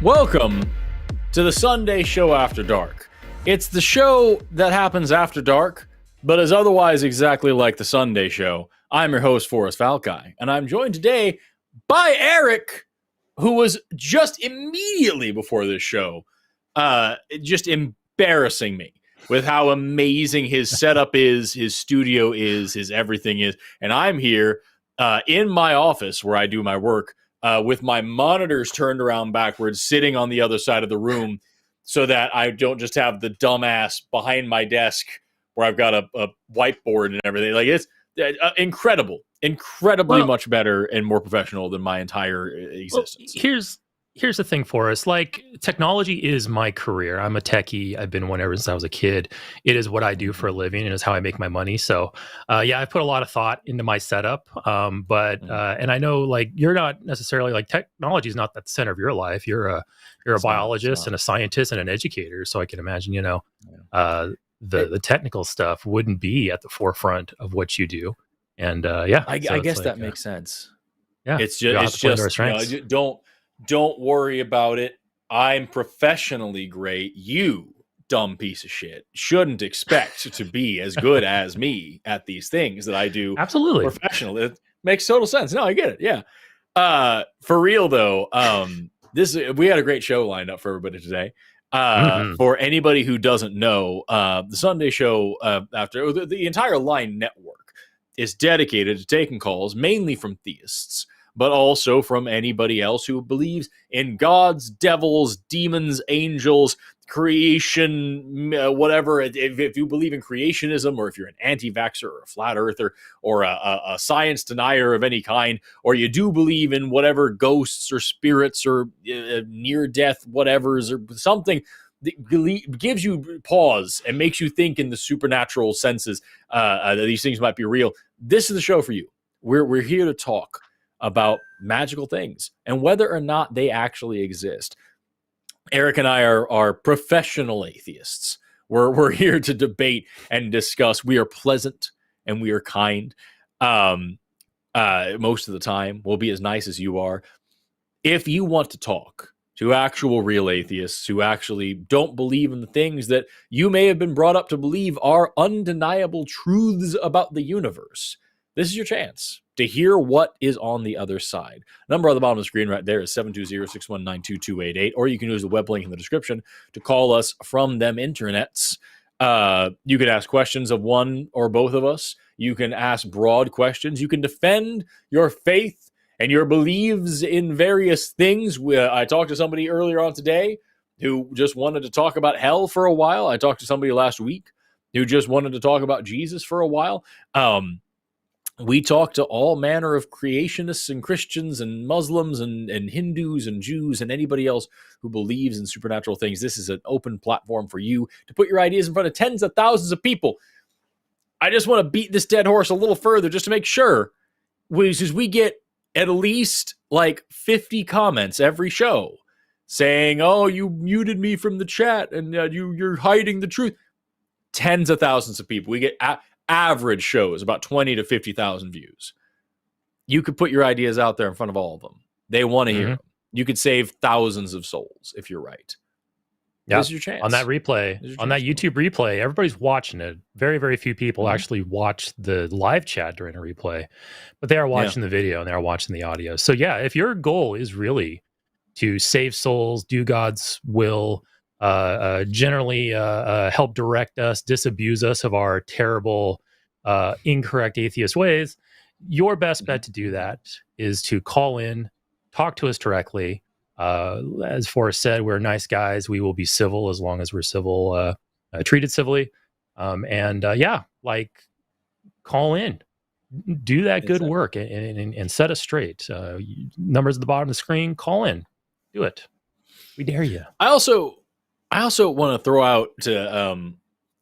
Welcome to the Sunday show after dark. It's the show that happens after dark, but is otherwise exactly like the Sunday show. I'm your host, Forrest Valkai, and I'm joined today by Eric, who was just immediately before this show, just embarrassing me with how amazing his setup is, his studio is, his everything is. And I'm here in my office where I do my work, with my monitors turned around backwards, sitting on the other side of the room so that I don't just have the dumbass behind my desk where I've got a whiteboard and everything. Like, it's incredibly much better and more professional than my entire existence. Well, here's the thing for us. Like, technology is my career. I'm a techie. I've been one ever since I was a kid. It is what I do for a living, and it's how I make my money. So, yeah, I put a lot of thought into my setup. And I know, like, you're not necessarily, like, technology is not the center of your life. You're a biologist and a scientist and an educator. So I can imagine, the technical stuff wouldn't be at the forefront of what you do. And I guess that makes sense. Yeah, it's just don't worry about it. I'm professionally great. You, dumb piece of shit, shouldn't expect to be as good as me at these things that I do. Absolutely. Professionally. It makes total sense. No, I get it. Yeah. For real though, we had a great show lined up for everybody today. For anybody who doesn't know, the Sunday show after the entire Line network is dedicated to taking calls mainly from theists, but also from anybody else who believes in gods, devils, demons, angels, creation, whatever. If you believe in creationism, or if you're an anti-vaxxer or a flat earther or a science denier of any kind, or you do believe in whatever ghosts or spirits or near-death whatevers or something that gives you pause and makes you think in the supernatural senses that these things might be real, this is the show for you. We're here to talk about magical things and whether or not they actually exist. Eric and I are professional atheists. We're here to debate and discuss. We are pleasant and we are kind. Most of the time, we'll be as nice as you are. If you want to talk to actual real atheists who actually don't believe in the things that you may have been brought up to believe are undeniable truths about the universe, this is your chance to hear what is on the other side. Number on the bottom of the screen right there is 720-619-2288, or you can use the web link in the description to call us from them internets. You can ask questions of one or both of us. You can ask broad questions. You can defend your faith and your beliefs in various things. I talked to somebody earlier on today who just wanted to talk about hell for a while. I talked to somebody last week who just wanted to talk about Jesus for a while. We talk to all manner of creationists and Christians and Muslims and Hindus and Jews and anybody else who believes in supernatural things. This is an open platform for you to put your ideas in front of tens of thousands of people. I just want to beat this dead horse a little further just to make sure, which is we get at least like 50 comments every show saying, oh, you muted me from the chat and you're hiding the truth. Tens of thousands of people. We get average shows about 20 to 50,000 views. You could put your ideas out there in front of all of them. They want to hear them. You could save thousands of souls if you're right. Yeah. This is your chance. On that replay, on that YouTube replay, everybody's watching it. Very, very few people actually watch the live chat during a replay, but they are watching the video and they are watching the audio. So yeah, if your goal is really to save souls, do God's will, generally help direct us, disabuse us of our terrible, incorrect atheist ways, your best bet to do that is to call in, talk to us directly. As Forrest said, we're nice guys. We will be civil as long as we're treated civilly. Call in. do that good work and set us straight. Numbers at the bottom of the screen, call in, do it. We dare you. I also want to throw out to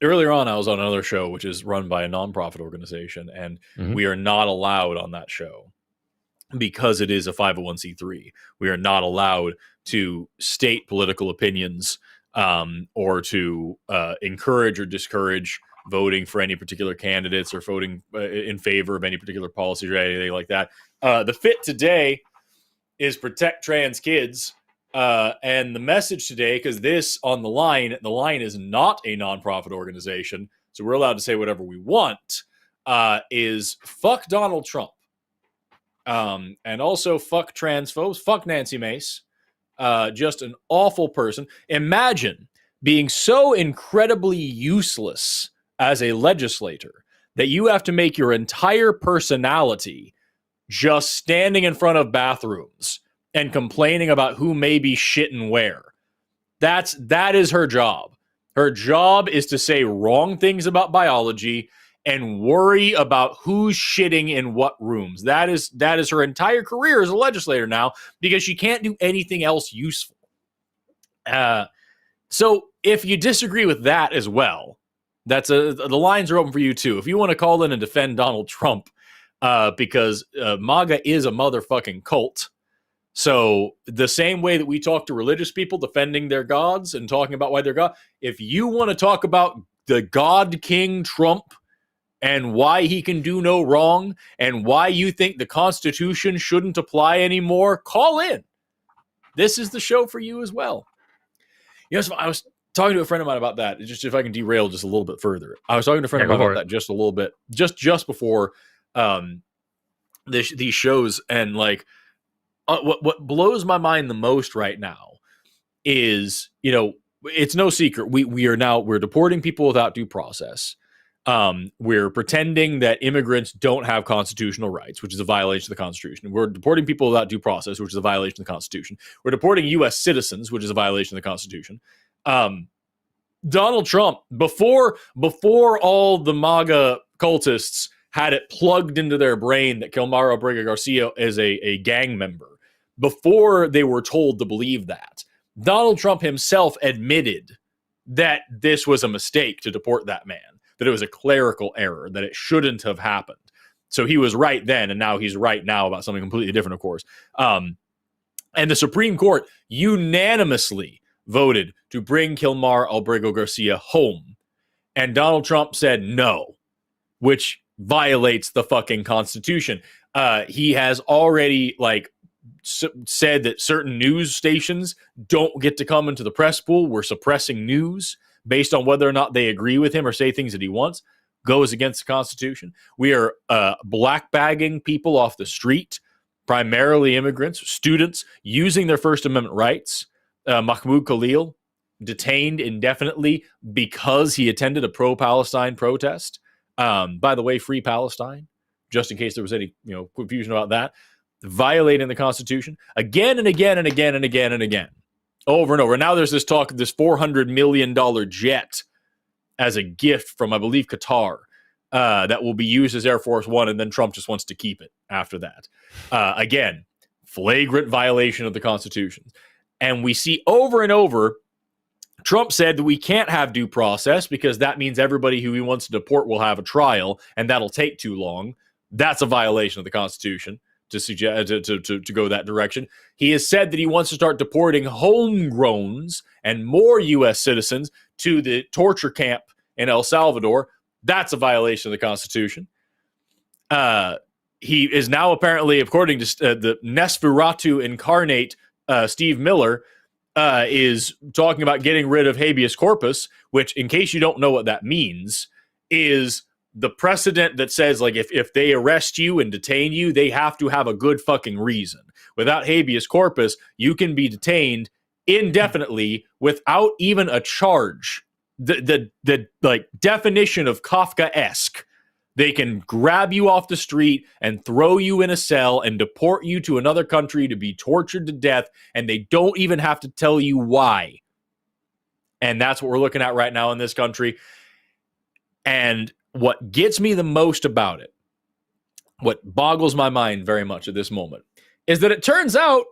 earlier on, I was on another show which is run by a nonprofit organization, and we are not allowed on that show because it is a 501c3. We are not allowed to state political opinions or to encourage or discourage voting for any particular candidates or voting in favor of any particular policy or anything like that. The fit today is protect trans kids. And the message today, because this on the line is not a nonprofit organization, so we're allowed to say whatever we want, is fuck Donald Trump. And also fuck transphobes, fuck Nancy Mace. Just an awful person. Imagine being so incredibly useless as a legislator that you have to make your entire personality just standing in front of bathrooms and complaining about who may be shitting where. That is her job. Her job is to say wrong things about biology and worry about who's shitting in what rooms. That is her entire career as a legislator now, because she can't do anything else useful. So if you disagree with that as well, the lines are open for you too. If you want to call in and defend Donald Trump, because MAGA is a motherfucking cult. So the same way that we talk to religious people defending their gods and talking about why they're God, if you want to talk about the God King Trump and why he can do no wrong and why you think the Constitution shouldn't apply anymore, call in. This is the show for you as well. You know, so I was talking to a friend of mine about that, just if I can derail just a little bit further. I was talking to a friend of mine about that just a little bit, just before these shows, and like, what blows my mind the most right now is, you know, it's no secret we're deporting people without due process. We're pretending that immigrants don't have constitutional rights, which is a violation of the Constitution. We're deporting people without due process, which is a violation of the Constitution. We're deporting U.S. citizens, which is a violation of the Constitution. Donald Trump, before all the MAGA cultists had it plugged into their brain that Kilmar Abrego Garcia is a gang member, before they were told to believe that, Donald Trump himself admitted that this was a mistake to deport that man, that it was a clerical error, that it shouldn't have happened. So he was right then, and now he's right now about something completely different, of course. And the Supreme Court unanimously voted to bring Kilmar Abrego Garcia home. And Donald Trump said no, which violates the fucking Constitution. He has already, said that certain news stations don't get to come into the press pool. We're suppressing news based on whether or not they agree with him or say things that he wants. Goes against the Constitution. We are black bagging people off the street, primarily immigrants, students, using their First Amendment rights. Mahmoud Khalil detained indefinitely because he attended a pro-Palestine protest. By the way, free Palestine, just in case there was any confusion about that. Violating the Constitution again and again and again and again and again, over and over. Now there's this talk of this $400 million jet as a gift from, I believe, Qatar, that will be used as Air Force One, and then Trump just wants to keep it after that. Again, flagrant violation of the Constitution. And we see over and over, Trump said that we can't have due process because that means everybody who he wants to deport will have a trial, and that'll take too long. That's a violation of the Constitution to suggest to go that direction. He has said that he wants to start deporting homegrowns and more U.S. citizens to the torture camp in El Salvador. That's a violation of the Constitution. He is now apparently, according to the Nesferatu incarnate Steve Miller, is talking about getting rid of habeas corpus, which, in case you don't know what that means, is the precedent that says, if they arrest you and detain you, they have to have a good fucking reason. Without habeas corpus, you can be detained indefinitely without even a charge. The definition of Kafkaesque. They can grab you off the street and throw you in a cell and deport you to another country to be tortured to death, and they don't even have to tell you why. And that's what we're looking at right now in this country. And what gets me the most about it what boggles my mind very much at this moment is that it turns out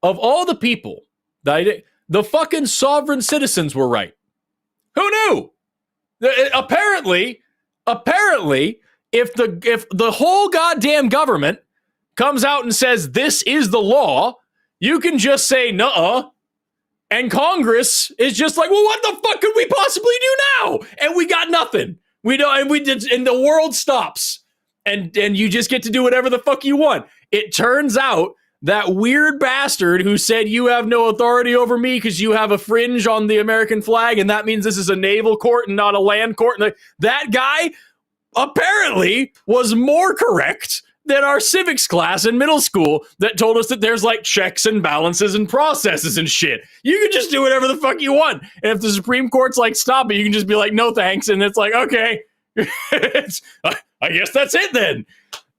of all the people that the fucking sovereign citizens were right. Who knew? Apparently, if the whole goddamn government comes out and says this is the law, you can just say nuh-uh, and Congress is just like, well, what the fuck could we possibly do now? And we got nothing. We don't, and we did, and the world stops, and you just get to do whatever the fuck you want. It turns out that weird bastard who said you have no authority over me because you have a fringe on the American flag, and that means this is a naval court and not a land court. That guy apparently was more correct than our civics class in middle school that told us that there's like checks and balances and processes and shit. You can just do whatever the fuck you want. And if the Supreme Court's like, stop it, you can just be like, no thanks. And it's like, okay, I guess that's it then.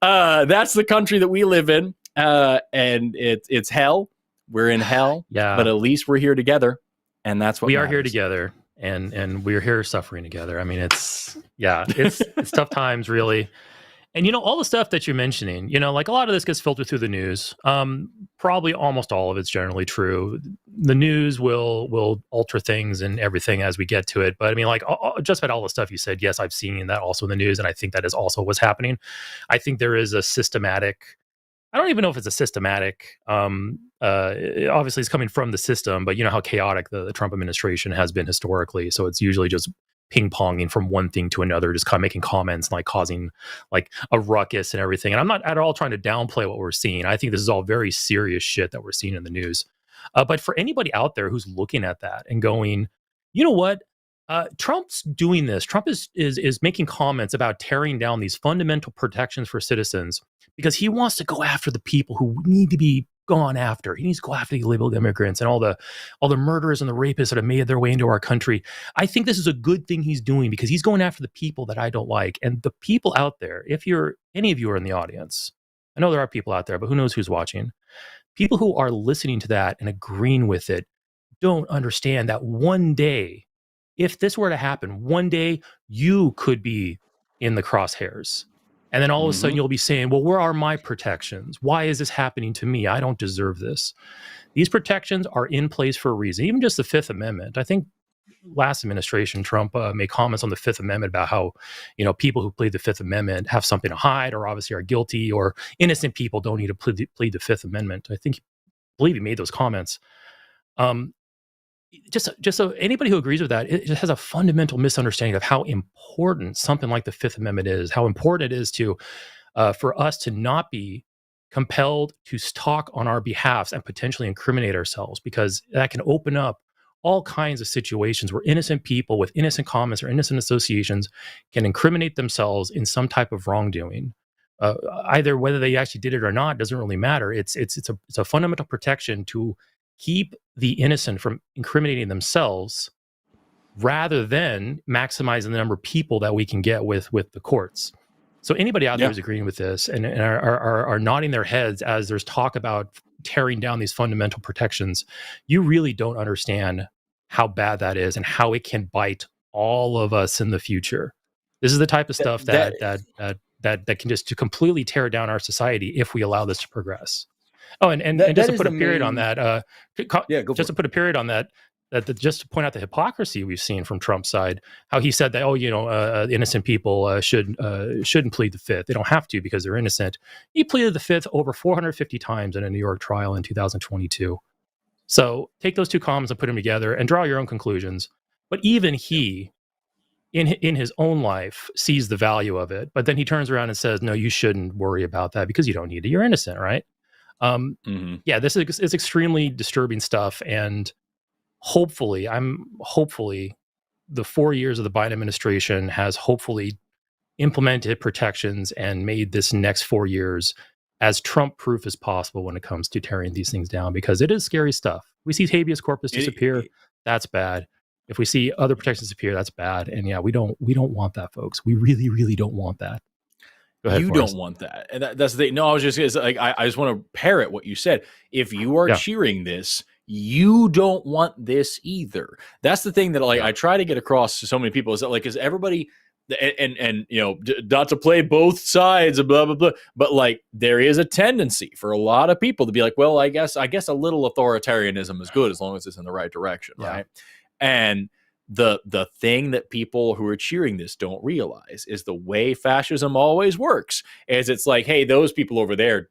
That's the country that we live in. And it's hell. We're in hell. Yeah. But at least we're here together. And that's what we matters. are here together. And we're here suffering together. I mean, it's tough times, really. And, all the stuff that you're mentioning, like a lot of this gets filtered through the news. Probably almost all of it's generally true. The news will alter things and everything as we get to it. But I mean, like just about all the stuff you said, yes, I've seen that also in the news. And I think that is also what's happening. I think there is a systematic, I don't even know if it's a systematic, obviously it's coming from the system, but you know how chaotic the Trump administration has been historically. So it's usually just ping-ponging from one thing to another, just kind of making comments, like causing like a ruckus and everything. And I'm not at all trying to downplay what we're seeing. I think this is all very serious shit that we're seeing in the news. But for anybody out there who's looking at that and going, you know what? Trump's doing this. Trump is making comments about tearing down these fundamental protections for citizens because he wants to go after the people who need to be gone after. He needs to go after the illegal immigrants and all the murderers and the rapists that have made their way into our country. I think this is a good thing he's doing because he's going after the people that I don't like. And the people out there, if any of you are in the audience, I know there are people out there, but who knows who's watching. People who are listening to that and agreeing with it don't understand that one day, if this were to happen, one day you could be in the crosshairs. And then all of a sudden you'll be saying, well, where are my protections? Why is this happening to me? I don't deserve this. These protections are in place for a reason. Even just the Fifth Amendment. I think last administration, Trump made comments on the Fifth Amendment about how, people who plead the Fifth Amendment have something to hide or obviously are guilty, or innocent people don't need to plead the Fifth Amendment. I believe he made those comments. Just so anybody who agrees with that, it just has a fundamental misunderstanding of how important something like the Fifth Amendment is, how important it is to for us to not be compelled to talk on our behalfs and potentially incriminate ourselves, because that can open up all kinds of situations where innocent people with innocent comments or innocent associations can incriminate themselves in some type of wrongdoing. Either whether they actually did it or not doesn't really matter. It's a fundamental protection to keep the innocent from incriminating themselves, rather than maximizing the number of people that we can get with the courts. So anybody out there who's agreeing with this and are nodding their heads as there's talk about tearing down these fundamental protections, you really don't understand how bad that is and how it can bite all of us in the future. This is the type of stuff that can just completely tear down our society if we allow this to progress. Oh, and just to put a period on that, just to put a period on that, just to point out the hypocrisy we've seen from Trump's side, how he said that, innocent people shouldn't plead the Fifth. They don't have to because they're innocent. He pleaded the Fifth over 450 times in a New York trial in 2022. So take those two comments and put them together and draw your own conclusions. But even he, in his own life, sees the value of it. But then he turns around and says, no, you shouldn't worry about that because you don't need it. You're innocent, right? This is extremely disturbing stuff, and hopefully the 4 years of the Biden administration has hopefully implemented protections and made this next 4 years as Trump proof as possible when it comes to tearing these things down, because it is scary stuff. We see habeas corpus disappear, that's bad. If we see other protections disappear, that's bad. And we don't want that, folks. We really, really don't want that. Ahead, you Forrest. don't want that. And that's the thing. No, I was just like, I just want to parrot what you said. If you are cheering this, you don't want this either. That's the thing that I try to get across to so many people, is that because everybody and you know, not to play both sides of blah blah blah, but like there is a tendency for a lot of people to be like, well, I guess a little authoritarianism is good as long as it's in the right direction, right? And the thing that people who are cheering this don't realize is the way fascism always works is it's like, hey, those people over there,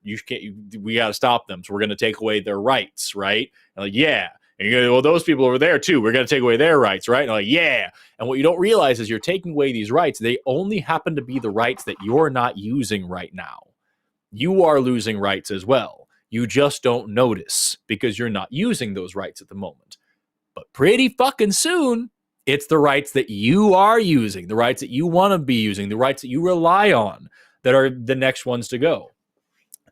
we got to stop them, so we're going to take away their rights, right? And like, yeah. And you go, well, those people over there too, we're going to take away their rights, right? And like, yeah. And what you don't realize is you're taking away these rights. They only happen to be the rights that you're not using right now. You are losing rights as well. You just don't notice because you're not using those rights at the moment. But pretty fucking soon, it's the rights that you are using, the rights that you want to be using, the rights that you rely on that are the next ones to go.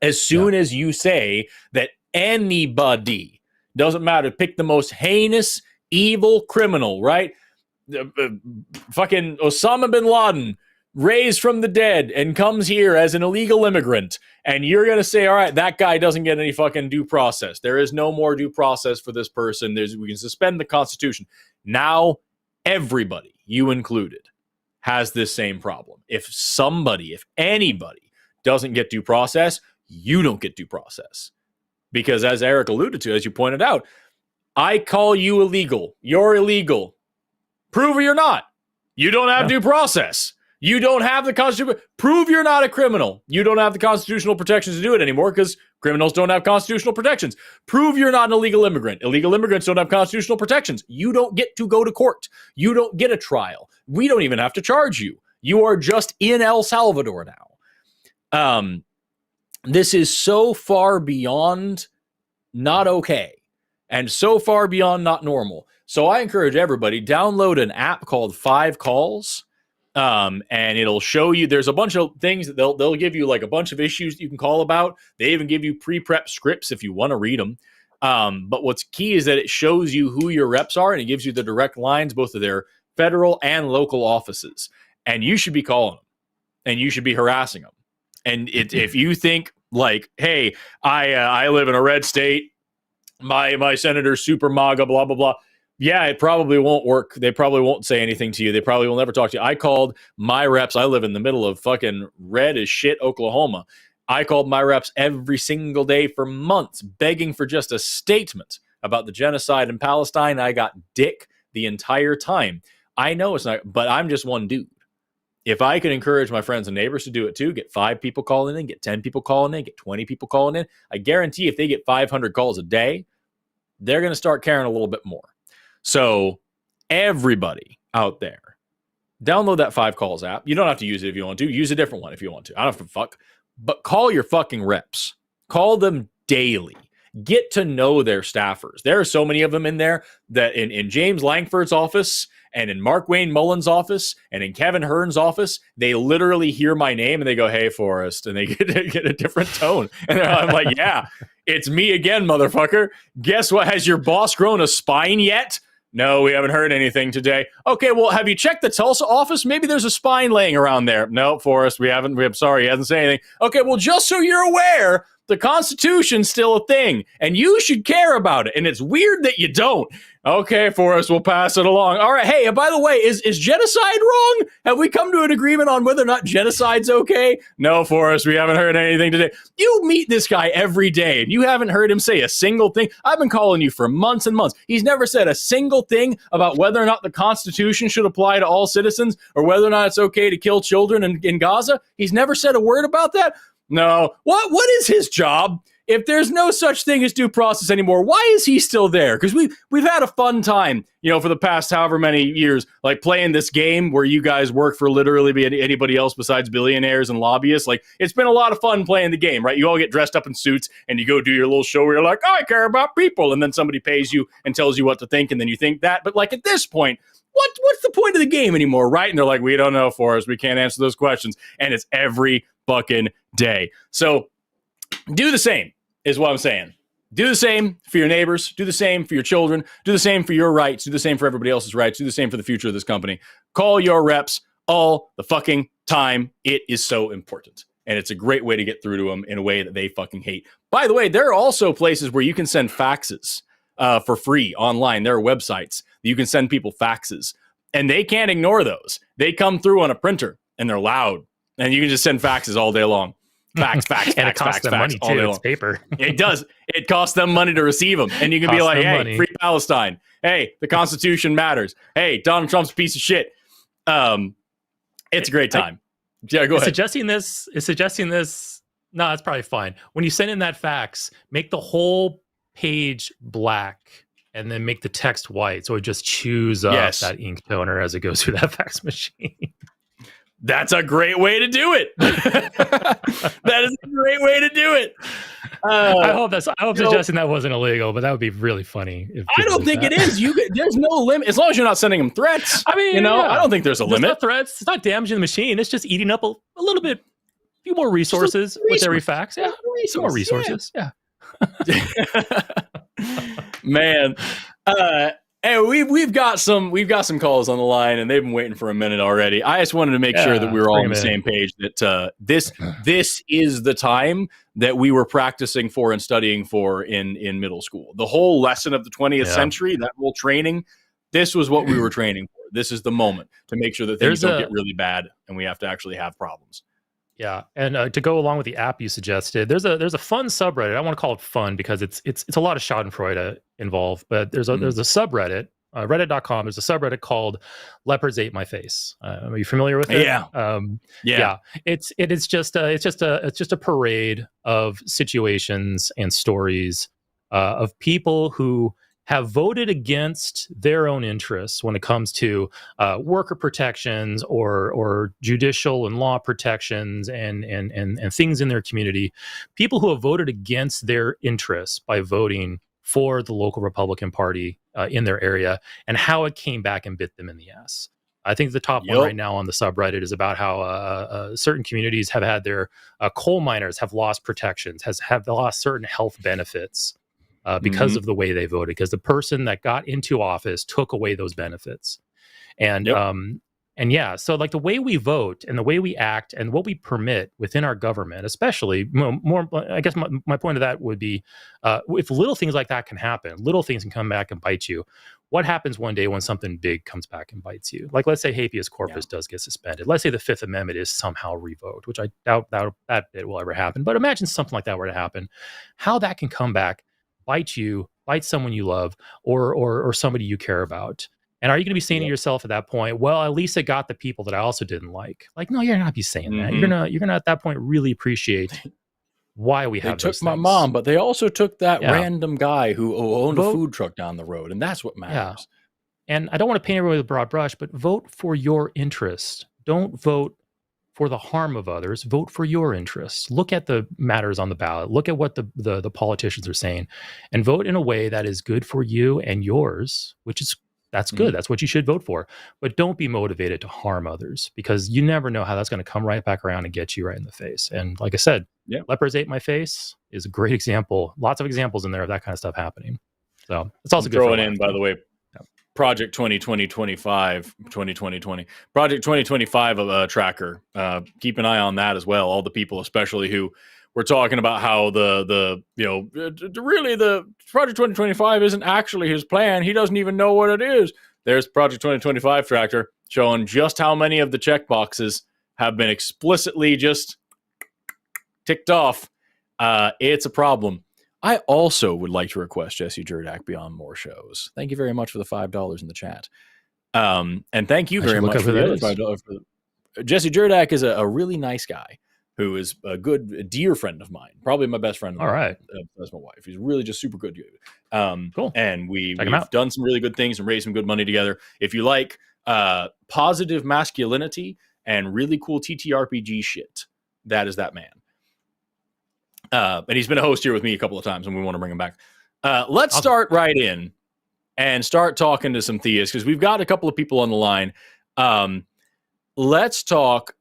As soon as you say that anybody, doesn't matter, pick the most heinous, evil criminal, right? Fucking Osama bin Laden, raised from the dead and comes here as an illegal immigrant. And you're going to say, all right, that guy doesn't get any fucking due process. There is no more due process for this person. We can suspend the Constitution. Now, everybody, you included, has this same problem. If anybody doesn't get due process, you don't get due process. Because as Eric alluded to, as you pointed out, I call you illegal. You're illegal. Prove or you're not. You don't have due process. You don't have the Constitution. Prove you're not a criminal. You don't have the constitutional protections to do it anymore because criminals don't have constitutional protections. Prove you're not an illegal immigrant. Illegal immigrants don't have constitutional protections. You don't get to go to court. You don't get a trial. We don't even have to charge you. You are just in El Salvador now. This is so far beyond not okay and so far beyond not normal. So I encourage everybody, download an app called 5 Calls, and it'll show you, there's a bunch of things that they'll give you, like a bunch of issues that you can call about. They even give you pre-prep scripts if you want to read them. But what's key is that it shows you who your reps are, and it gives you the direct lines, both of their federal and local offices. And you should be calling them, and you should be harassing them. And if you think like, hey, I live in a red state, my senator's super MAGA, blah, blah, blah. Yeah, it probably won't work. They probably won't say anything to you. They probably will never talk to you. I called my reps. I live in the middle of fucking red as shit Oklahoma. I called my reps every single day for months, begging for just a statement about the genocide in Palestine. I got dick the entire time. I know it's not, but I'm just one dude. If I can encourage my friends and neighbors to do it too, get 5 people calling in, get 10 people calling in, get 20 people calling in, I guarantee if they get 500 calls a day, they're going to start caring a little bit more. So everybody out there, download that 5 Calls app. You don't have to use it if you want to. Use a different one if you want to. I don't have to fuck. But call your fucking reps. Call them daily. Get to know their staffers. There are so many of them in there that in James Langford's office and in Mark Wayne Mullen's office and in Kevin Hearn's office, they literally hear my name and they go, hey, Forrest, and they get a different tone. And I'm like, yeah, it's me again, motherfucker. Guess what? Has your boss grown a spine yet? No, we haven't heard anything today. Okay, well, have you checked the Tulsa office? Maybe there's a spine laying around there. No, Forrest, we haven't. I'm sorry, he hasn't said anything. Okay, well, just so you're aware, the Constitution's still a thing, and you should care about it. And it's weird that you don't. Okay, Forrest, we'll pass it along. All right, hey, and by the way, is genocide wrong? Have we come to an agreement on whether or not genocide's okay? No, Forrest, we haven't heard anything today. You meet this guy every day, and you haven't heard him say a single thing. I've been calling you for months and months. He's never said a single thing about whether or not the Constitution should apply to all citizens or whether or not it's okay to kill children in Gaza. He's never said a word about that. No. What is his job? If there's no such thing as due process anymore, why is he still there? Because we've had a fun time, for the past however many years, like playing this game where you guys work for literally anybody else besides billionaires and lobbyists. Like, it's been a lot of fun playing the game, right? You all get dressed up in suits and you go do your little show where you're like, I care about people. And then somebody pays you and tells you what to think. And then you think that. But like at this point, what's the point of the game anymore, right? And they're like, we don't know, Forrest. We can't answer those questions. And it's every fucking day. So do the same is what I'm saying. Do the same for your neighbors. Do the same for your children. Do the same for your rights. Do the same for everybody else's rights. Do the same for the future of this company. Call your reps all the fucking time. It is so important. And it's a great way to get through to them in a way that they fucking hate. By the way, there are also places where you can send faxes for free online. There are websites that you can send people faxes. And they can't ignore those. They come through on a printer and they're loud. And you can just send faxes all day long. Fax, and it costs them money all day too. long. It's paper. It does. It costs them money to receive them. And you can be like, hey, money. Free Palestine. Hey, the Constitution matters. Hey, Donald Trump's a piece of shit. It's a great time. Yeah, go ahead. Suggesting this. No, that's probably fine. When you send in that fax, make the whole page black and then make the text white. So it just chews up that ink toner as it goes through that fax machine. That's a great way to do it. That is a great way to do it. I hope suggesting that wasn't illegal, but that would be really funny. I don't think it is. There's no limit as long as you're not sending them threats. I mean, I don't think there's a limit. No threats. It's not damaging the machine. It's just eating up a little bit, a few more resources with every fax. Yeah, some more resources. Yeah. Man. Hey, we've got some calls on the line, and they've been waiting for a minute already. I just wanted to make sure that we were all on the same page. That this is the time that we were practicing for and studying for in middle school. The whole lesson of the 20th century, that whole training, this was what we were training for. This is the moment to make sure that things don't get really bad, and we have to actually have problems. Yeah, and to go along with the app you suggested, there's a fun subreddit. I want to call it fun because it's a lot of Schadenfreude involved. But there's a subreddit, reddit.com. There's a subreddit called "Leopards Ate My Face." Are you familiar with it? Yeah. It's just a parade of situations and stories of people who have voted against their own interests when it comes to worker protections or judicial and law protections and things in their community. People who have voted against their interests by voting for the local Republican Party in their area, and how it came back and bit them in the ass. I think the top one right now on the subreddit is about how certain communities have had their coal miners have lost protections, have lost certain health benefits. Because of the way they voted, because the person that got into office took away those benefits. And so like the way we vote and the way we act and what we permit within our government, especially more, I guess my point of that would be, if little things like that can happen, little things can come back and bite you. What happens one day when something big comes back and bites you? Like, let's say habeas corpus does get suspended. Let's say the Fifth Amendment is somehow revoked, which I doubt that it will ever happen. But imagine something like that were to happen, how that can come back, bite someone you love or somebody you care about. And are you going to be saying to yourself at that point, well, at least it got the people that I also didn't like? Like, no, you're not be saying that. You're gonna at that point really appreciate why we have. They took my mom, but they also took that random guy who owned a food truck down the road, and that's what matters. Yeah. And I don't want to paint everyone with a broad brush, but vote for your interest. Don't vote for the harm of others. Vote for your interests. Look at the matters on the ballot. Look at what the politicians are saying, and vote in a way that is good for you and yours, that's good. That's what you should vote for. But don't be motivated to harm others, because you never know how that's going to come right back around and get you right in the face. And like I said, Leopards Ate My Face is a great example. Lots of examples in there of that kind of stuff happening. So it's also good. Throwing in, by the way, Project 2025 Project 2025 tracker. Keep an eye on that as well. All the people, especially who were talking about how the Project 2025 isn't actually his plan. He doesn't even know what it is. There's Project 2025 tracker showing just how many of the checkboxes have been explicitly just ticked off. It's a problem. I also would like to request Jesse Jurdak be on more shows. Thank you very much for the $5 in the chat. And thank you very much for the other $5. Jesse Jurdak is a really nice guy who is a dear friend of mine. Probably my best friend. All right. That's my wife. He's really just super good. Cool. And we've done some really good things and raised some good money together. If you like positive masculinity and really cool TTRPG shit, that is that man. And he's been a host here with me a couple of times, and we want to bring him back. Let's start right in and start talking to some theists, because we've got a couple of people on the line. Let's start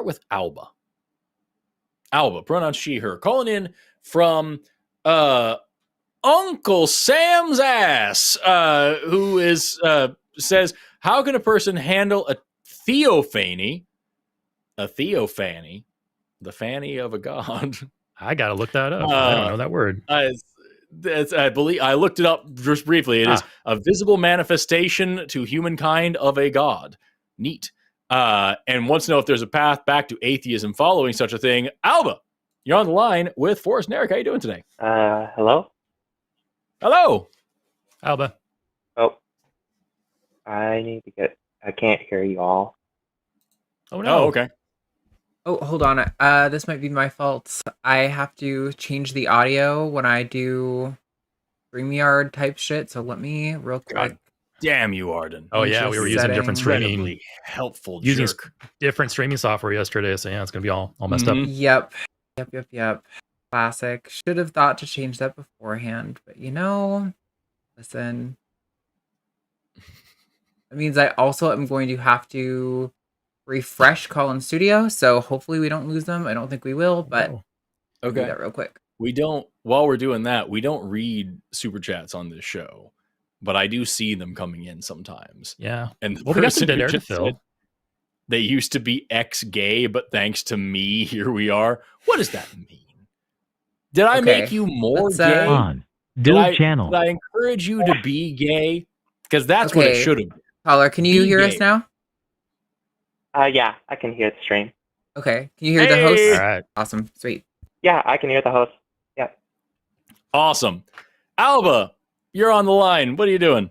with Alba. Alba, pronouns she, her, calling in from Uncle Sam's ass, who says, how can a person handle a theophany? A theophany, the fanny of a god. I gotta look that up. I don't know that word. I believe I looked it up just briefly. It is a visible manifestation to humankind of a god. Neat. And wants to know if there's a path back to atheism following such a thing. Alba, you're on the line with Forrest and Eric. How you doing today? Hello? Hello. Alba. Oh. I can't hear you all. Oh, no. Oh, okay. Oh, hold on. This might be my fault. I have to change the audio when I do StreamYard type shit, so let me real quick. God damn you, Arden. Oh, yeah, we were using different streaming. Incredibly helpful using jerk. different streaming software yesterday, so yeah, it's going to be all messed up. Yep. Classic. Should have thought to change that beforehand, but listen. That means I also am going to have to refresh Call-in Studio, so hopefully we don't lose them. I don't think we will, but I'll do that real quick. We don't, while we're doing that, we don't read super chats on this show, but I do see them coming in sometimes. Yeah. And we got some dead air to fill. They used to be ex-gay, but thanks to me, here we are. What does that mean? Did I make you more gay? Did I encourage you to be gay? Because that's what it should have been. Caller, can you hear us now? Yeah, I can hear the stream. Okay. Can you hear the host? All right. Awesome. Sweet. Yeah, I can hear the host. Yeah. Awesome. Alba, you're on the line. What are you doing?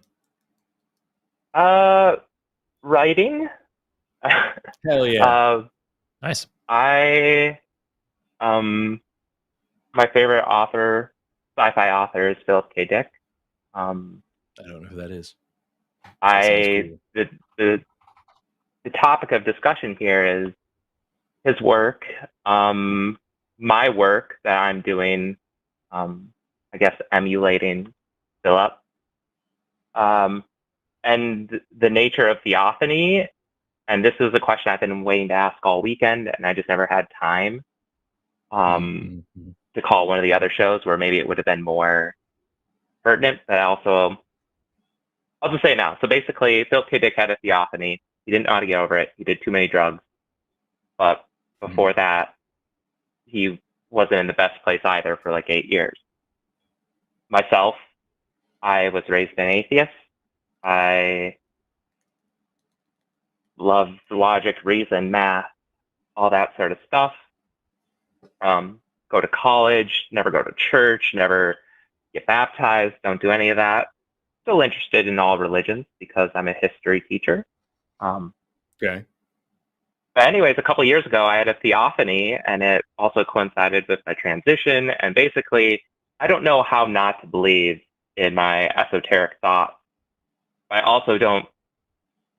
Writing. Hell yeah. Nice. My favorite author, sci-fi author, is Philip K. Dick. I don't know who that is. The topic of discussion here is his work, my work that I'm doing, I guess emulating Philip, and the nature of Theophany. And this is a question I've been waiting to ask all weekend, and I just never had time to call one of the other shows where maybe it would have been more pertinent. But I'll just say it now. So basically, Philip K. Dick had a Theophany. He didn't know how to get over it. He did too many drugs. But before that, he wasn't in the best place either for like 8 years. Myself, I was raised an atheist. I loved logic, reason, math, all that sort of stuff. Go to college, never go to church, never get baptized, don't do any of that. Still interested in all religions because I'm a history teacher. Okay. But anyways, a couple of years ago, I had a Theophany, and it also coincided with my transition. And basically, I don't know how not to believe in my esoteric thoughts. I also don't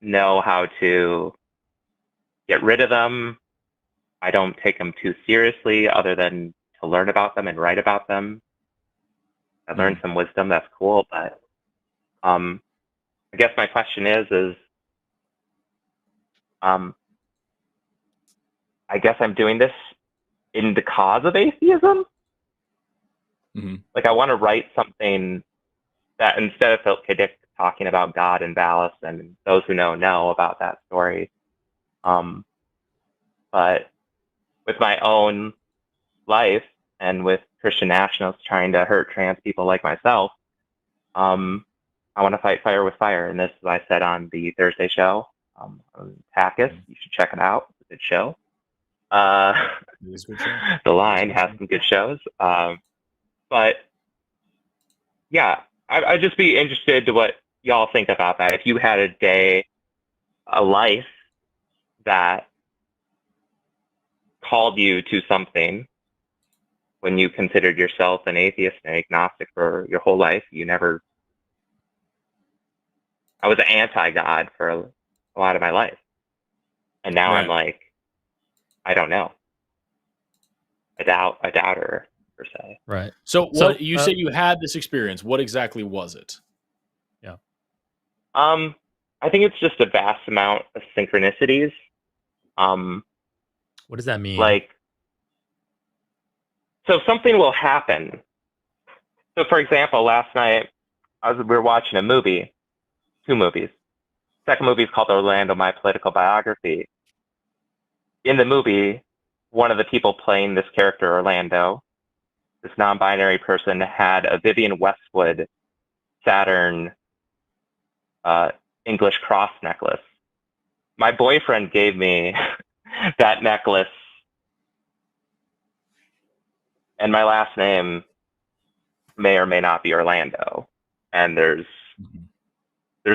know how to get rid of them. I don't take them too seriously other than to learn about them and write about them. I learned some wisdom. That's cool. But I guess my question is I guess I'm doing this in the cause of atheism. Like I want to write something that instead of Philip K. Dick talking about God and Valis, and those who know about that story. But with my own life and with Christian nationalists trying to hurt trans people like myself, I want to fight fire with fire. And this, as I said on the Thursday show, on TACIS, you should check it out. It's a good show. The Line has some good shows. But yeah, I'd just be interested to what y'all think about that. If you had a life that called you to something when you considered yourself an atheist and agnostic for your whole life, I was anti-God for a lot of my life. And now I'm like, I don't know. A doubter, per se. Right. So what you say you had this experience. What exactly was it? Yeah. I think it's just a vast amount of synchronicities. What does that mean? Like, so something will happen. So for example, last night we were watching a movie, 2 movies. Second movie is called Orlando, My Political Biography. In the movie, one of the people playing this character, Orlando, this non-binary person had a Vivian Westwood Saturn English cross necklace. My boyfriend gave me that necklace, and my last name may or may not be Orlando, and there's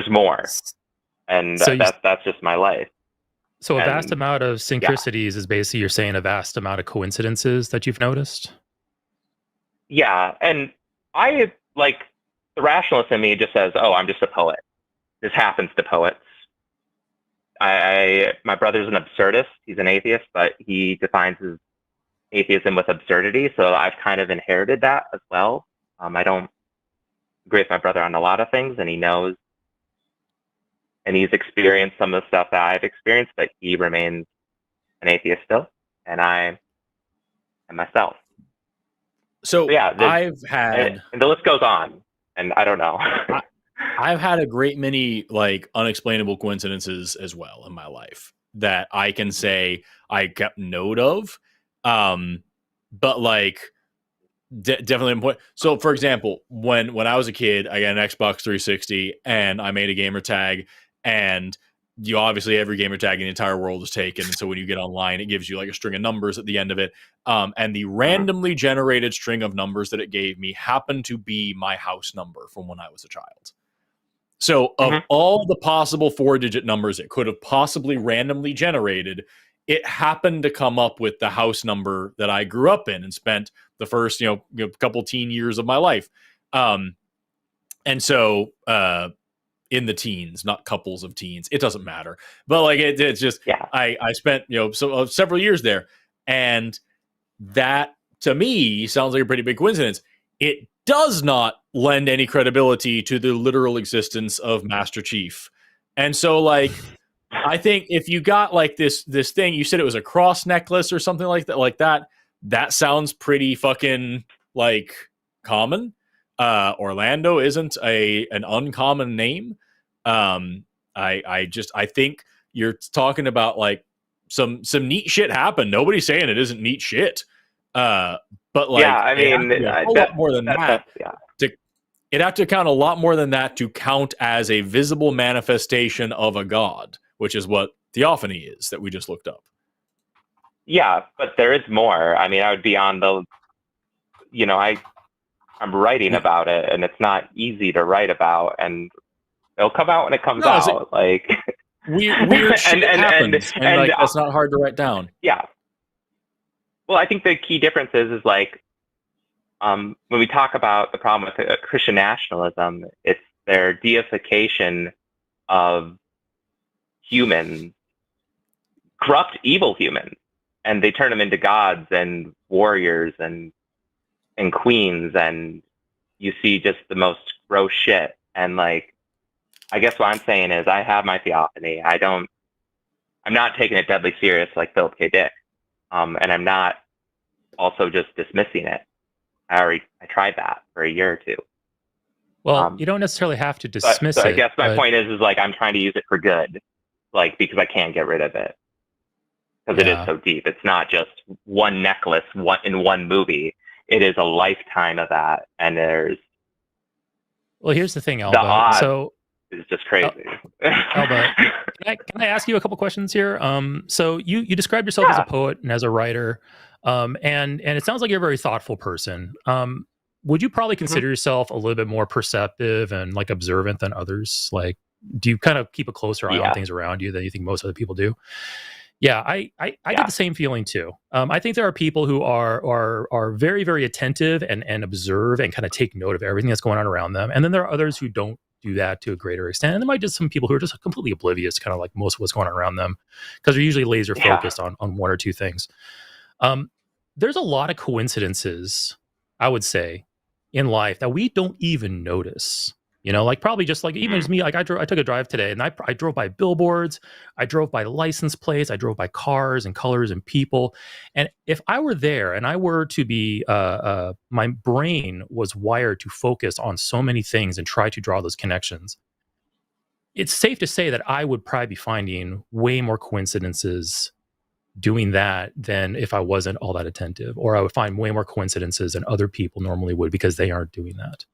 more, and So that's just my life. So a And, vast amount of synchronicities is basically you're saying a vast amount of coincidences that you've noticed? Yeah, and I like the rationalist in me just says, "Oh, I'm just a poet. This happens to poets." My brother's an absurdist. He's an atheist, but he defines his atheism with absurdity. So I've kind of inherited that as well. I don't agree with my brother on a lot of things, and he knows, and he's experienced some of the stuff that I've experienced, but he remains an atheist still, and I am myself. So yeah, I've had, and the list goes on, and I don't know. I've had a great many like unexplainable coincidences as well in my life that I can say I kept note of. But like definitely important. So for example, when I was a kid, I got an Xbox 360 and I made a gamer tag, and you obviously every gamer tag in the entire world is taken. And so when you get online, it gives you like a string of numbers at the end of it. And the randomly generated string of numbers that it gave me happened to be my house number from when I was a child. So of all the possible 4-digit numbers it could have possibly randomly generated, it happened to come up with the house number that I grew up in and spent the first, couple teen years of my life. And so in the teens, not couples of teens, it doesn't matter. But like it's just, I spent, several years there. And that to me sounds like a pretty big coincidence. It does not lend any credibility to the literal existence of Master Chief. And so like, I think if you got like this thing, you said it was a cross necklace or something like that, that sounds pretty fucking like common. Orlando isn't an uncommon name. I think you're talking about like some neat shit happened. Nobody's saying it isn't neat shit. But like, yeah, I mean, a lot more than that. It'd have to count a lot more than that to count as a visible manifestation of a god, which is what Theophany is that we just looked up. Yeah, but there is more. I mean, I would be on the, I'm writing about it, and it's not easy to write about, and it'll come out when it comes out. Like weird shit happens, and like that's not hard to write down. Yeah. Well, I think the key difference is like, when we talk about the problem with Christian nationalism, it's their deification of humans, corrupt, evil humans, and they turn them into gods and warriors and queens, and you see just the most gross shit. And like, I guess what I'm saying is I have my theophany. I'm not taking it deadly serious like Philip K. Dick. And I'm not also just dismissing it. I tried that for a year or two. Well, you don't necessarily have to dismiss it. I guess my point is like I'm trying to use it for good, like because I can't get rid of it because it is so deep. It's not just one necklace, in one movie. It is a lifetime of that, and there's. Well, here's the thing, Alba. So it's just crazy. Alba, can I ask you a couple questions here? So you described yourself as a poet and as a writer, and it sounds like you're a very thoughtful person. Would you probably consider yourself a little bit more perceptive and like observant than others? Like, do you kind of keep a closer eye on things around you than you think most other people do? Yeah, I get the same feeling too. I think there are people who are very, very attentive and observe and kind of take note of everything that's going on around them. And then there are others who don't do that to a greater extent. And there might be some people who are just completely oblivious, kind of like most of what's going on around them, because they're usually laser focused on one or two things. There's a lot of coincidences, I would say, in life that we don't even notice. Like probably just like even as me, like I took a drive today, and I drove by billboards, I drove by license plates, I drove by cars and colors and people. And if I were there and I were to be, my brain was wired to focus on so many things and try to draw those connections, it's safe to say that I would probably be finding way more coincidences doing that than if I wasn't all that attentive, or I would find way more coincidences than other people normally would because they aren't doing that.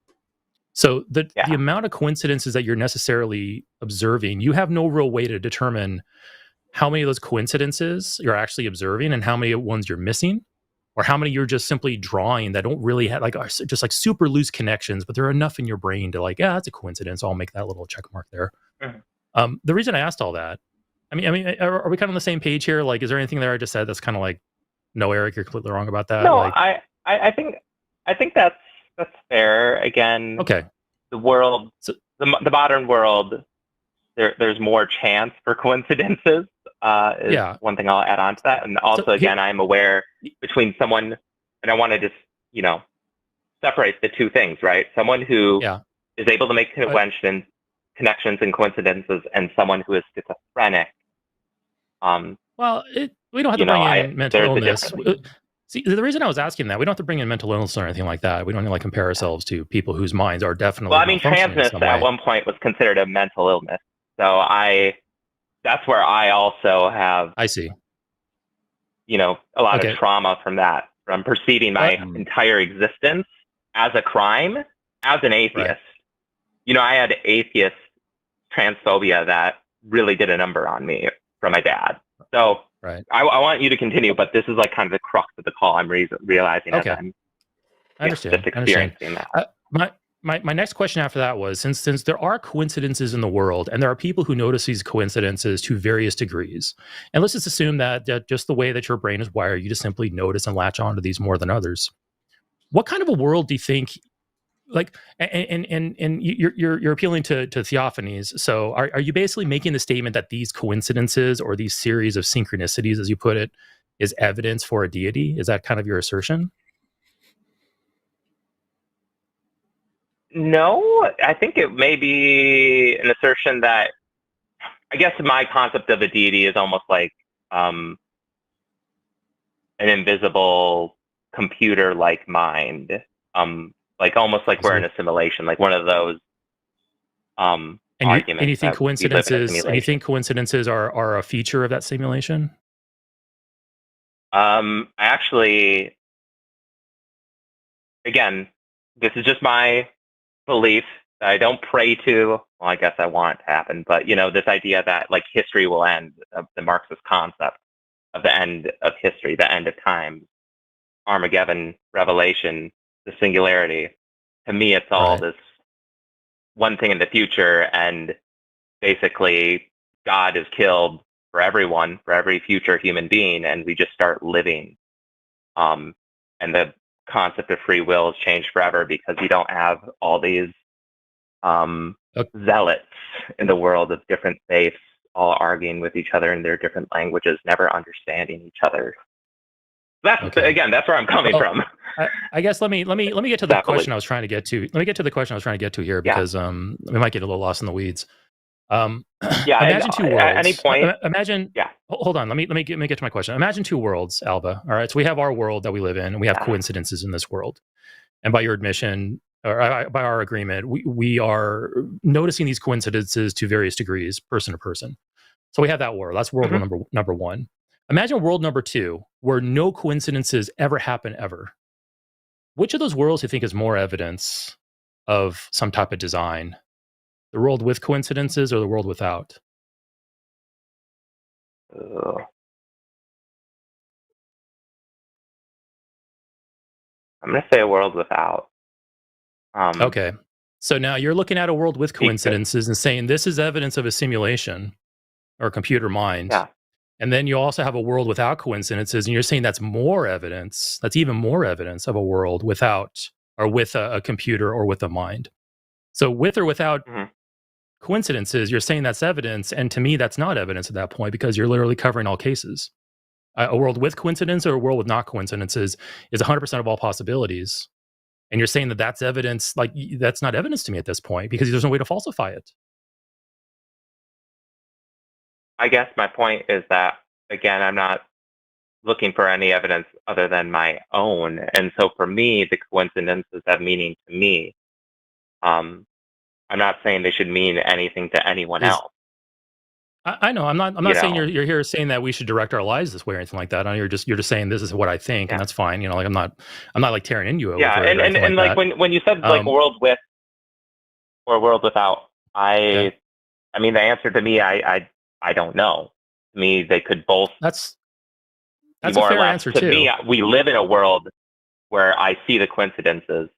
So the amount of coincidences that you're necessarily observing, you have no real way to determine how many of those coincidences you're actually observing and how many ones you're missing, or how many you're just simply drawing that don't really have, like, are just like super loose connections, but there are enough in your brain to like, yeah, that's a coincidence. I'll make that little check mark there. Mm-hmm. The reason I asked all that, I mean, are we kind of on the same page here? Like, is there anything there I just said that's kind of like, no, Eric, you're completely wrong about that? No, like, I think that's fair. Again, okay. The world, the modern world, there's more chance for coincidences. Is one thing I'll add on to that. And also, again, I'm aware between someone, and I want to just, separate the two things, right? Someone who is able to make connections and coincidences, and someone who is schizophrenic. Well, we don't have to bring in mental illness. See, the reason I was asking that, we don't have to bring in mental illness or anything like that. We don't need to like compare ourselves to people whose minds are definitely. Well, I mean, transness at one point was considered a mental illness, so that's where I also have. I see. A lot of trauma from that, from perceiving my entire existence as a crime, as an atheist. Right. I had atheist transphobia that really did a number on me from my dad. So. Right. I want you to continue, but this is like kind of the crux of the call. I'm realizing as I'm just experiencing that. My next question after that was, since there are coincidences in the world, and there are people who notice these coincidences to various degrees, and let's just assume that just the way that your brain is wired, you just simply notice and latch onto these more than others. What kind of a world do you think? Like, and you're appealing to theophanies. So are you basically making the statement that these coincidences or these series of synchronicities, as you put it, is evidence for a deity? Is that kind of your assertion? No, I think it may be an assertion that, I guess my concept of a deity is almost like an invisible computer-like mind. Like almost like we're in a simulation, like one of those arguments. And you think coincidences? And you think coincidences are a feature of that simulation? Actually, again, this is just my belief. I don't pray to. Well, I guess I want it to happen, but this idea that like history will end, the Marxist concept of the end of history, the end of time, Armageddon, Revelation. The singularity. To me, it's all this one thing in the future, and basically God is killed for everyone, for every future human being, and we just start living. And the concept of free will is changed forever because you don't have all these zealots in the world of different faiths all arguing with each other in their different languages, never understanding each other. That's again, that's where I'm coming from. I guess let me get to the question I was trying to get to. Let me get to the question I was trying to get to here because we might get a little lost in the weeds. Imagine two worlds. At any point, imagine. Yeah. Hold on. Let me get to my question. Imagine two worlds, Alba. All right. So we have our world that we live in, and we have coincidences in this world. And by your admission, or by our agreement, we are noticing these coincidences to various degrees, person to person. So we have that world. That's world number one. Imagine world number two, where no coincidences ever happen ever. Which of those worlds do you think is more evidence of some type of design? The world with coincidences or the world without? I'm going to say a world without. Okay. So now you're looking at a world with coincidences and saying this is evidence of a simulation or a computer mind. Yeah. And then you also have a world without coincidences, and you're saying that's more evidence, that's even more evidence of a world without, or with a computer or with a mind. So with or without coincidences, you're saying that's evidence, and to me, that's not evidence at that point because you're literally covering all cases. A world with coincidence or a world with not coincidences is 100% of all possibilities. And you're saying that that's evidence, like that's not evidence to me at this point because there's no way to falsify it. I guess my point is that, again, I'm not looking for any evidence other than my own. And so for me, the coincidences have meaning to me. I'm not saying they should mean anything to anyone else. I know. I'm not saying you're here saying that we should direct our lives this way or anything like that. You're just saying this is what I think, and that's fine. Like I'm not like tearing into you over it. And like when you said like world with or world without, I mean the answer to me, I don't know. To me, they could both. That's more a fair or less. answer to too. me, we live in a world where I see the coincidences.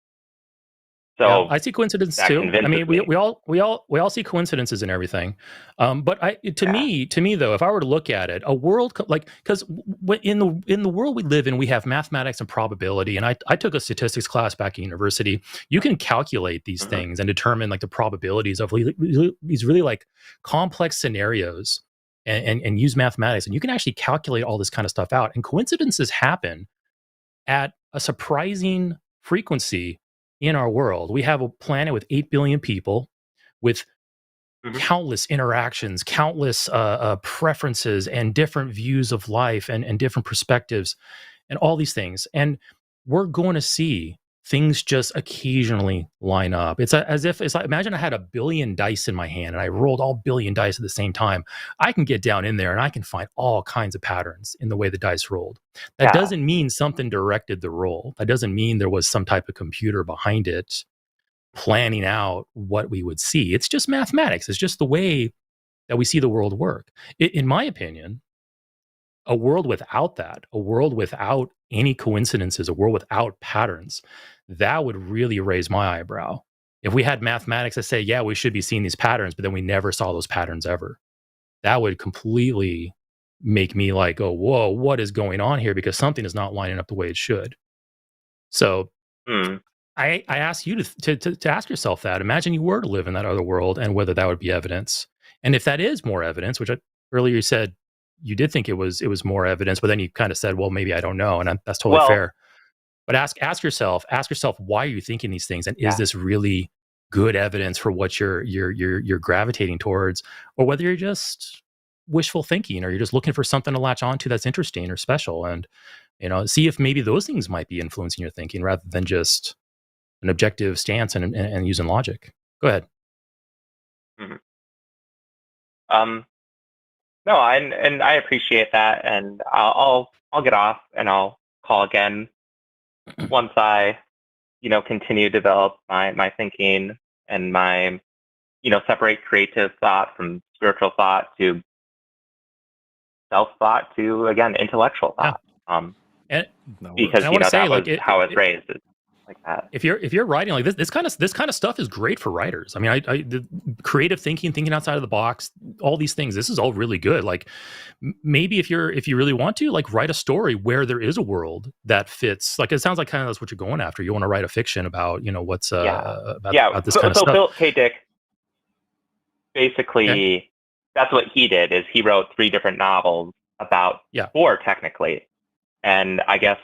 So I see coincidences too. I mean, we all see coincidences in everything. But to me though, if I were to look at it, a world because in the world we live in, we have mathematics and probability. And I took a statistics class back at university. You can calculate these things and determine like the probabilities of these really like complex scenarios and use mathematics. And you can actually calculate all this kind of stuff out. And coincidences happen at a surprising frequency in our world. We have a planet with 8 billion people with countless interactions, countless preferences and different views of life and different perspectives and all these things. And we're going to see things just occasionally line up. It's like, imagine I had 1 billion dice in my hand and I rolled all 1 billion dice at the same time. I can get down in there and I can find all kinds of patterns in the way the dice rolled. That doesn't mean something directed the roll. That doesn't mean there was some type of computer behind it planning out what we would see. It's just mathematics. It's just the way that we see the world work. In my opinion, a world without that, a world without any coincidences, a world without patterns, that would really raise my eyebrow. If we had mathematics that say, yeah, we should be seeing these patterns, but then we never saw those patterns ever, that would completely make me like, go, whoa, what is going on here? Because something is not lining up the way it should. So I ask you to ask yourself that. Imagine you were to live in that other world and whether that would be evidence. And if that is more evidence, which earlier you said you did think it was more evidence, but then you kind of said, well, maybe I don't know. And that's totally fair. But ask yourself, why are you thinking these things? And is this really good evidence for what you're gravitating towards, or whether you're just wishful thinking, or you're just looking for something to latch onto that's interesting or special, and see if maybe those things might be influencing your thinking rather than just an objective stance and using logic. Go ahead. No, and I appreciate that, and I'll get off and I'll call again once I continue to develop my thinking and my separate creative thought from spiritual thought to self thought to, again, intellectual thought. Because that was how I was raised. Like that. If you're writing like this kind of stuff is great for writers. I mean, the creative thinking outside of the box, all these things, this is all really good. Like maybe if you really want to, like, write a story where there is a world that fits. Like, it sounds like kind of that's what you're going after. You want to write a fiction about what's about this kind of stuff. So Philip K. Dick, basically, that's what he did. Is he wrote 3 different novels about 4 technically, and I guess.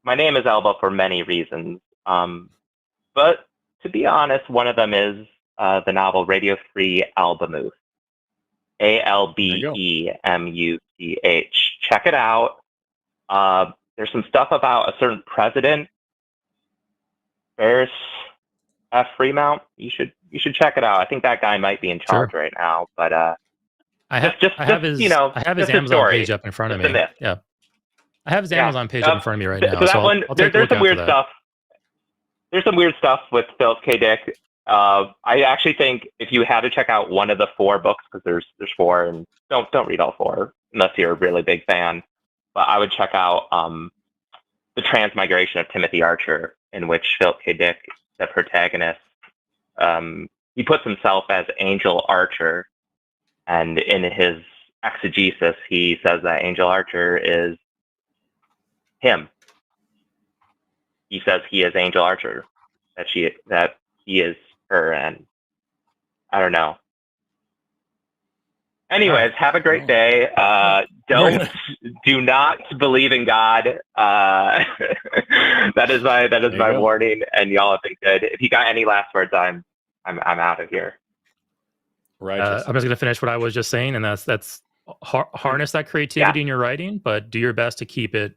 My name is Alba for many reasons, but to be honest, one of them is the novel Radio Free Albemuth, Albemuth. Check it out. There's some stuff about a certain president, Ferris F. Fremont. You should check it out. I think that guy might be in charge right now, but I have his Amazon page up in front of me. Yeah. I have his Amazon page up in front of me right now. So there's some weird stuff. There's some weird stuff with Philip K. Dick. I actually think if you had to check out one of the 4 books, because there's 4, and don't read all 4 unless you're a really big fan. But I would check out The Transmigration of Timothy Archer, in which Philip K. Dick, the protagonist, he puts himself as Angel Archer, and in his exegesis, he says that Angel Archer is him. He says he is Angel Archer, that he is her, and I don't know. Anyways, have a great day. Do not believe in God. That is my warning, and y'all have been good. If you got any last words, I'm out of here. Right. I'm just going to finish what I was just saying, and that's harness that creativity in your writing, but do your best to keep it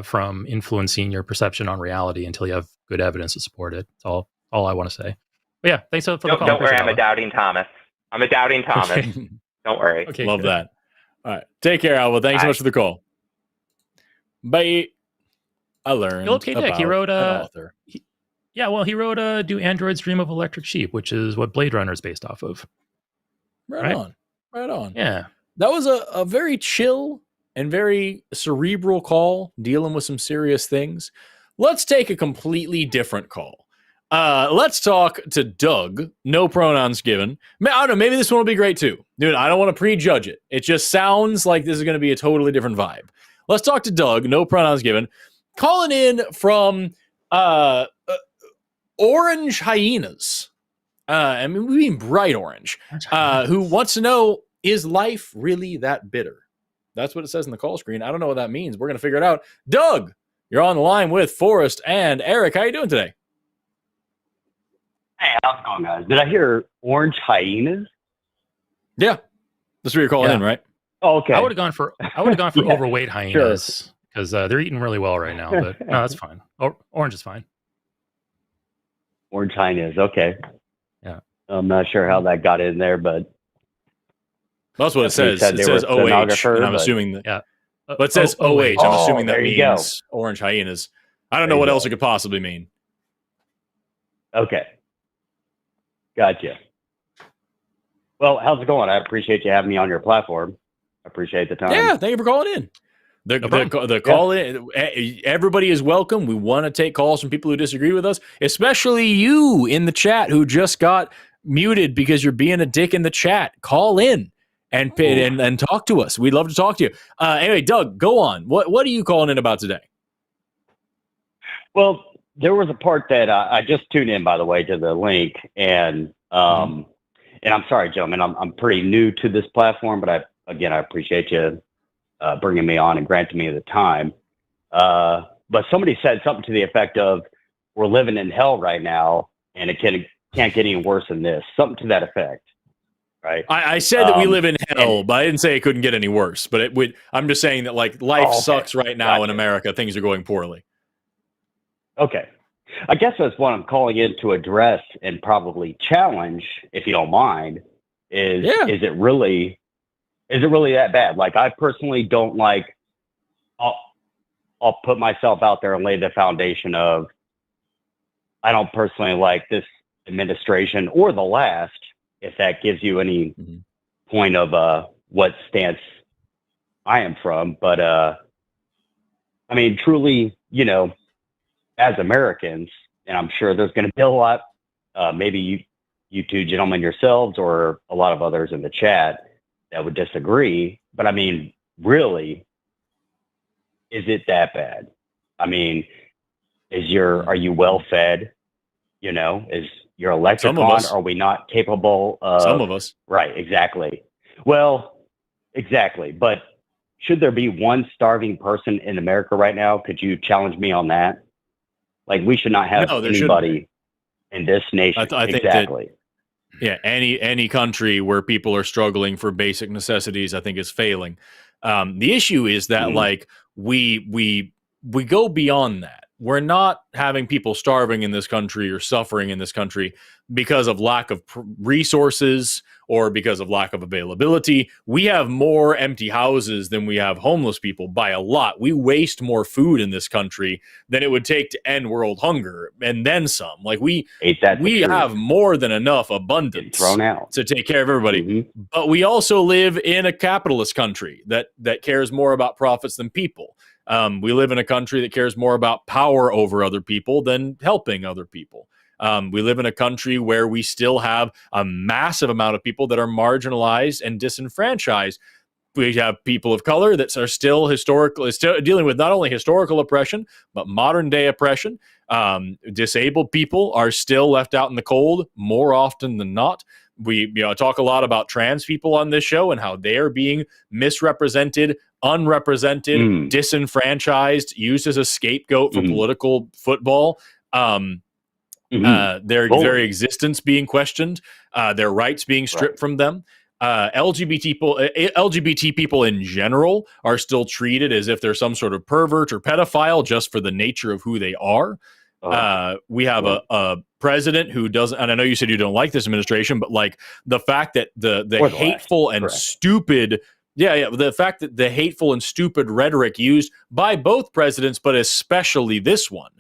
from influencing your perception on reality until you have good evidence to support it. That's all I want to say. But yeah, thanks for the call. Don't worry, I'm a doubting Thomas. I'm a doubting Thomas. Okay. Don't worry. Okay, Love good. that. All right. Take care, Alva. Thanks so Bye. much for the call. Bye. I learned Philip K. Dick, about he wrote an author. he wrote Do Androids Dream of Electric Sheep, which is what Blade Runner is based off of. Right Right? on. Yeah. That was a very chill and very cerebral call dealing with some serious things. Let's take a completely different call. Let's talk to Doug. No pronouns given. I don't know. Maybe this one will be great too. Dude, I don't want to prejudge it. It just sounds like this is going to be a totally different vibe. Let's talk to Doug. No pronouns given. Calling in from Orange Hyenas. I mean, we mean bright orange. Who wants to know, is life really that bitter? That's what it says in the call screen. I don't know what that means. We're going to figure it out. Doug, you're on the line with Forrest and Eric. How you doing today? Hey, how's it going, guys? Did I hear orange hyenas? Yeah. That's what you're calling in, right? Oh, okay. I would have gone for Yeah, overweight hyenas because they're eating really well right now. But no, that's fine. Orange is fine. Orange hyenas. Okay. Yeah. I'm not sure how that got in there, but That's what it says. said It they says were OH, stenographer, and I'm but- assuming that. Yeah. But it says OH. I'm Oh, assuming that there you go. means orange hyenas. I don't There know you what go. else it could possibly mean. okay. Gotcha. Well, how's it going? I appreciate you having me on your platform. I appreciate the time. Yeah, thank you for calling in. The call in, everybody is welcome. We want to take calls from people who disagree with us, especially you in the chat who just got muted because you're being a dick in the chat. Call in and talk to us. We'd love to talk to you. Anyway, Doug, go on. What are you calling in about today? Well, there was a part that I just tuned in, by the way, to the link, and I'm sorry, gentlemen, I'm pretty new to this platform, but I appreciate you bringing me on and granting me the time. But somebody said something to the effect of, "We're living in hell right now, and it can't get any worse than this." Something to that effect, right? I said that we live in hell, but I didn't say it couldn't get any worse. But I'm just saying that like life sucks right now in America. Things are going poorly. Okay. I guess that's what I'm calling in to address and probably challenge, if you don't mind, is it really that bad? Like, I personally don't like, I'll put myself out there and lay the foundation of, I don't personally like this administration or the last, if that gives you any point of what stance I am from. But I mean, truly, as Americans, and I'm sure there's going to be a lot, maybe you two gentlemen yourselves or a lot of others in the chat that would disagree. But I mean, really, is it that bad? I mean, are you well fed? Is your electric on? Are we not capable of? Some of us. Right, exactly. Well, exactly. But should there be one starving person in America right now? Could you challenge me on that? Like, we should not have anybody in this nation. I think exactly. Any country where people are struggling for basic necessities, I think, is failing. The issue is that like we go beyond that. We're not having people starving in this country or suffering in this country because of lack of resources or because of lack of availability. We have more empty houses than we have homeless people by a lot. We waste more food in this country than it would take to end world hunger, and then some. Like we have more than enough abundance thrown out to take care of everybody. But we also live in a capitalist country that cares more about profits than people. We live in a country that cares more about power over other people than helping other people. We live in a country where we still have a massive amount of people that are marginalized and disenfranchised. We have people of color that are still dealing with not only historical oppression, but modern day oppression. Disabled people are still left out in the cold more often than not. We talk a lot about trans people on this show and how they are being misrepresented, unrepresented, disenfranchised, used as a scapegoat for political football. Their very existence being questioned, their rights being stripped from them. LGBT people in general are still treated as if they're some sort of pervert or pedophile just for the nature of who they are. We have a president who doesn't, and I know you said you don't like this administration, but like the fact that the hateful and stupid, the fact that the hateful and stupid rhetoric used by both presidents, but especially this one,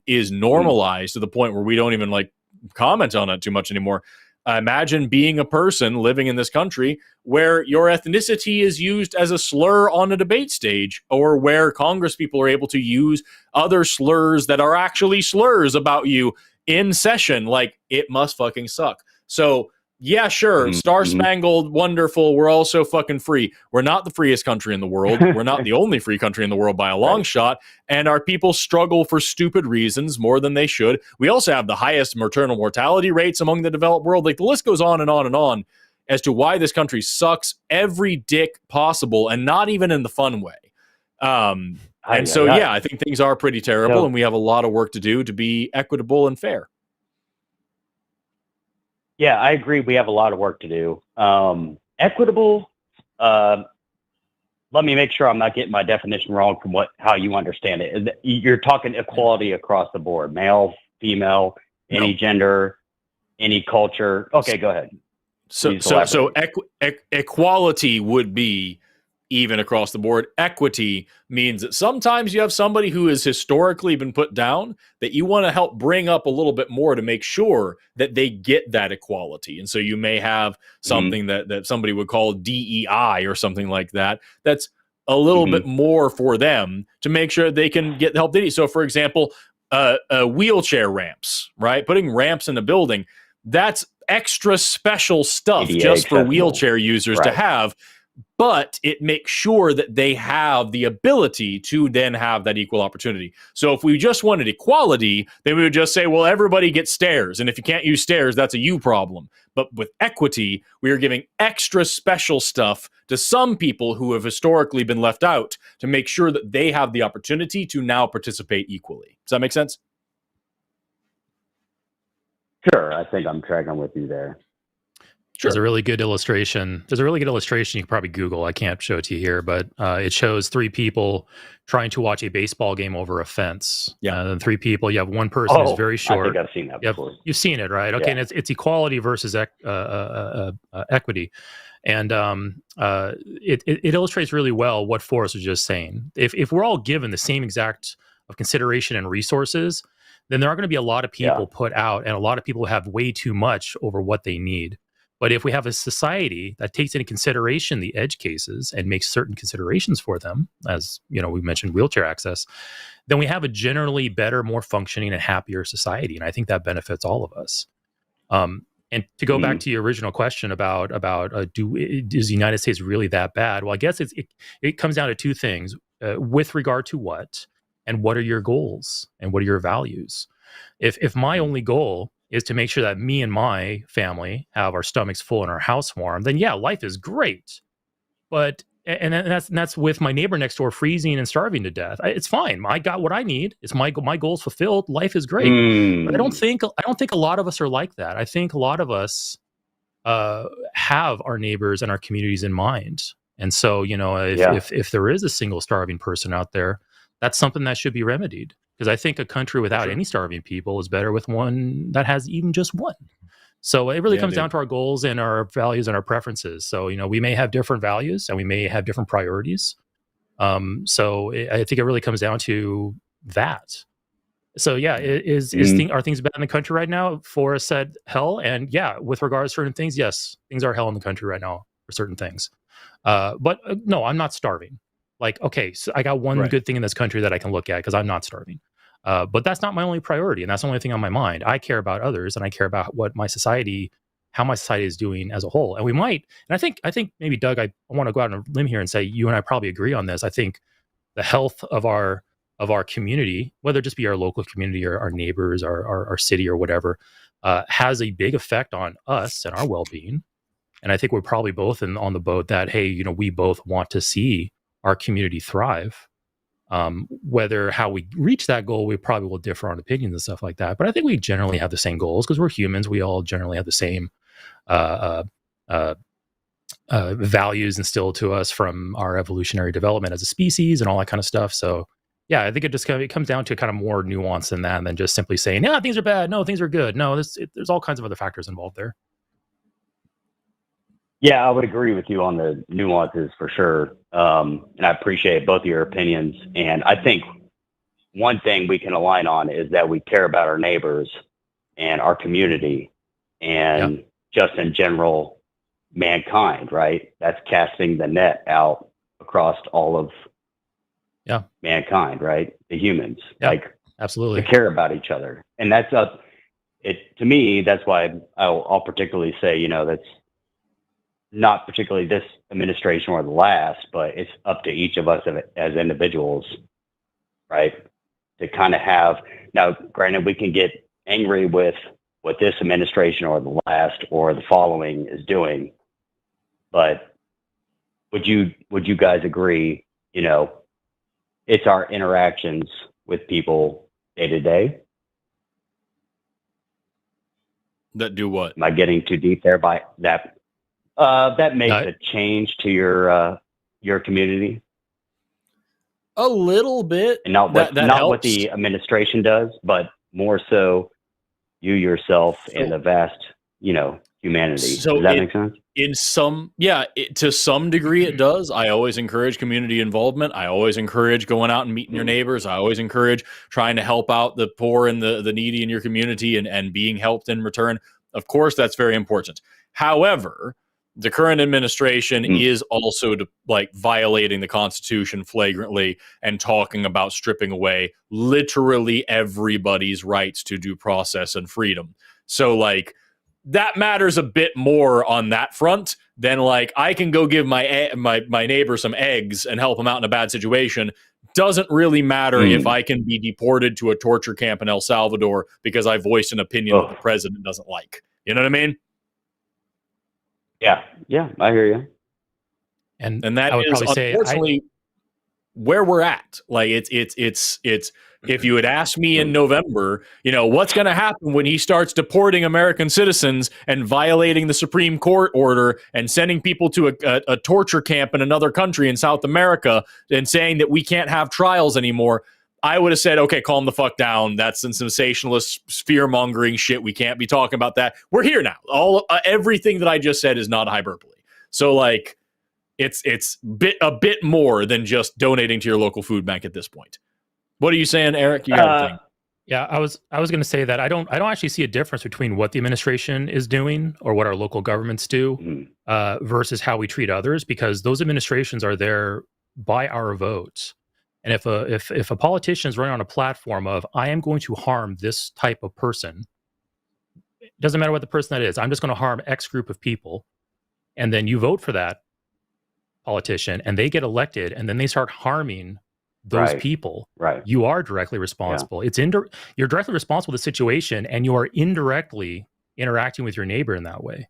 is normalized to the point where we don't even like comment on it too much anymore. Imagine being a person living in this country where your ethnicity is used as a slur on a debate stage, or where Congress people are able to use other slurs that are actually slurs about you in session. Like, it must fucking suck. So yeah, sure, star-spangled, wonderful, we're all so fucking free. We're not the freest country in the world. We're not the only free country in the world by a long shot, and our people struggle for stupid reasons more than they should. We also have the highest maternal mortality rates among the developed world. Like, the list goes on and on and on as to why this country sucks every dick possible, and not even in the fun way. I think things are pretty terrible, and we have a lot of work to do to be equitable and fair. Yeah, I agree. We have a lot of work to do. Equitable. Let me make sure I'm not getting my definition wrong from how you understand it. You're talking equality across the board, male, female, any gender, any culture. Okay, go ahead. So equality would be even across the board. Equity means that sometimes you have somebody who has historically been put down that you want to help bring up a little bit more to make sure that they get that equality. And so you may have something that somebody would call DEI or something like that. That's a little bit more for them to make sure they can get the help they need. So, for example, wheelchair ramps, right? Putting ramps in a building, that's extra special stuff just for wheelchair users to have. But it makes sure that they have the ability to then have that equal opportunity. So if we just wanted equality, then we would just say, well, everybody gets stairs. And if you can't use stairs, that's a you problem. But with equity, we are giving extra special stuff to some people who have historically been left out to make sure that they have the opportunity to now participate equally. Does that make sense? Sure. I think I'm tracking with you there. Sure. There's a really good illustration. You can probably Google. I can't show it to you here, but it shows three people trying to watch a baseball game over a fence. Yeah. And then three people. You have one person who's very short. I think I've seen that before. You've seen it, right? Okay. Yeah. And it's equality versus equity. And it illustrates really well what Forrest was just saying. If we're all given the same exact of consideration and resources, then there are going to be a lot of people put out, and a lot of people have way too much over what they need. But if we have a society that takes into consideration the edge cases and makes certain considerations for them, as we mentioned wheelchair access, then we have a generally better, more functioning and happier society. And I think that benefits all of us. And to go back to your original question about is the United States really that bad? Well, I guess it comes down to two things with regard to what, and what are your goals and what are your values? If my only goal is to make sure that me and my family have our stomachs full and our house warm, then yeah, life is great. But that's with my neighbor next door freezing and starving to death. It's fine. I got what I need. It's my goals fulfilled. Life is great. But I don't think a lot of us are like that. I think a lot of us have our neighbors and our communities in mind. And so, if there is a single starving person out there, that's something that should be remedied. Because I think a country without any starving people is better with one that has even just one. So it really comes down to our goals and our values and our preferences. So, we may have different values and we may have different priorities. So I think it really comes down to that. So yeah, are things bad in the country right now? Forrest said hell. And yeah, with regards to certain things, yes, things are hell in the country right now for certain things. But no, I'm not starving. Like, okay, so I got one good thing in this country that I can look at because I'm not starving. But that's not my only priority, and that's the only thing on my mind. I care about others, and I care about how my society is doing as a whole. And we might, and I think maybe Doug, I want to go out on a limb here and say you and I probably agree on this. I think the health of our community, whether it just be our local community or our neighbors, our city or whatever, has a big effect on us and our well-being. And I think we're probably both on the boat that, hey, we both want to see our community thrive. Whether how we reach that goal, we probably will differ on opinions and stuff like that. But I think we generally have the same goals because we're humans. We all generally have the same values instilled to us from our evolutionary development as a species and all that kind of stuff. So yeah, I think it comes down to kind of more nuance than that, than just simply saying, yeah, things are bad. No, things are good. No, there's all kinds of other factors involved there. Yeah, I would agree with you on the nuances for sure. And I appreciate both of your opinions. And I think one thing we can align on is that we care about our neighbors and our community and just in general, mankind, right? That's casting the net out across all of mankind, right? The humans, absolutely, to care about each other. And that's to me, that's why I'll particularly say, that's not particularly this administration or the last, but it's up to each of us as individuals, right? To kind of have, now granted, we can get angry with what this administration or the last or the following is doing, but would you guys agree, it's our interactions with people day to day that do what? Am I getting too deep there by that? That makes a change to your community. A little bit, and not what the administration does, but more so you yourself and the vast, humanity. So does that make sense? To some degree it does. I always encourage community involvement. I always encourage going out and meeting your neighbors. I always encourage trying to help out the poor and the needy in your community and being helped in return. Of course, that's very important. However, the current administration is also violating the Constitution flagrantly and talking about stripping away literally everybody's rights to due process and freedom. So that matters a bit more on that front than I can go give my neighbor some eggs and help him out in a bad situation. Doesn't really matter if I can be deported to a torture camp in El Salvador because I voiced an opinion that the president doesn't like. You know what I mean? Yeah, I hear you. And that is unfortunately where we're at. It's if you had asked me in November, what's going to happen when he starts deporting American citizens and violating the Supreme Court order and sending people to a torture camp in another country in South America and saying that we can't have trials anymore, I would have said, okay, calm the fuck down. That's some sensationalist fear-mongering shit. We can't be talking about that. We're here now. Everything that I just said is not hyperbole. So it's a bit more than just donating to your local food bank at this point. What are you saying, Eric? You got a thing. Yeah, I was going to say that I don't actually see a difference between what the administration is doing or what our local governments do versus how we treat others, because those administrations are there by our votes. And if a politician is running on a platform of, I am going to harm this type of person, it doesn't matter what the person that is, I'm just going to harm X group of people, and then you vote for that politician and they get elected and then they start harming those people, you are directly responsible. You're directly responsible for the situation, and you are indirectly interacting with your neighbor in that way.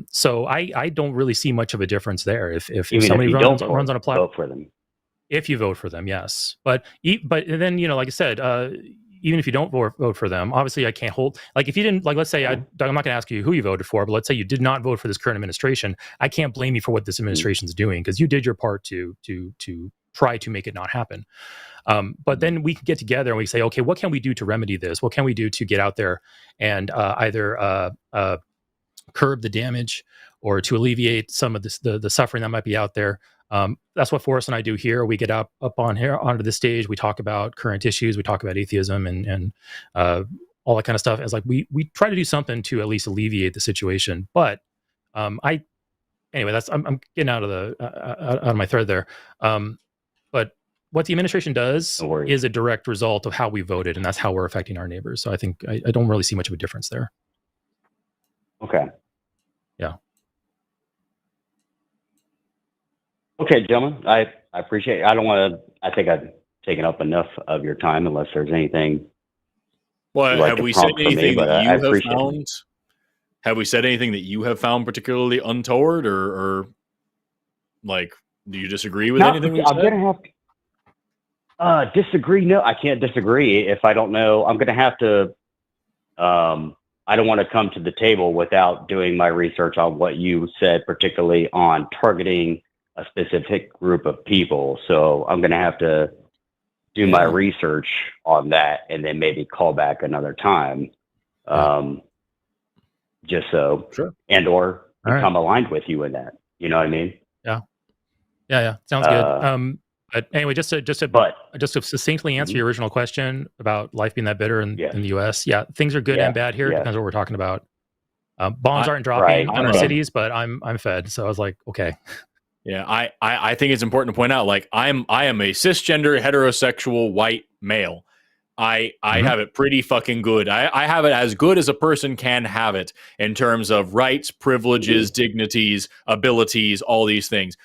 So I don't really see much of a difference there. If somebody runs on a platform, vote for them. If you vote for them, yes. But then, like I said, even if you don't vote for them, obviously I can't hold, if you didn't, let's say, I'm not going to ask you who you voted for, but let's say you did not vote for this current administration. I can't blame you for what this administration is doing, because you did your part to try to make it not happen. But then we can get together and we say, okay, what can we do to remedy this? What can we do to get out there and either curb the damage or to alleviate some of the suffering that might be out there? That's what Forrest and I do here. We get up on here onto the stage. We talk about current issues. We talk about atheism and all that kind of stuff. It's we try to do something to at least alleviate the situation. But anyway, I'm getting out of my thread there. But what the administration does is a direct result of how we voted, and that's how we're affecting our neighbors. So I think I don't really see much of a difference there. Okay. Yeah. Okay, gentlemen, I appreciate it. I think I've taken up enough of your time, unless there's anything. Well, have we said anything that you have found? Have we said anything that you have found particularly untoward, or do you disagree with anything we said? I'm going to have to disagree. No, I can't disagree if I don't know. I'm going to have to, I don't want to come to the table without doing my research on what you said, particularly on targeting a specific group of people. So I'm going to have to do my research on that, and then maybe call back another time, just so, and or become aligned with you in that. You know what I mean? Yeah. Sounds good. But anyway, just to succinctly answer your original question about life being that bitter in the U.S. Yeah, things are good and bad here. Depends what we're talking about. Bombs aren't dropping on our cities, but I'm fed. So I was like, okay. Yeah, I think it's important to point out, like, I am a cisgender heterosexual white male. I have it pretty fucking good. I have it as good as a person can have it in terms of rights, privileges, dignities, abilities, all these things.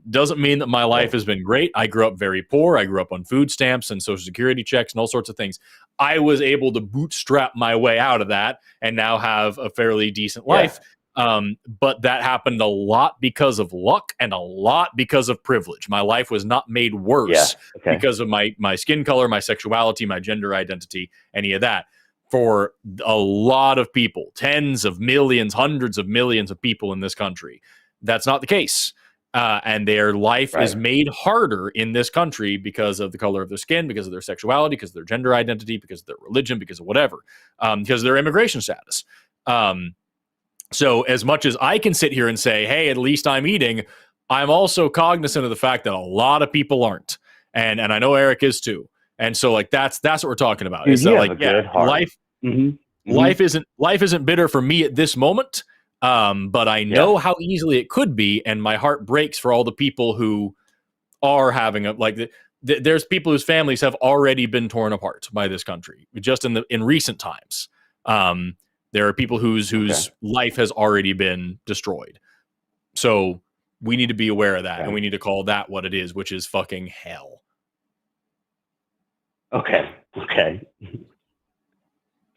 Doesn't mean that my life has been great. I grew up very poor. I grew up on food stamps and social security checks and all sorts of things. I was able to bootstrap my way out of that and now have a fairly decent life. But that happened a lot because of luck and a lot because of privilege. My life was not made worse because of my skin color, my sexuality, my gender identity, any of that. For a lot of people, tens of millions, hundreds of millions of people in this country, that's not the case. And their life is made harder in this country because of the color of their skin, because of their sexuality, because of their gender identity, because of their religion, because of whatever, because of their immigration status. So as much as I can sit here and say, hey, at least I'm eating, I'm also cognizant of the fact that a lot of people aren't. And I know Eric is too. And so, like, that's what we're talking about. Is that, like, life isn't bitter for me at this moment. But I know how easily it could be, and my heart breaks for all the people who are having there's people whose families have already been torn apart by this country just in recent times. There are people whose life has already been destroyed. So we need to be aware of that, and we need to call that what it is, which is fucking hell. Okay.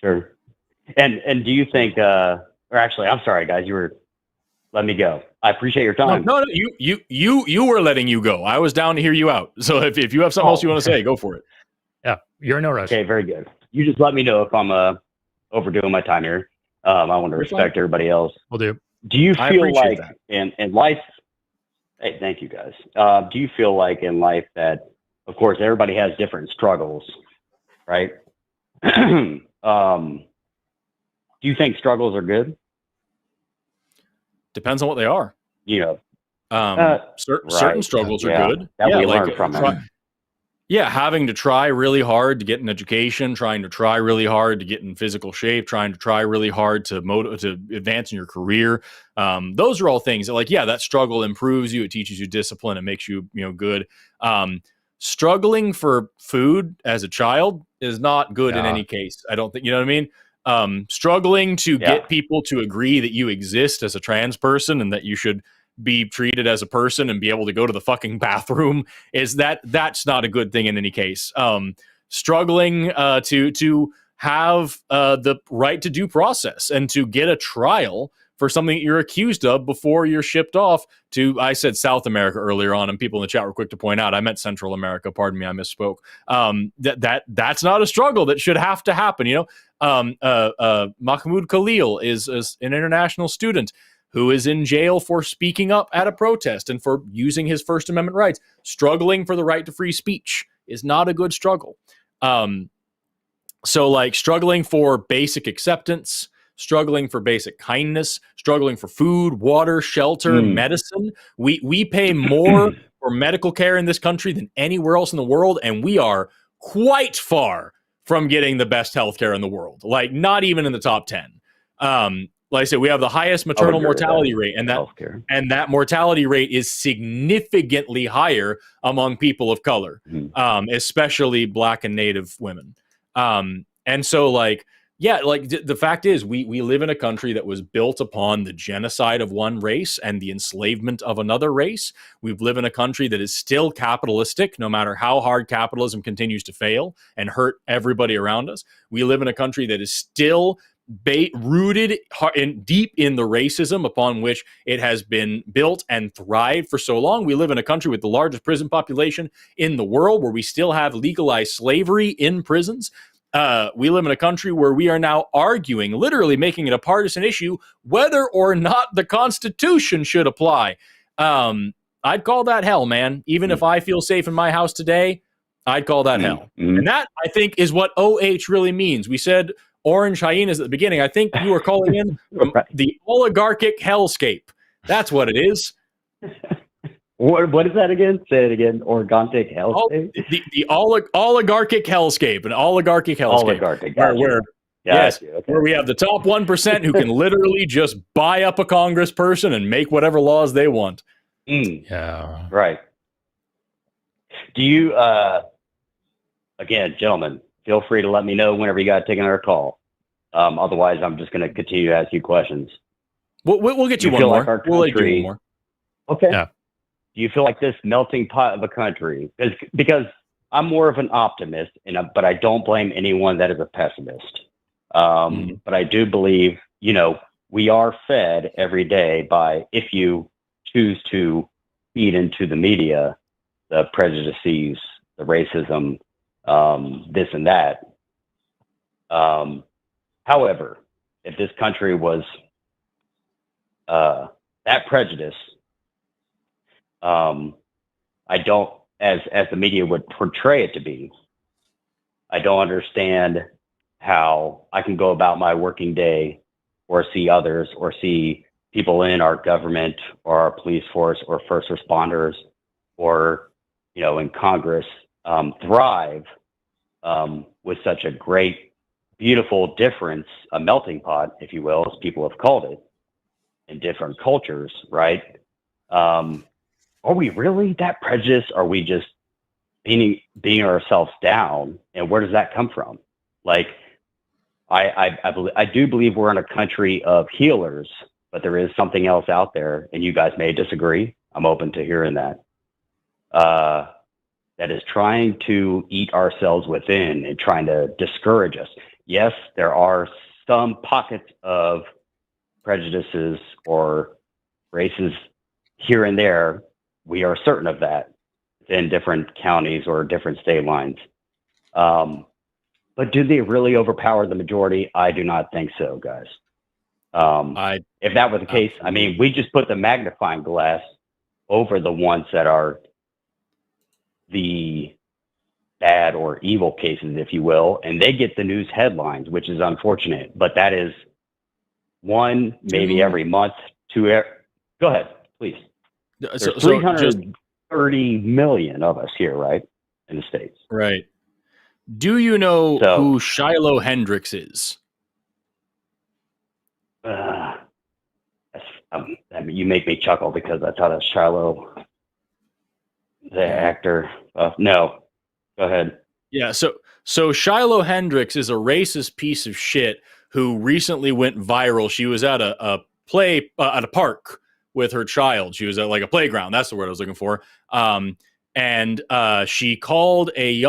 Sure. And do you think, or actually, I'm sorry, guys, let me go. I appreciate your time. No, you were letting you go. I was down to hear you out. So if you have something else you want to say, go for it. Yeah, you're in no rush. Okay, very good. You just let me know if I'm overdoing my time here. I want to respect everybody else. Will do. Do you feel like in life? Hey, thank you guys. Do you feel like in life that, of course, everybody has different struggles, right? Do you think struggles are good? Depends on what they are. Certain struggles are good. We learn from it. Having to try really hard to get an education, trying to try really hard to get in physical shape, trying to try really hard to advance in your career. Those are all things that, that struggle improves you. It teaches you discipline. It makes you, good. Struggling for food as a child is not good in any case. I don't think, you know what I mean? Struggling to get people to agree that you exist as a trans person and that you should be treated as a person and be able to go to the fucking bathroom that's not a good thing in any case. Struggling to have the right to due process and to get a trial for something that you're accused of before you're shipped off to, I said South America earlier on, and people in the chat were quick to point out, I meant Central America. Pardon me, I misspoke. That's not a struggle that should have to happen. Mahmoud Khalil is an international student who is in jail for speaking up at a protest and for using his First Amendment rights. Struggling for the right to free speech is not a good struggle. So struggling for basic acceptance, struggling for basic kindness, struggling for food, water, shelter, medicine. We pay more for medical care in this country than anywhere else in the world, and we are quite far from getting the best healthcare in the world. Not even in the top 10. Like I said, we have the highest maternal mortality rate, and that mortality rate is significantly higher among people of color, especially Black and Native women. And so, the fact is, we live in a country that was built upon the genocide of one race and the enslavement of another race. We live in a country that is still capitalistic, no matter how hard capitalism continues to fail and hurt everybody around us. We live in a country that is still rooted deep in the racism upon which it has been built and thrived for so long. We live in a country with the largest prison population in the world, where we still have legalized slavery in prisons. We live in a country where we are now arguing, literally making it a partisan issue, whether or not the Constitution should apply. I'd call that hell, man. Even if I feel safe in my house today, I'd call that hell. And that, I think, is what OH really means. We said orange hyenas at the beginning. I think you are calling in from the oligarchic hellscape. That's what it is. What is that again? Say it again. Organic hellscape? The oligarchic hellscape. An oligarchic hellscape. Oligarchic. Gotcha. Where we have the top 1% who can literally just buy up a congressperson and make whatever laws they want. Yeah. Right. Do you, again, gentlemen, feel free to let me know whenever you got to take another call. Otherwise, I'm just going to continue to ask you questions. We'll get you one more. Like we'll let you one more. Okay. Yeah. Do you feel like this melting pot of a country? Because I'm more of an optimist, but I don't blame anyone that is a pessimist. But I do believe, we are fed every day by, if you choose to feed into the media, the prejudices, the racism, this and that. However, if this country was that prejudice, I don't, as the media would portray it to be, I don't understand how I can go about my working day or see others or see people in our government or our police force or first responders or, in Congress thrive with such a great, beautiful difference, a melting pot, if you will, as people have called it, in different cultures, right? Are we really that prejudiced? Are we just beating ourselves down? And where does that come from? Like, I do believe we're in a country of healers, but there is something else out there, and you guys may disagree. I'm open to hearing that. That is trying to eat ourselves within and trying to discourage us. Yes, there are some pockets of prejudices or races here and there. We are certain of that in different counties or different state lines. But do they really overpower the majority? I do not think so, guys. If that were the case, we just put the magnifying glass over the ones that are the bad or evil cases, if you will, and they get the news headlines, which is unfortunate. But that is one, maybe every month, two. Go ahead, please. There's 330 million of us here, right, in the States. Right. Do you know who Shiloh Hendrix is? You make me chuckle because I thought of Shiloh, the actor. No, go ahead. Yeah, so Shiloh Hendrix is a racist piece of shit who recently went viral. She was at a play at a park with her child. She was at like a playground. That's the word I was looking for. And she called a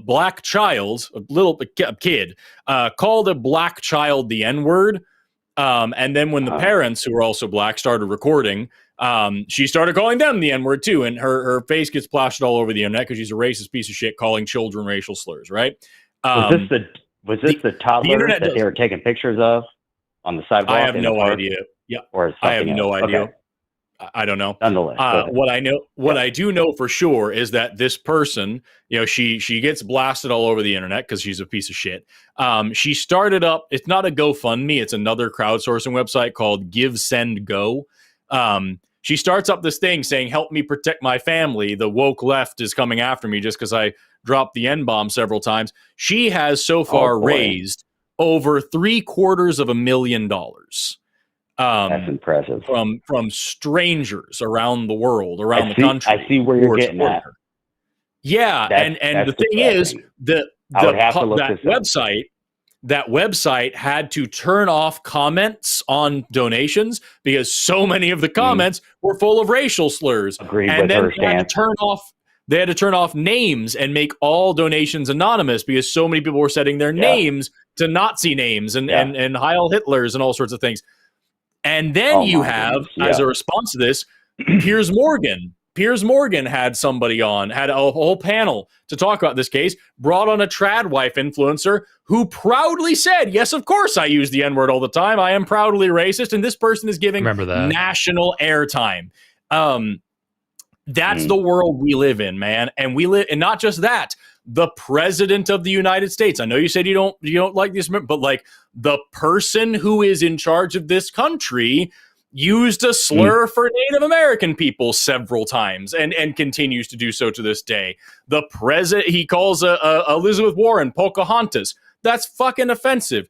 black child, a kid, called a black child the N-word. And then when the parents, who were also black, started recording, she started calling them the N-word too. And her face gets plastered all over the internet because she's a racist piece of shit calling children racial slurs, right? Was this the toddler that they were taking pictures of on the sidewalk? I have no idea. Yeah, or I have no idea. Okay. I don't know. Nonetheless, what I do know for sure is that this person, she gets blasted all over the internet because she's a piece of shit. She started up. It's not a GoFundMe. It's another crowdsourcing website called Give Send Go. She starts up this thing saying, "Help me protect my family. The woke left is coming after me just because I dropped the N-bomb several times." She has so far raised over $750,000. That's impressive. From strangers around the world, around the country. I see where you're getting at. Her. Yeah, and the thing is, that website had to turn off comments on donations because so many of the comments were full of racial slurs. Agreed and with then her stance. They had to turn off names and make all donations anonymous because so many people were setting their names to Nazi names and Heil Hitlers and all sorts of things. And then you have, as a response to this, Piers Morgan. Piers Morgan had somebody on, had a whole panel to talk about this case, brought on a trad wife influencer who proudly said, "Yes, of course I use the N-word all the time. I am proudly racist." And this person is giving national airtime. That's the world we live in, man. And not just that. the president of the United States. I know you said you don't like this, but like the person who is in charge of this country used a slur for Native American people several times and continues to do so to this day. The president, he calls Elizabeth Warren Pocahontas. That's fucking offensive.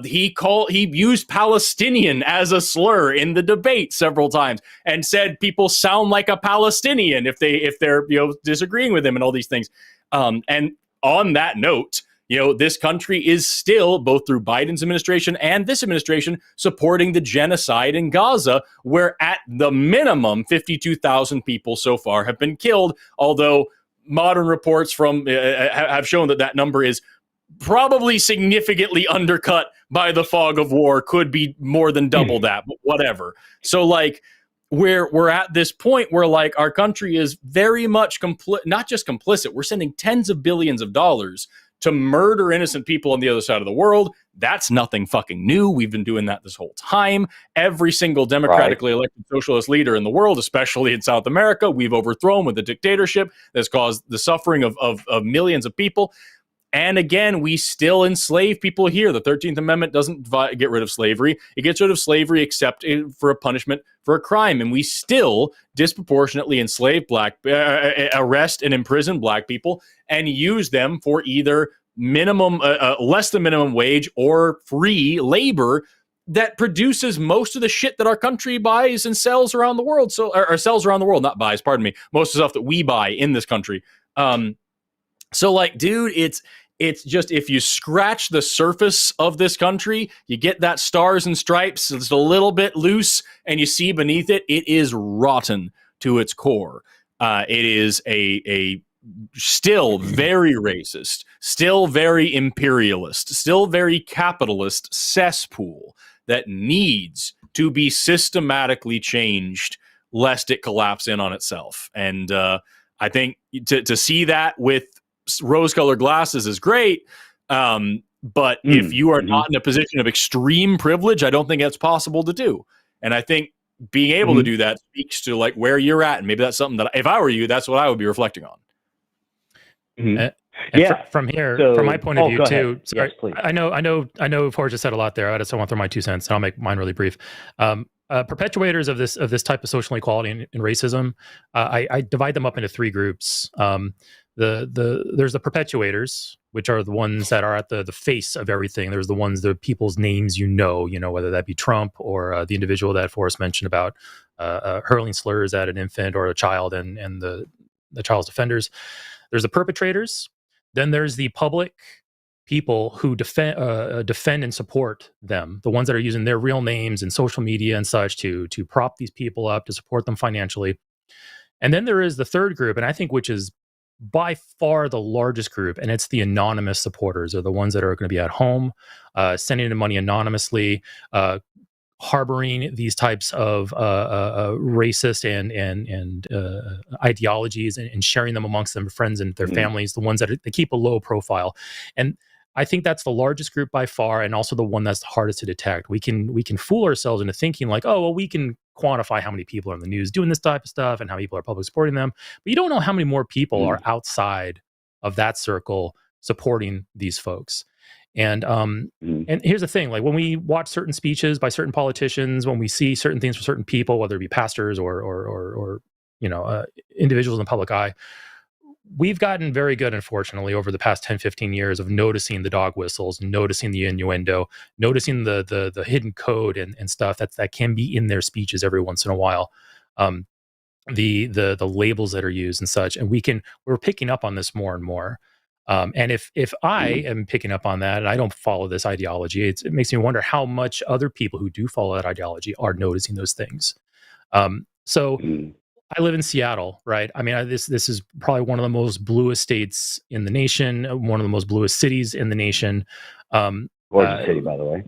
He used Palestinian as a slur in the debate several times and said people sound like a Palestinian if they're disagreeing with him and all these things. And on that note, this country is still, both through Biden's administration and this administration, supporting the genocide in Gaza, where at the minimum 52,000 people so far have been killed, although modern reports have shown that number is probably significantly undercut by the fog of war, could be more than double that, but whatever. So like we're at this point where like our country is very much not just complicit, we're sending tens of billions of dollars to murder innocent people on the other side of the world. That's nothing fucking new. We've been doing that this whole time. Every single democratically elected socialist leader in the world, especially in South America, we've overthrown with a dictatorship that's caused the suffering of millions of people. And again, we still enslave people here. The 13th Amendment doesn't get rid of slavery. It gets rid of slavery except for a punishment for a crime. And we still disproportionately enslave arrest and imprison black people and use them for either minimum, less than minimum wage or free labor that produces most of the shit that our country buys and sells around the world. Or sells around the world, not buys, pardon me. Most of the stuff that we buy in this country. So like, dude, it's just, if you scratch the surface of this country, you get that stars and stripes. It's a little bit loose and you see beneath it, it is rotten to its core. It is a still very racist, still very imperialist, still very capitalist cesspool that needs to be systematically changed lest it collapse in on itself. And I think to see that with rose-colored glasses is great, but if you are not in a position of extreme privilege, I don't think that's possible to do. And I think being able to do that speaks to like where you're at, and maybe that's something that if I were you, that's what I would be reflecting on. From here, from my point of view too. Sorry, yes, I know. Forrest just said a lot there. I just want to throw my 2 cents, and I'll make mine really brief. Perpetuators of this type of social inequality and racism, I divide them up into 3 groups. There's the perpetuators, which are the ones that are at the face of everything. There's the people's names, whether that be Trump or the individual that Forrest mentioned about hurling slurs at an infant or a child and the child's defenders. There's the perpetrators. Then there's the public people who defend and support them, the ones that are using their real names and social media and such to prop these people up, to support them financially. And then there is the third group, and I think which is by far the largest group, and it's the anonymous supporters, or the ones that are going to be at home, sending in money anonymously, harboring these types of racist and ideologies and sharing them amongst their friends and their families, the ones that they keep a low profile. And I think that's the largest group by far, and also the one that's the hardest to detect. We can fool ourselves into thinking like, oh, well, we can quantify how many people are in the news doing this type of stuff and how many people are publicly supporting them, but you don't know how many more people are outside of that circle supporting these folks. And here's the thing, like when we watch certain speeches by certain politicians, when we see certain things from certain people, whether it be pastors or individuals in the public eye, we've gotten very good, unfortunately, over the past 10, 15 years of noticing the dog whistles, noticing the innuendo, noticing the hidden code and stuff that can be in their speeches every once in a while. The labels that are used and such. And we're picking up on this more and more. And if I am picking up on that and I don't follow this ideology, it makes me wonder how much other people who do follow that ideology are noticing those things. So I live in Seattle, right? I mean, this is probably one of the most bluest states in the nation, one of the most bluest cities in the nation. Gorgeous city, by the way.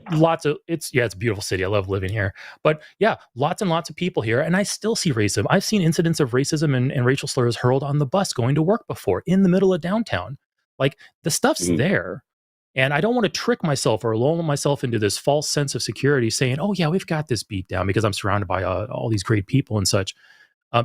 It's a beautiful city. I love living here. But yeah, lots and lots of people here, and I still see racism. I've seen incidents of racism and racial slurs hurled on the bus going to work before, in the middle of downtown. Like, the stuff's there. And I don't want to trick myself or lull myself into this false sense of security saying, oh yeah, we've got this beat down because I'm surrounded by all these great people and such.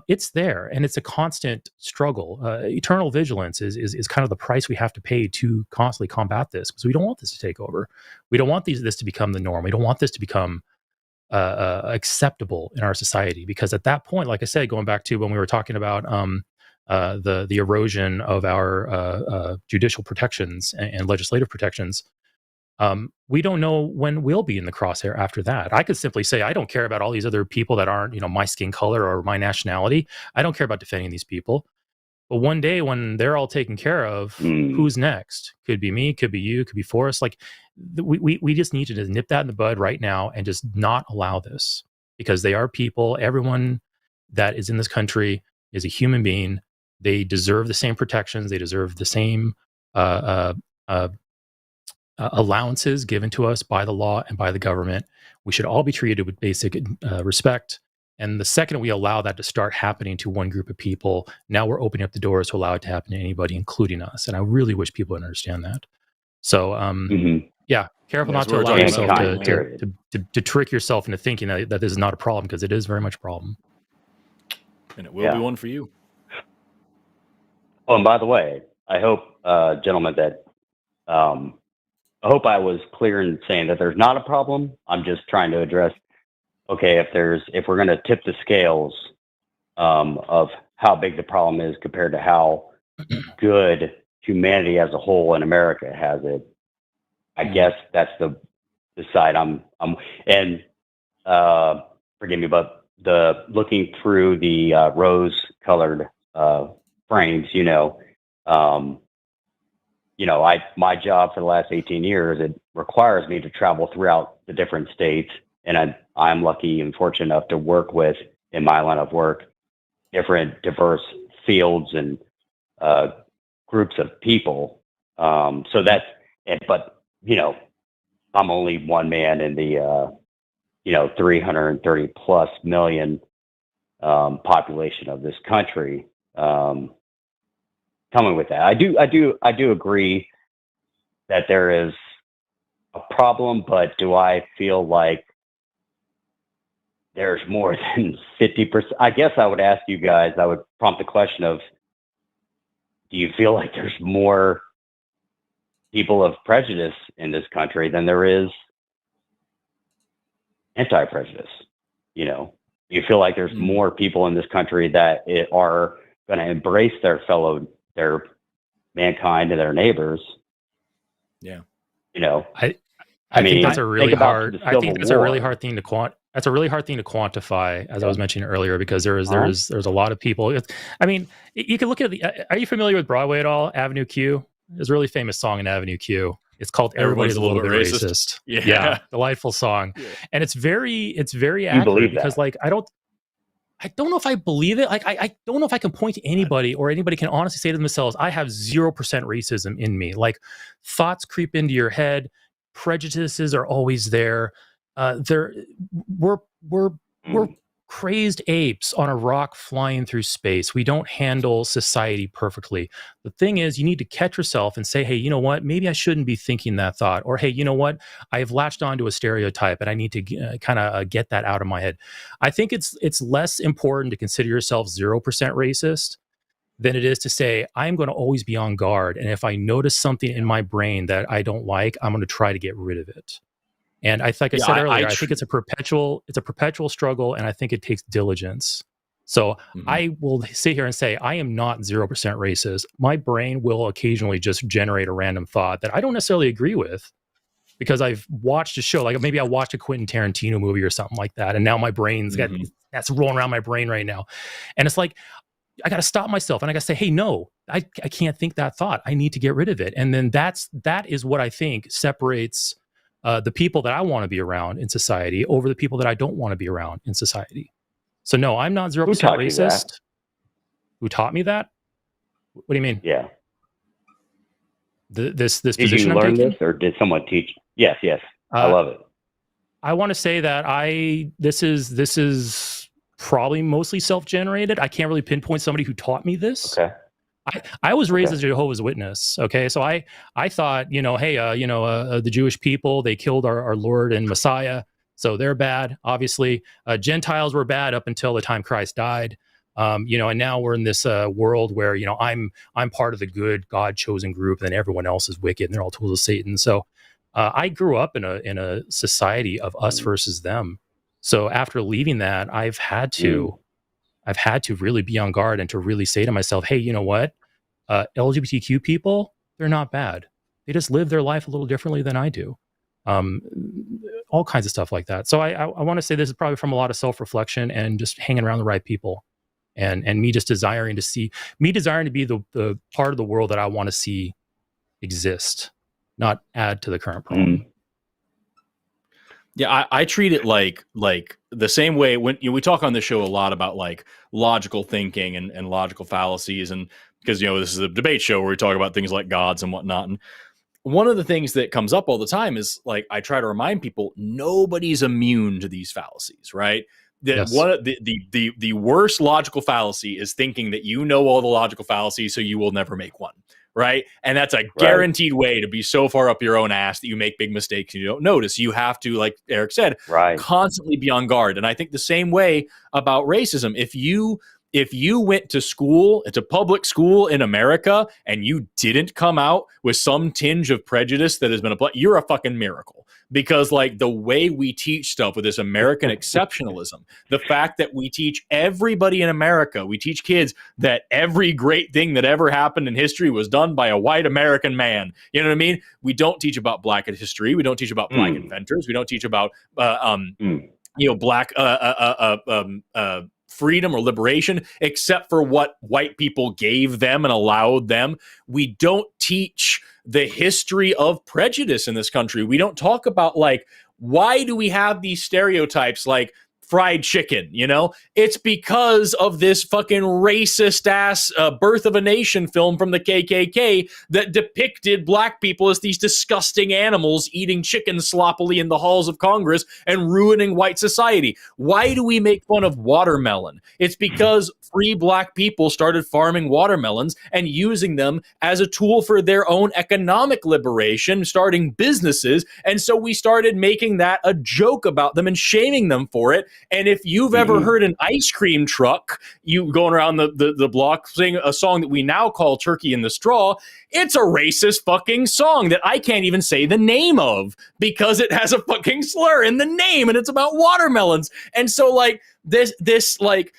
It's there, and it's a constant struggle. Eternal vigilance is kind of the price we have to pay to constantly combat this, because we don't want this to take over. We don't want this to become the norm. We don't want this to become acceptable in our society, because at that point, like I said, going back to when we were talking about the erosion of our judicial protections and legislative protections, we don't know when we'll be in the crosshair after that. I could simply say, I don't care about all these other people that aren't, my skin color or my nationality. I don't care about defending these people. But one day when they're all taken care of, who's next? Could be me, could be you, could be Forrest. Like, we just need to just nip that in the bud right now and just not allow this, because they are people. Everyone that is in this country is a human being. They deserve the same protections. They deserve the same allowances given to us by the law and by the government. We should all be treated with basic respect. And the second we allow that to start happening to one group of people, now we're opening up the doors to allow it to happen to anybody, including us. And I really wish people would understand that. So, yeah, careful not to allow yourself to trick yourself into thinking that this is not a problem, because it is very much a problem. And it will be one for you. Oh, and by the way, I hope, gentlemen, that I hope I was clear in saying that there's not a problem. I'm just trying to address, okay, if we're going to tip the scales of how big the problem is compared to how good humanity as a whole in America has it, I guess that's the side I'm and forgive me, but looking through the rose-colored frames, my job for the last 18 years, it requires me to travel throughout the different states. And I'm lucky and fortunate enough to work with, in my line of work, different diverse fields and groups of people. So that's it. But, I'm only one man in the, 330 plus million population of this country. Coming with that, I do agree that there is a problem, but do I feel like there's more than 50%? I guess I would ask you guys, I would prompt the question of, do you feel like there's more people of prejudice in this country than there is anti-prejudice? Do you feel like there's more people in this country that are going to embrace their mankind and their neighbors? Yeah. I think that's a really hard. I think that's a really hard thing to That's a really hard thing to quantify, as I was mentioning earlier, because there's a lot of people. You can look at are you familiar with Broadway at all? Avenue Q. There's a really famous song in Avenue Q. It's called "Everybody's a Little Bit Racist." Yeah, delightful song, and it's very accurate, because I don't know if I believe it. I don't know if I can point to anybody, or anybody can honestly say to themselves, I have 0% racism in me. Like, thoughts creep into your head. Prejudices are always there. We're crazed apes on a rock flying through space. We don't handle society perfectly. The thing is, you need to catch yourself and say, hey, you know what? Maybe I shouldn't be thinking that thought. Or, hey, you know what? I've latched onto a stereotype and I need to kind of get that out of my head. I think it's less important to consider yourself 0% racist than it is to say, I'm going to always be on guard. And if I notice something in my brain that I don't like, I'm going to try to get rid of it. And I said earlier, I think it's a perpetual struggle, and I think it takes diligence. So I will sit here and say, I am not 0% racist. My brain will occasionally just generate a random thought that I don't necessarily agree with, because I've watched a show, like maybe I watched a Quentin Tarantino movie or something like that, and now my brain's that's rolling around my brain right now. And it's like, I got to stop myself, and I got to say, hey, no, I can't think that thought. I need to get rid of it. And then that is what I think separates the people that I want to be around in society over the people that I don't want to be around in society. So no, I'm not 0% racist. Who taught me that? What do you mean? Yeah. This did position you learn this, or did someone teach? Yes. I love it. I want to say that this is probably mostly self-generated. I can't really pinpoint somebody who taught me this. Okay. I was raised as a Jehovah's Witness. Okay. So I thought, the Jewish people, they killed our Lord and Messiah. So they're bad. Obviously, Gentiles were bad up until the time Christ died. And now we're in this world where, I'm part of the good God chosen group, and then everyone else is wicked and they're all tools of Satan. So I grew up in a society of us versus them. So after leaving that, I've had to really be on guard and to really say to myself, hey, you know what? LGBTQ people, they're not bad. They just live their life a little differently than I do. All kinds of stuff like that. So I want to say this is probably from a lot of self-reflection and just hanging around the right people, and me just desiring to be the part of the world that I want to see exist, not add to the current problem. Yeah, I treat it like the same way when we talk on this show a lot about like logical thinking and logical fallacies, and because this is a debate show where we talk about things like gods and whatnot. And one of the things that comes up all the time is like I try to remind people nobody's immune to these fallacies, right? The worst logical fallacy is thinking that you know all the logical fallacies, so you will never make one. Right. And that's a guaranteed way to be so far up your own ass that you make big mistakes and you don't notice. You have to, like Eric said, constantly be on guard. And I think the same way about racism. If you went to school, to public school in America, and you didn't come out with some tinge of prejudice that has been applied, you're a fucking miracle. Because like the way we teach stuff with this American exceptionalism, the fact that we teach everybody in America, we teach kids that every great thing that ever happened in history was done by a white American man. You know what I mean? We don't teach about black history. We don't teach about black inventors. We don't teach about black freedom or liberation, except for what white people gave them and allowed them. We don't teach the history of prejudice in this country. We don't talk about like, why do we have these stereotypes like fried chicken? It's because of this fucking racist ass Birth of a Nation film from the KKK that depicted black people as these disgusting animals eating chicken sloppily in the halls of Congress and ruining white society. Why do we make fun of watermelon? It's because free black people started farming watermelons and using them as a tool for their own economic liberation, starting businesses. And so we started making that a joke about them and shaming them for it. And if you've ever heard an ice cream truck, you going around the block sing a song that we now call Turkey in the Straw, it's a racist fucking song that I can't even say the name of because it has a fucking slur in the name and it's about watermelons. And so like this like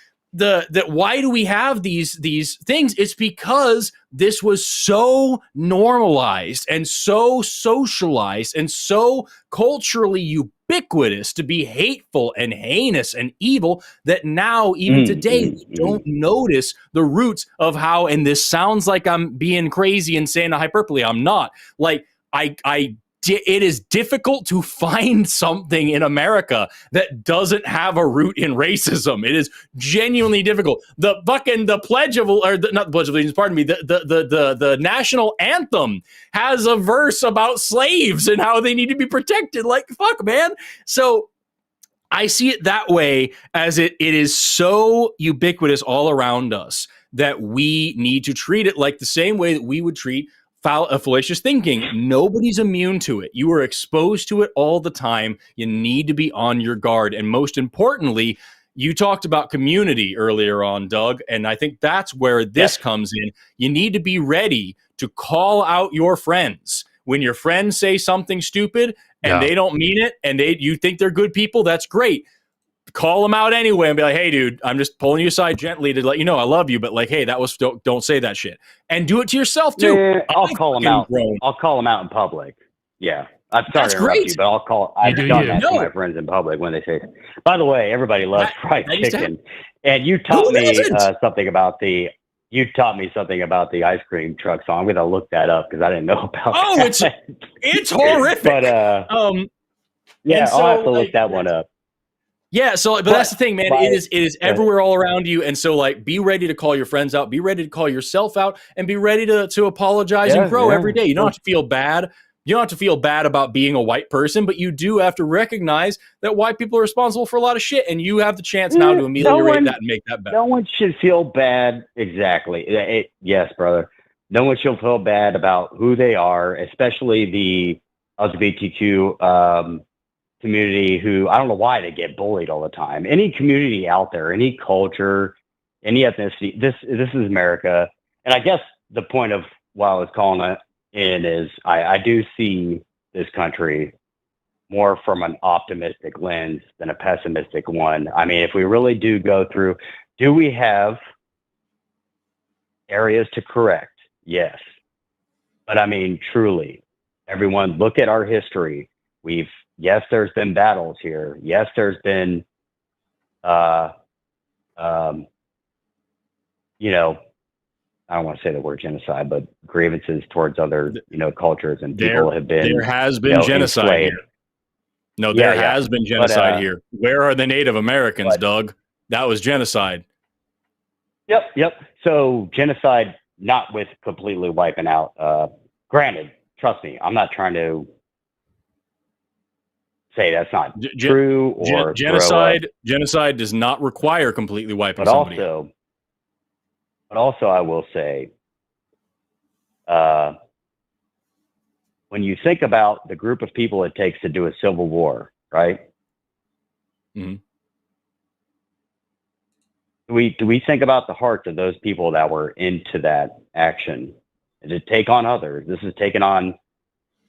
why do we have these things? It's because this was so normalized and so socialized and so culturally ubiquitous to be hateful and heinous and evil that now, even today, we don't notice the roots of how, and this sounds like I'm being crazy and saying a hyperbole. I'm not. Like, it is difficult to find something in America that doesn't have a root in racism. It is genuinely difficult. The Pledge of, or not the Pledge of Allegiance, pardon me, the national anthem has a verse about slaves and how they need to be protected. Like, fuck, man. So I see it that way, as it is so ubiquitous all around us that we need to treat it like the same way that we would treat fallacious thinking. Nobody's immune to it. You are exposed to it all the time. You need to be on your guard. And most importantly, you talked about community earlier on, Doug, and I think that's where this comes in. You need to be ready to call out your friends. When your friends say something stupid and they don't mean it and you think they're good people, that's great. Call them out anyway and be like, hey, dude, I'm just pulling you aside gently to let you know I love you, but like, hey, don't say that shit. And do it to yourself too. Yeah, I'll call them out. I'll call them out in public. Yeah. I'm sorry to interrupt you, but I've done that to my friends in public when they say, by the way, everybody loves fried chicken. And you taught me something about the ice cream truck, so I'm going to look that up because I didn't know about that. It's horrific. But I'll have to look that one up. Yeah, so but that's the thing, man. It is everywhere all around you, and so like, be ready to call your friends out, be ready to call yourself out, and be ready to apologize and grow every day. You don't have to feel bad. You don't have to feel bad about being a white person, but you do have to recognize that white people are responsible for a lot of shit, and you have the chance now to ameliorate that and make that better. No one should feel bad. Exactly. Yes, brother. No one should feel bad about who they are, especially the LGBTQ community, who I don't know why they get bullied all the time. Any community out there, any culture, any ethnicity. This is America, and I guess the point of why I was calling it in is I do see this country more from an optimistic lens than a pessimistic one. I mean, if we really do go through, do we have areas to correct? Yes. But I mean, truly, everyone, look at our history. Yes, there's been battles here. Yes, there's been, you know, I don't want to say the word genocide, but grievances towards other, cultures, and people have been. There has been genocide enslaved. here. No, there has been genocide here. Where are the Native Americans, Doug? That was genocide. Yep. So genocide, not with completely wiping out. Granted, trust me, I'm not trying to say that's not true or genocide. Genocide does not require completely wiping somebody. But also, I will say, when you think about the group of people it takes to do a civil war, right? Mm-hmm. Do we think about the hearts of those people that were into that action? And to take on others. This is taking on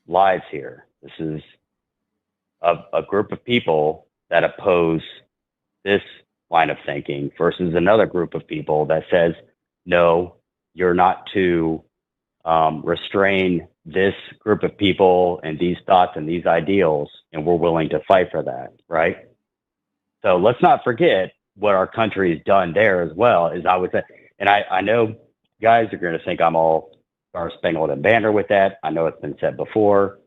lives here. This is a group of people that oppose this line of thinking versus another group of people that says, no, you're not to restrain this group of people and these thoughts and these ideals, and we're willing to fight for that, right? So let's not forget what our country has done there as well. Is I would say, and I know guys are going to think I'm all Star Spangled and Banner with that. I know it's been said before,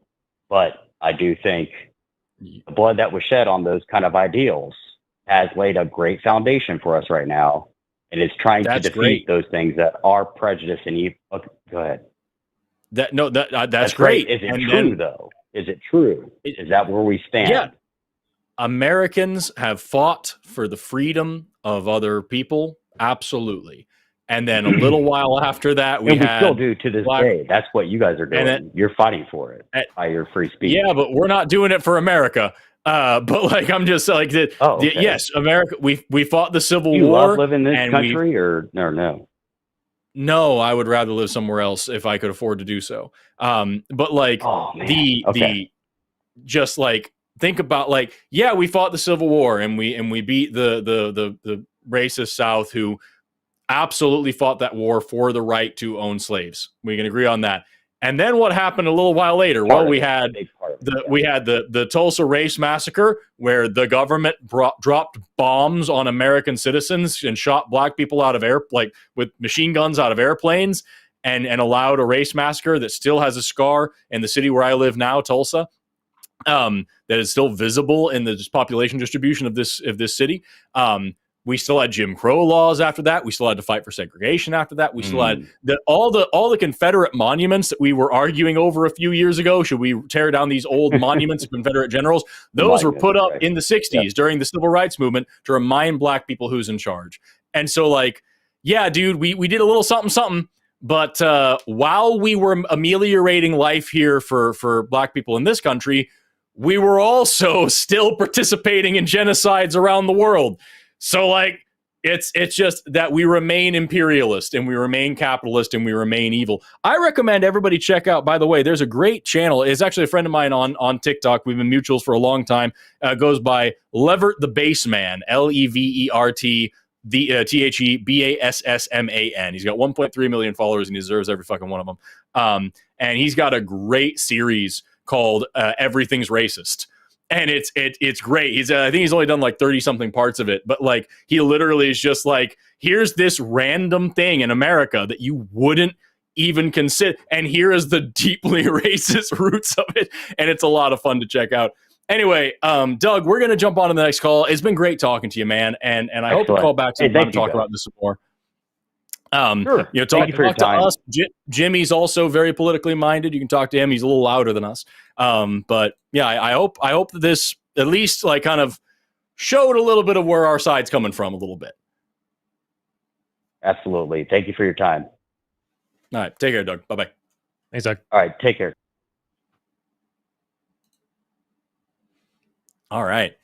but I do think the blood that was shed on those kind of ideals has laid a great foundation for us right now. And it's trying to defeat those things that are prejudice and evil. Okay, go ahead. That's great. Is it true, though? Is it true? Is that where we stand? Yeah. Americans have fought for the freedom of other people. Absolutely. And then a little while after that, we still do to this day. That's what you guys are doing. You're fighting for it by your free speech. Yeah, but we're not doing it for America. But like, I'm just like, yes, America. We fought the Civil War. You love living in this country, or no? No, I would rather live somewhere else if I could afford to do so. But like just like think about like, yeah, we fought the Civil War and we beat the racist South who absolutely fought that war for the right to own slaves. We can agree on that. And then what happened a little while later? Well, we had the Tulsa Race Massacre, where the government dropped bombs on American citizens and shot black people out of with machine guns out of airplanes, and allowed a race massacre that still has a scar in the city where I live now, Tulsa, that is still visible in the population distribution of this city. We still had Jim Crow laws after that. We still had to fight for segregation after that. We still had all the Confederate monuments that we were arguing over a few years ago. Should we tear down these old monuments of Confederate generals? Those were put up in the 60s during the Civil Rights Movement to remind black people who's in charge. And so like, yeah, dude, we did a little something. But while we were ameliorating life here for black people in this country, we were also still participating in genocides around the world. So like it's just that we remain imperialist and we remain capitalist and we remain evil. I recommend everybody check out, by the way, there's a great channel. It's actually a friend of mine on TikTok. We've been mutuals for a long time. Goes by Levert the Bassman, Levert the THEBASSMAN. He's got 1.3 million followers and he deserves every fucking one of them. And he's got a great series called Everything's Racist. And it's great. I think he's only done like 30 something parts of it, but like he literally is just like, here's this random thing in America that you wouldn't even consider, and here is the deeply racist roots of it, and it's a lot of fun to check out. Anyway, Doug, we're gonna jump on to the next call. It's been great talking to you, man, and I hope to call back sometime to talk about this some more. Sure. Talk to us. Jimmy's also very politically minded. You can talk to him. He's a little louder than us. But yeah, I hope that this at least like kind of showed a little bit of where our side's coming from a little bit. Absolutely. Thank you for your time. All right. Take care, Doug. Bye-bye. Thanks, Doug. All right. Take care. All right.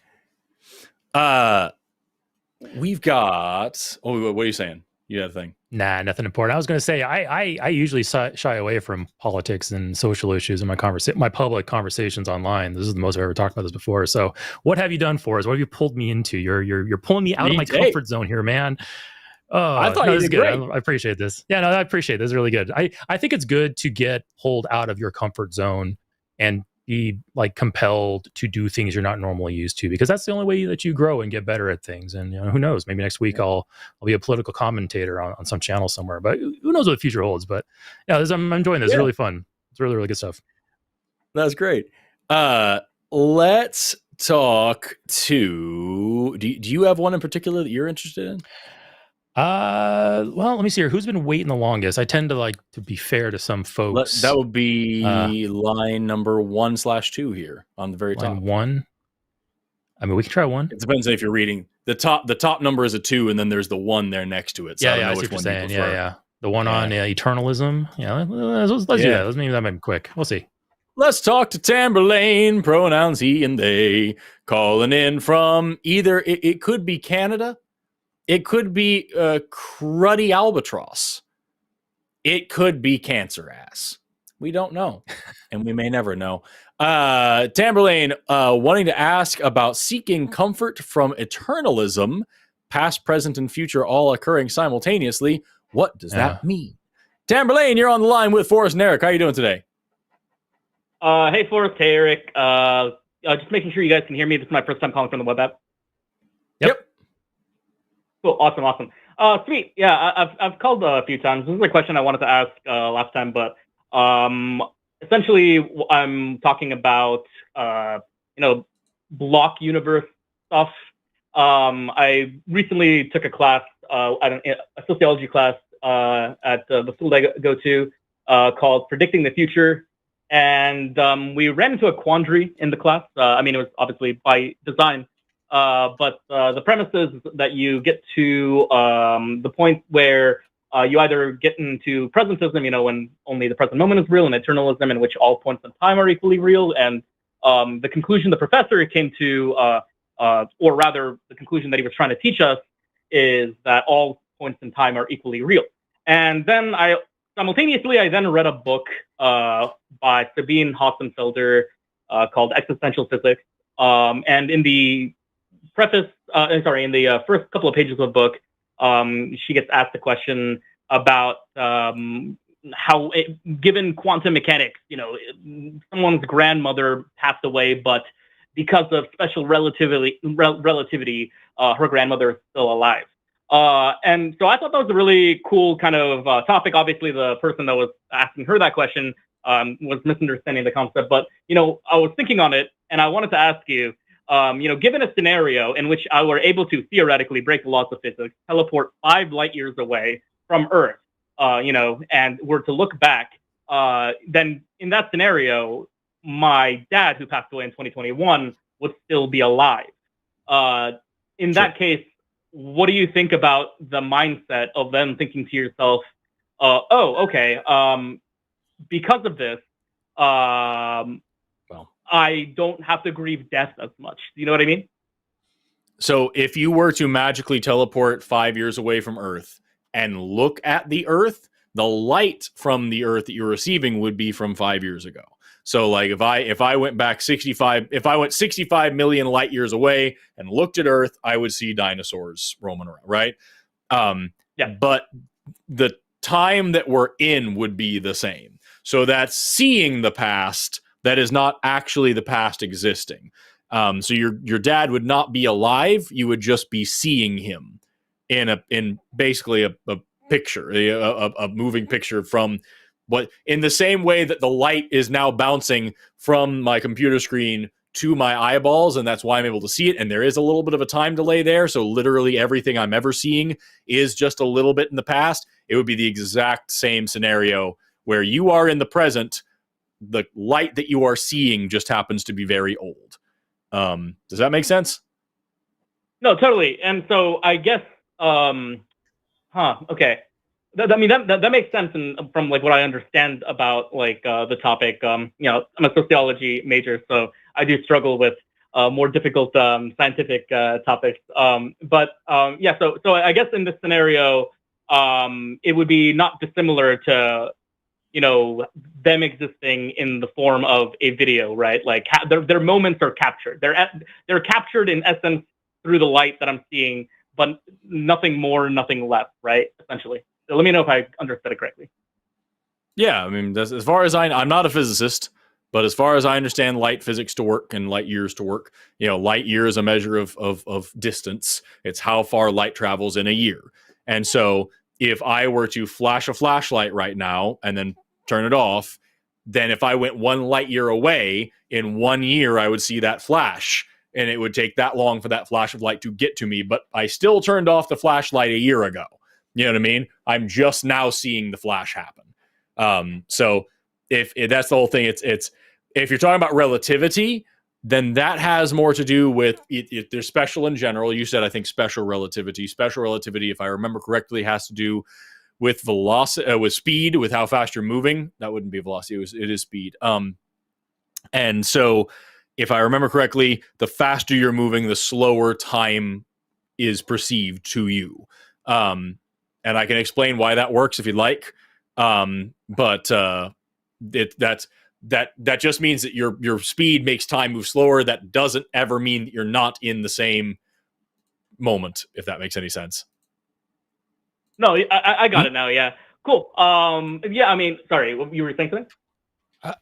we've got. Oh, what are you saying? You have a thing? Nah, nothing important. I was going to say I usually shy away from politics and social issues in my public conversations online. This is the most I've ever talked about this before. So, what have you done for us? What have you pulled me into? You're pulling me out of my comfort zone here, man. Oh, I thought you did great. I appreciate this. Yeah, no, I appreciate this. It's really good. I think it's good to get pulled out of your comfort zone and be like compelled to do things you're not normally used to, because that's the only way that you grow and get better at things. And who knows, maybe next week I'll be a political commentator on some channel somewhere, but who knows what the future holds. But yeah, I'm enjoying this. It's really fun. It's really, really good stuff. That's great. Let's talk to, do you have one in particular that you're interested in? Well, let me see here. Who's been waiting the longest? I tend to like to be fair to some folks. That would be line number 1/2 here on the very top. Line 1. I mean, we can try 1. It depends if you're reading the top number is a 2, and then there's the 1 there next to it. So I see what you're saying. Yeah. The one on eternalism. Yeah, let's do that. Let's maybe that might be quick. We'll see. Let's talk to Tamberlane. Pronouns he and they. Calling in from either it could be Canada. It could be cruddy albatross. It could be cancer ass. We don't know, and we may never know. Tamberlane wanting to ask about seeking comfort from eternalism, past, present, and future all occurring simultaneously. What does that mean? Tamberlane, you're on the line with Forrest and Eric. How are you doing today? Hey, Forrest. Hey, Eric. Just making sure you guys can hear me. This is my first time calling from the web app. Yep. Cool. Awesome. Sweet. Yeah, I've called a few times. This is a question I wanted to ask last time, but essentially I'm talking about block universe stuff. I recently took a class, a sociology class at the school I go to called Predicting the Future, and we ran into a quandary in the class. I mean, it was obviously by design. But the premise is that you get to the point where you either get into presentism, when only the present moment is real, and eternalism, in which all points in time are equally real. And the conclusion the professor came to, or rather, the conclusion that he was trying to teach us, is that all points in time are equally real. And then I then read a book by Sabine Hossenfelder called Existential Physics. And in the preface, in the first couple of pages of the book, she gets asked a question about how, given quantum mechanics, someone's grandmother passed away, but because of special relativity, her grandmother is still alive. And so I thought that was a really cool kind of topic. Obviously, the person that was asking her that question was misunderstanding the concept, but I was thinking on it, and I wanted to ask you. Given a scenario in which I were able to theoretically break the laws of physics, teleport 5 light years away from Earth, and were to look back, then in that scenario, my dad, who passed away in 2021, would still be alive. In that case, what do you think about the mindset of them thinking to yourself, because of this, I don't have to grieve death as much. Do you know what I mean? So if you were to magically teleport 5 years away from Earth and look at the Earth, the light from the Earth that you're receiving would be from 5 years ago. So like if I went back 65 million light years away and looked at Earth, I would see dinosaurs roaming around, right? But the time that we're in would be the same. So that's seeing the past. That is not actually the past existing. So your dad would not be alive. You would just be seeing him in basically a picture, a moving picture from what, in the same way that the light is now bouncing from my computer screen to my eyeballs, and that's why I'm able to see it. And there is a little bit of a time delay there. So literally everything I'm ever seeing is just a little bit in the past. It would be the exact same scenario where you are in the present. The light that you are seeing just happens to be very old. Does that make sense? No, totally. And so I guess, okay. That makes sense from like what I understand about like the topic. I'm a sociology major, so I do struggle with more difficult scientific topics. Yeah, so I guess in this scenario, it would be not dissimilar to, them existing in the form of a video, right? Like their moments are captured. They're captured in essence through the light that I'm seeing, but nothing more, nothing less, right? Essentially. So let me know if I understood it correctly. Yeah, I mean, as far as I'm not a physicist, but as far as I understand light physics to work and light years to work, light year is a measure of distance. It's how far light travels in a year. And so if I were to flash a flashlight right now and then turn it off, then if I went 1 light year away, in 1 year, I would see that flash. And it would take that long for that flash of light to get to me. But I still turned off the flashlight a year ago. You know what I mean? I'm just now seeing the flash happen. So if that's the whole thing, it's if you're talking about relativity, then that has more to do with if there's special in general. You said, I think, special relativity. Special relativity, if I remember correctly, has to do with velocity, with speed, with how fast you're moving. That wouldn't be velocity. It is speed. And so if I remember correctly, the faster you're moving, the slower time is perceived to you. And I can explain why that works if you'd like. But that just means that your speed makes time move slower. That doesn't ever mean that you're not in the same moment, if that makes any sense. No, I got it now. Yeah, cool. Yeah, I mean, sorry, you were saying something?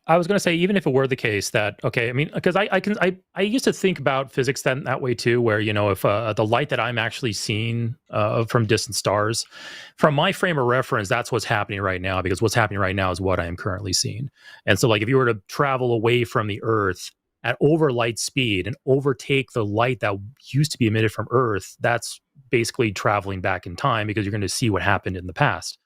I was going to say, even if it were the case that, okay, I mean, because I used to think about physics that way too, where, if the light that I'm actually seeing from distant stars, from my frame of reference, that's what's happening right now, because what's happening right now is what I am currently seeing. And so, like, if you were to travel away from the Earth at over light speed and overtake the light that used to be emitted from Earth, that's basically traveling back in time, because you're going to see what happened in the past.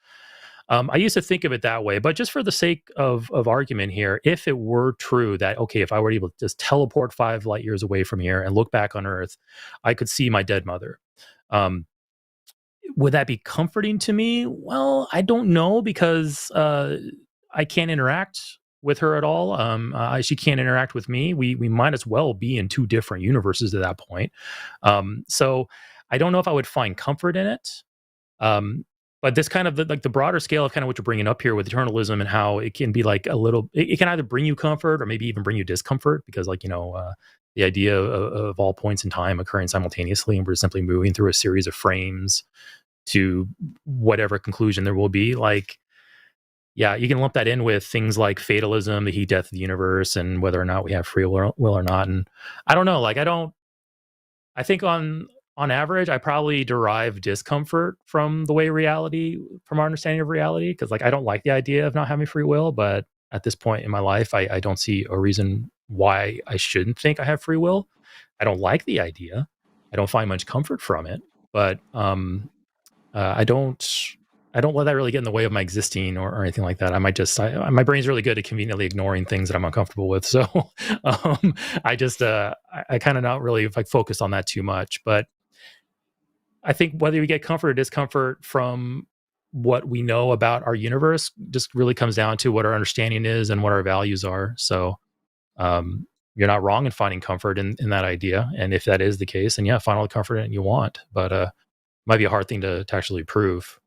I used to think of it that way, but just for the sake of argument here, if it were true that, okay, if I were able to just teleport 5 light years away from here and look back on Earth, I could see my dead mother. Would that be comforting to me? Well, I don't know, because I can't interact with her at all. She can't interact with me. We might as well be in 2 different universes at that point. So I don't know if I would find comfort in it. But this kind of the broader scale of kind of what you're bringing up here with eternalism, and how it can be like a little, it can either bring you comfort or maybe even bring you discomfort, because the idea of all points in time occurring simultaneously, and we're simply moving through a series of frames to whatever conclusion there will be. Like, yeah, you can lump that in with things like fatalism, the heat death of the universe, and whether or not we have free will or not. And I don't know, I think on average, I probably derive discomfort from from our understanding of reality, because I don't like the idea of not having free will. But at this point in my life, I don't see a reason why I shouldn't think I have free will. I don't like the idea. I don't find much comfort from it. But I don't let that really get in the way of my existing or anything like that. I might just, my brain's really good at conveniently ignoring things that I'm uncomfortable with. So I kind of not really focus on that too much. But I think whether we get comfort or discomfort from what we know about our universe just really comes down to what our understanding is and what our values are. So you're not wrong in finding comfort in that idea. And if that is the case, then yeah, find all the comfort in it you want. But it might be a hard thing to actually prove.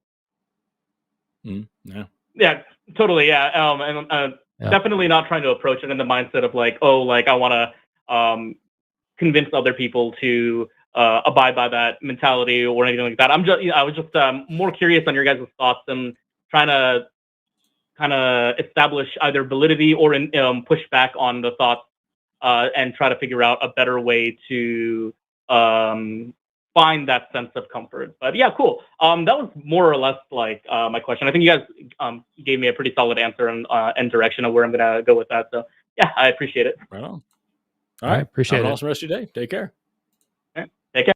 Yeah, totally. Yeah. Definitely not trying to approach it in the mindset of I want to convince other people to abide by that mentality or anything like that. I was just more curious on your guys' thoughts and trying to kind of establish either validity or push back on the thoughts and try to figure out a better way to find that sense of comfort. But yeah, cool. That was more or less my question. I think you guys gave me a pretty solid answer and direction of where I'm going to go with that. So yeah, I appreciate it. Right on. All right. Appreciate it. Have an awesome rest of your day. Take care. Take care.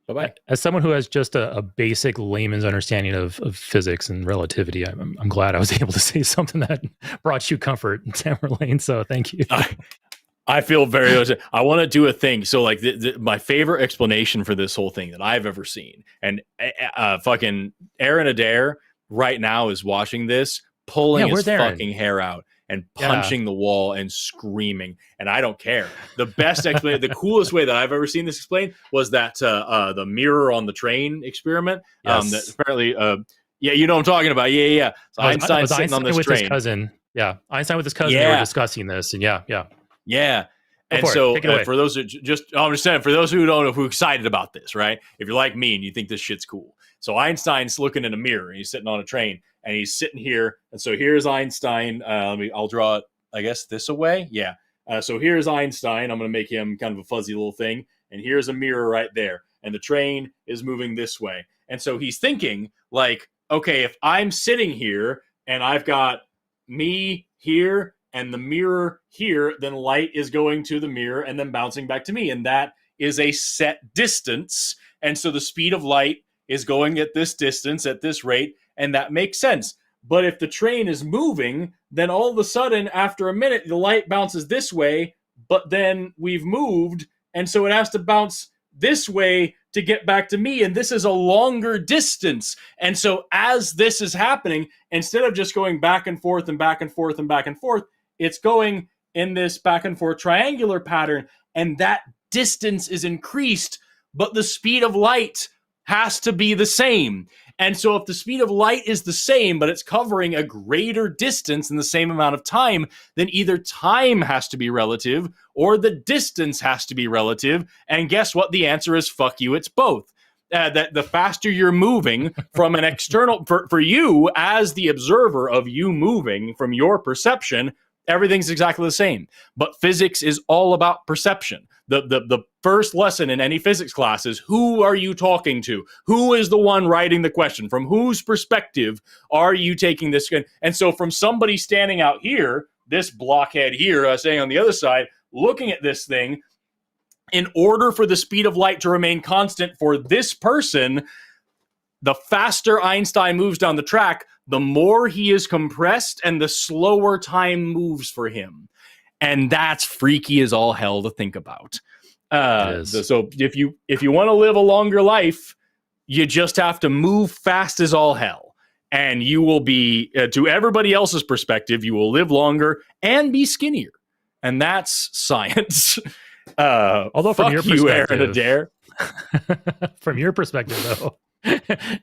Bye-bye. As someone who has just a basic layman's understanding of physics and relativity, I'm glad I was able to say something that brought you comfort, Tamerlane. So thank you. I feel very. I want to do a thing. So my favorite explanation for this whole thing that I've ever seen, and fucking Aaron Adair right now is watching this, pulling his fucking hair out. and punching the wall and screaming. And I don't care. The best explanation, the coolest way that I've ever seen this explained was that the mirror on the train experiment. That apparently, yeah, you know what I'm talking about. Yeah. So Einstein's sitting on this with train. His cousin. Yeah, Einstein with his cousin. They were discussing this, and yeah. And so for those who I'm just saying, for those who don't know, who are excited about this, right? If you're like me and you think this shit's cool. So Einstein's looking in a mirror and he's sitting on a train and he's sitting here. And so here's Einstein. I'll draw it, I guess, this away. Yeah. So here's Einstein. I'm going to make him kind of a fuzzy little thing. And here's a mirror right there. And the train is moving this way. And so he's thinking like, okay, if I'm sitting here and I've got me here and the mirror here, then light is going to the mirror and then bouncing back to me. And that is a set distance. And so the speed of light is going at this distance, at this rate, and that makes sense. But if the train is moving, then all of a sudden, after a minute, the light bounces this way, but then we've moved, and so it has to bounce this way to get back to me, and this is a longer distance. And so as this is happening, instead of just going back and forth and back and forth and back and forth, it's going in this back and forth triangular pattern, and that distance is increased, but the speed of light has to be the same. And so if the speed of light is the same, but it's covering a greater distance in the same amount of time, then either time has to be relative or the distance has to be relative. And guess what? The answer is fuck you. It's both. That the faster you're moving from an external, for you as the observer of you moving from your perception, everything's exactly the same. But physics is all about perception. The first lesson in any physics class is, who are you talking to? Who is the one writing the question? From whose perspective are you taking this? And so from somebody standing out here, this blockhead here, saying on the other side, looking at this thing, in order for the speed of light to remain constant for this person, the faster Einstein moves down the track, the more he is compressed and the slower time moves for him. And that's freaky as all hell to think about. So if you want to live a longer life, you just have to move fast as all hell. And you will be, to everybody else's perspective, you will live longer and be skinnier. And that's science. Although from your perspective, Aaron Adair. From your perspective, though,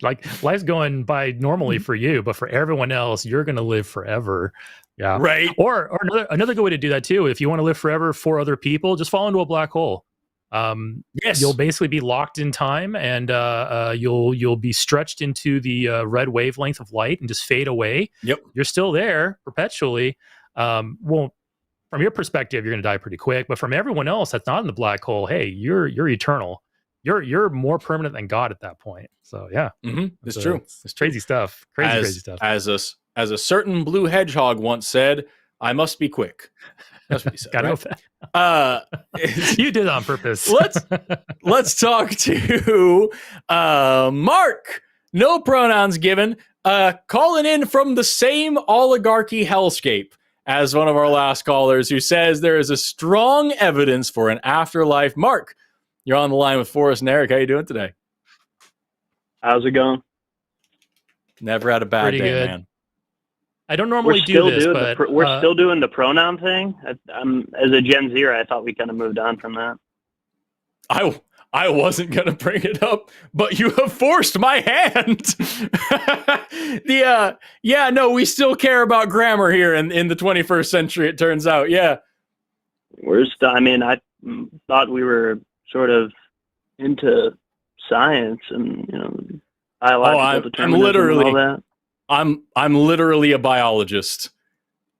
like life's going by normally for you, but for everyone else, you're going to live forever. Yeah. Right. Or another good way to do that too. If you want to live forever for other people, just fall into a black hole. Yes. You'll basically be locked in time, and you'll be stretched into the red wavelength of light and just fade away. Yep. You're still there perpetually. From your perspective, you're going to die pretty quick, but from everyone else that's not in the black hole, hey, you're eternal. You're more permanent than God at that point. So yeah, it's true. It's crazy stuff. Crazy stuff. As a certain blue hedgehog once said, "I must be quick." That's what he said. Gotta right? go fast. You did it on purpose. Let's talk to Mark. No pronouns given. Calling in from the same oligarchy hellscape as one of our last callers, who says there is a strong evidence for an afterlife. Mark, you're on the line with Forrest and Eric. How you doing today? How's it going? Never had a bad Pretty day, good. man. I don't normally do this, but we're still doing the pronoun thing. As a Gen Zer, I thought we kind of moved on from that. I wasn't going to bring it up, but you have forced my hand. No, we still care about grammar here in the 21st century, it turns out. Yeah. I thought we were sort of into science and, biological determinism and all that. I'm literally a biologist.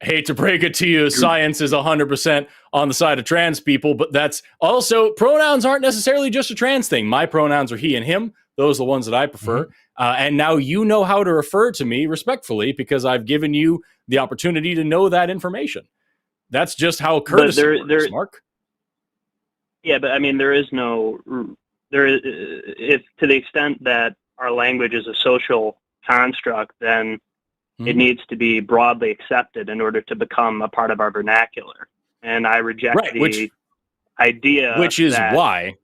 Hate to break it to you, science is 100% on the side of trans people, but that's also, pronouns aren't necessarily just a trans thing. My pronouns are he and him. Those are the ones that I prefer. And now you know how to refer to me respectfully because I've given you the opportunity to know that information. That's just how courtesy works, Mark. Yeah, but I mean, if to the extent that our language is a social construct, then it needs to be broadly accepted in order to become a part of our vernacular. And I reject the idea. Which is why,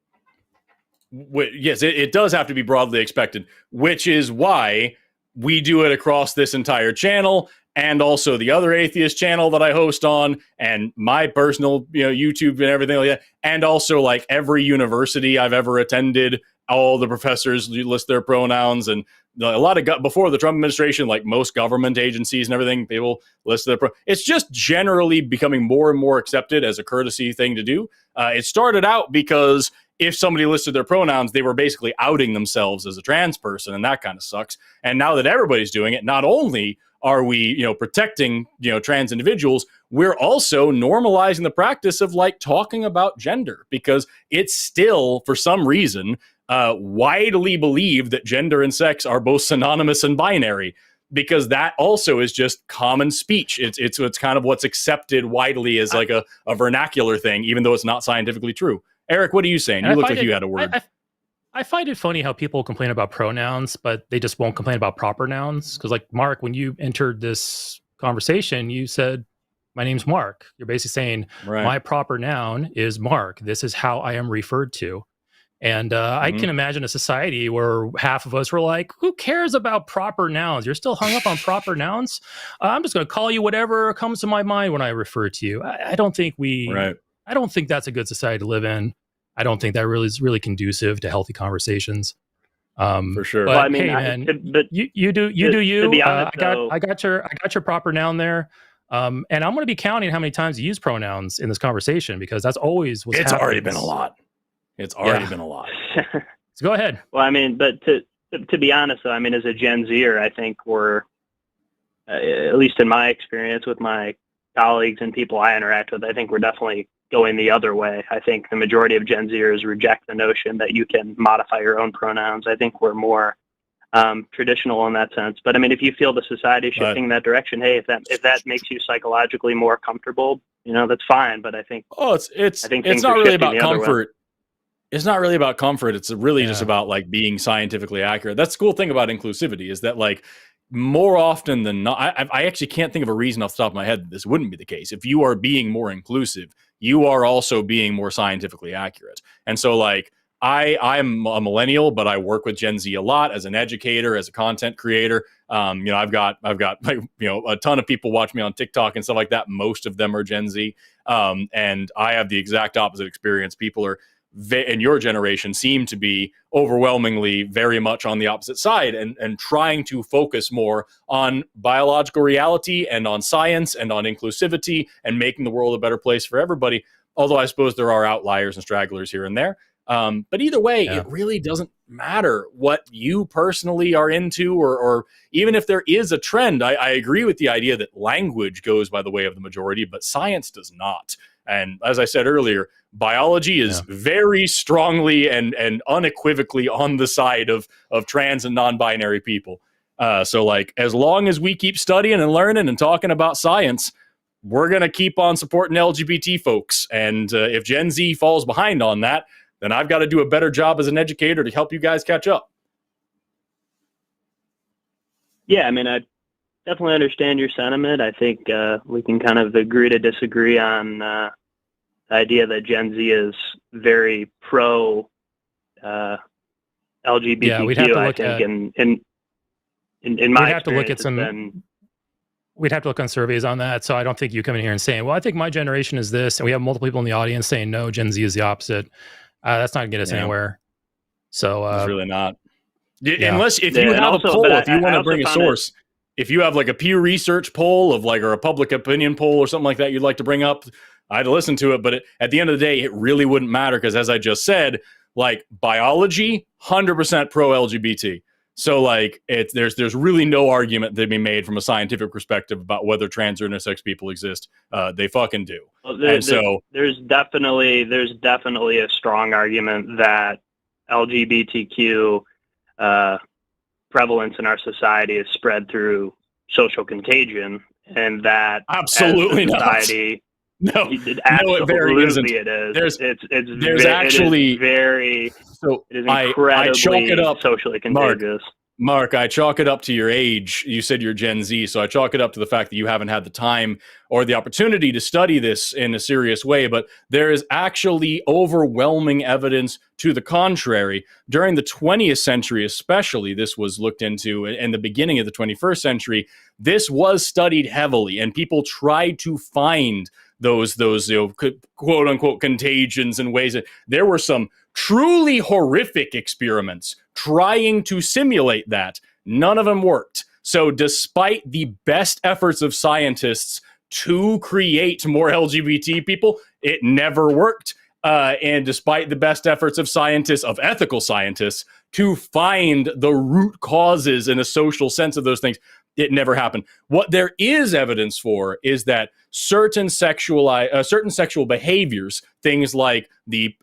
yes, it does have to be broadly expected, which is why we do it across this entire channel. and also the other atheist channel that I host on, and my personal, YouTube and everything like that, and also like every university I've ever attended, all the professors list their pronouns, and a lot of before the Trump administration, like most government agencies and everything, people list their it's just generally becoming more and more accepted as a courtesy thing to do. It started out because if somebody listed their pronouns, they were basically outing themselves as a trans person, and that kind of sucks. And now that everybody's doing it, not only are we, protecting, trans individuals, we're also normalizing the practice of like talking about gender, because it's still, for some reason, widely believed that gender and sex are both synonymous and binary, because that also is just common speech. It's kind of what's accepted widely as like a vernacular thing, even though it's not scientifically true. Eric, what are you saying? You look like you had a word. I find it funny how people complain about pronouns, but they just won't complain about proper nouns. Because like Mark, when you entered this conversation, you said, my name's Mark. You're basically saying, my proper noun is Mark. This is how I am referred to. And I can imagine a society where half of us were like, who cares about proper nouns? You're still hung up on proper nouns? I'm just going to call you whatever comes to my mind when I refer to you. I don't think I don't think that's a good society to live in. I don't think that really is really conducive to healthy conversations. For sure. But Well, I mean, hey, man, you do you. To be honest, I got your proper noun there. And I'm going to be counting how many times you use pronouns in this conversation, because that's always what's happening. Already been a lot. It's already been a lot. So go ahead. Well, I mean, but to be honest, though, I mean, as a Gen Zer, I think we're, at least in my experience with my colleagues and people I interact with, I think we're definitely going the other way. I think the majority of Gen Zers reject the notion that you can modify your own pronouns. I think we're more traditional in that sense. But I mean, if you feel the society is shifting in that direction, hey, if that makes you psychologically more comfortable, that's fine. But I think it's not really about comfort. It's not really about comfort. It's really just about like being scientifically accurate. That's the cool thing about inclusivity, is that like more often than not, I actually can't think of a reason off the top of my head that this wouldn't be the case. If you are being more inclusive, you are also being more scientifically accurate. And so like I'm a millennial, but I work with Gen Z a lot as an educator, as a content creator. I've got like, a ton of people watch me on TikTok and stuff like that. Most of them are Gen Z. And I have the exact opposite experience. People are in your generation seem to be overwhelmingly very much on the opposite side, and trying to focus more on biological reality and on science and on inclusivity and making the world a better place for everybody. Although I suppose there are outliers and stragglers here and there. But either way, it really doesn't matter what you personally are into, or even if there is a trend. I agree with the idea that language goes by the way of the majority, but science does not. And as I said earlier, biology is very strongly and unequivocally on the side of trans and non-binary people. So like, as long as we keep studying and learning and talking about science, we're going to keep on supporting LGBT folks. And if Gen Z falls behind on that, then I've got to do a better job as an educator to help you guys catch up. Yeah, I mean, I definitely understand your sentiment. I think we can kind of agree to disagree on the idea that Gen Z is very pro LGBTQ. Yeah, we'd have to look in my we'd have to look at some. We'd have to look on surveys on that. So I don't think you come in here and saying, well, I think my generation is this, and we have multiple people in the audience saying, no, Gen Z is the opposite. That's not going to get us anywhere. So it's really not. Unless if you have a poll, if you want to bring a source, if you have like a Pew Research poll of like, or a public opinion poll or something like that you'd like to bring up, I'd listen to it. But at the end of the day, it really wouldn't matter, because as I just said, like biology, 100% pro LGBT. So like there's really no argument to be made from a scientific perspective about whether trans or intersex people exist. They fucking do. Well, there's definitely a strong argument that LGBTQ prevalence in our society is spread through social contagion, and that absolutely society, no, it very isn't. It is. There's actually it is very. So it is incredibly I chalk it up, socially contagious. Mark, I chalk it up to your age. You said you're Gen Z, so I chalk it up to the fact that you haven't had the time or the opportunity to study this in a serious way. But there is actually overwhelming evidence to the contrary. During the 20th century, especially, this was looked into, and the beginning of the 21st century, this was studied heavily, and people tried to find those quote unquote contagions in ways that there were some truly horrific experiments trying to simulate that. None of them worked. So despite the best efforts of scientists to create more LGBT people, it never worked. And despite the best efforts of scientists, of ethical scientists, to find the root causes in a social sense of those things, it never happened. What there is evidence for is that certain sexual behaviors, things like the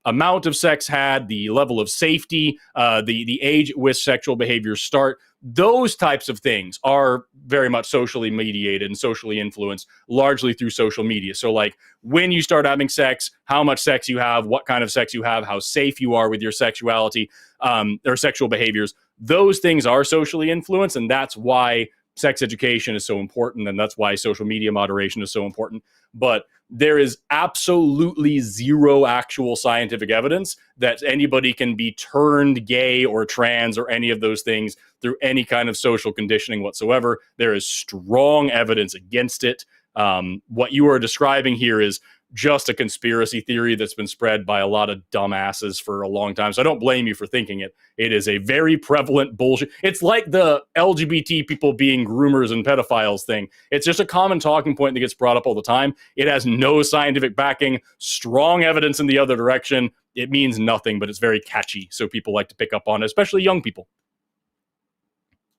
amount of sex had, the level of safety, the age at which sexual behaviors start, those types of things are very much socially mediated and socially influenced, largely through social media. So like when you start having sex, how much sex you have, what kind of sex you have, how safe you are with your sexuality or sexual behaviors, those things are socially influenced, and that's why sex education is so important, and that's why social media moderation is so important. But there is absolutely zero actual scientific evidence that anybody can be turned gay or trans or any of those things through any kind of social conditioning whatsoever. There is strong evidence against it. What you are describing here is just a conspiracy theory that's been spread by a lot of dumbasses for a long time. So I don't blame you for thinking it. It is a very prevalent bullshit. It's like the LGBT people being groomers and pedophiles thing. It's just a common talking point that gets brought up all the time. It has no scientific backing, strong evidence in the other direction. It means nothing, but it's very catchy. So people like to pick up on it, especially young people.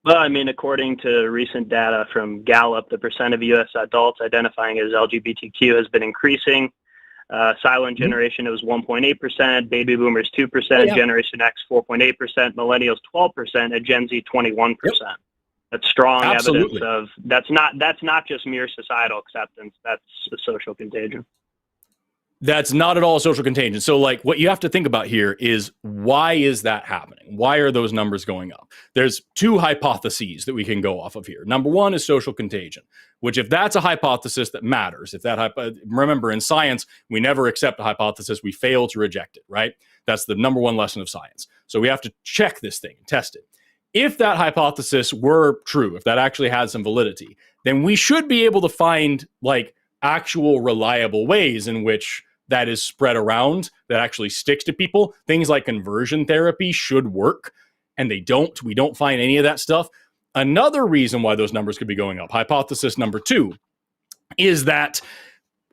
Well, I mean, according to recent data from Gallup, the percent of U.S. adults identifying as LGBTQ has been increasing. Silent generation, it was 1.8%, baby boomers 2%, Generation X 4.8%, millennials 12%, and Gen Z 21%. Yep. That's strong evidence of that's not just mere societal acceptance. That's a social contagion. That's not at all a social contagion. So like what you have to think about here is, why is that happening? Why are those numbers going up? There's two hypotheses that we can go off of here. Number one is social contagion, which if that's a hypothesis that matters, remember in science, we never accept a hypothesis, we fail to reject it, right? That's the number one lesson of science. So we have to check this thing and test it. If that hypothesis were true, if that actually had some validity, then we should be able to find like actual reliable ways in which that is spread around, that actually sticks to people. Things like conversion therapy should work, and they don't. We don't find any of that stuff. Another reason why those numbers could be going up, hypothesis number two, is that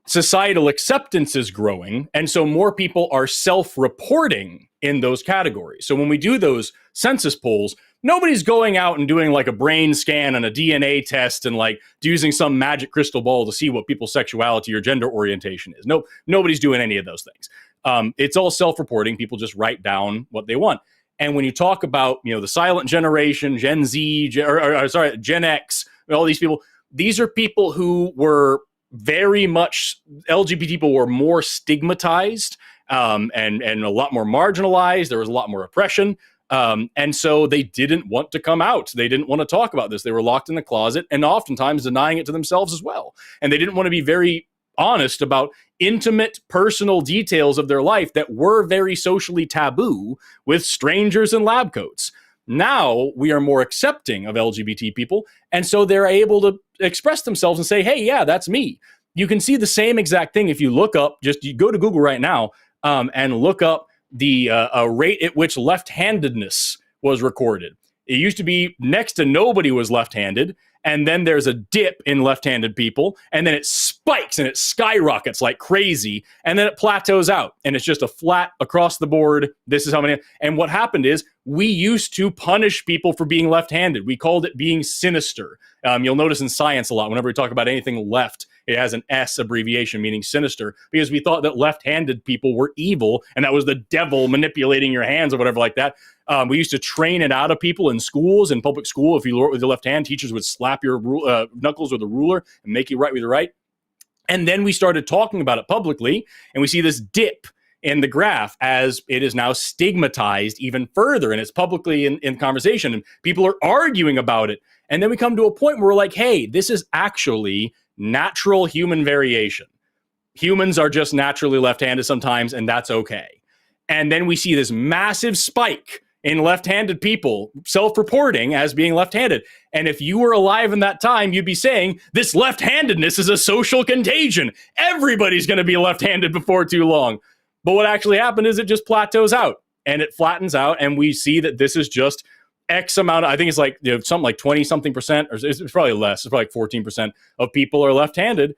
societal acceptance is growing, and so more people are self-reporting in those categories. So when we do those census polls, nobody's going out and doing like a brain scan and a DNA test and like using some magic crystal ball to see what people's sexuality or gender orientation is. No, nobody's doing any of those things. It's all self-reporting. People just write down what they want. And when you talk about, the silent generation, Gen Z, Gen X, all these people, these are people who were very much, LGBT people were more stigmatized and a lot more marginalized. There was a lot more oppression. And so they didn't want to come out. They didn't want to talk about this. They were locked in the closet and oftentimes denying it to themselves as well. And they didn't want to be very honest about intimate personal details of their life that were very socially taboo with strangers in lab coats. Now we are more accepting of LGBT people. And so they're able to express themselves and say, hey, yeah, that's me. You can see the same exact thing if you look up, you go to Google right now and look up the rate at which left-handedness was recorded. It used to be next to nobody was left-handed, and then there's a dip in left-handed people, and then it spikes and it skyrockets like crazy, and then it plateaus out, and it's just a flat across the board. This is how many. And what happened is we used to punish people for being left-handed. We called it being sinister. You'll notice in science a lot, whenever we talk about anything left, it has an S abbreviation, meaning sinister, because we thought that left-handed people were evil, and that was the devil manipulating your hands or whatever like that. We used to train it out of people in schools, in public school. If you wrote with your left hand, teachers would slap your knuckles with a ruler and make you write with your right. And then we started talking about it publicly, and we see this dip in the graph as it is now stigmatized even further, and it's publicly in conversation, and people are arguing about it. And then we come to a point where we're like, hey, this is actually natural human variation. Humans are just naturally left-handed sometimes, and that's okay. And then we see this massive spike in left-handed people self-reporting as being left-handed. And if you were alive in that time, you'd be saying, this left-handedness is a social contagion. Everybody's going to be left-handed before too long. But what actually happened is it just plateaus out, and it flattens out, and we see that this is just X amount. I think it's like, something like 20-something percent, or it's probably less. It's probably like 14% of people are left-handed,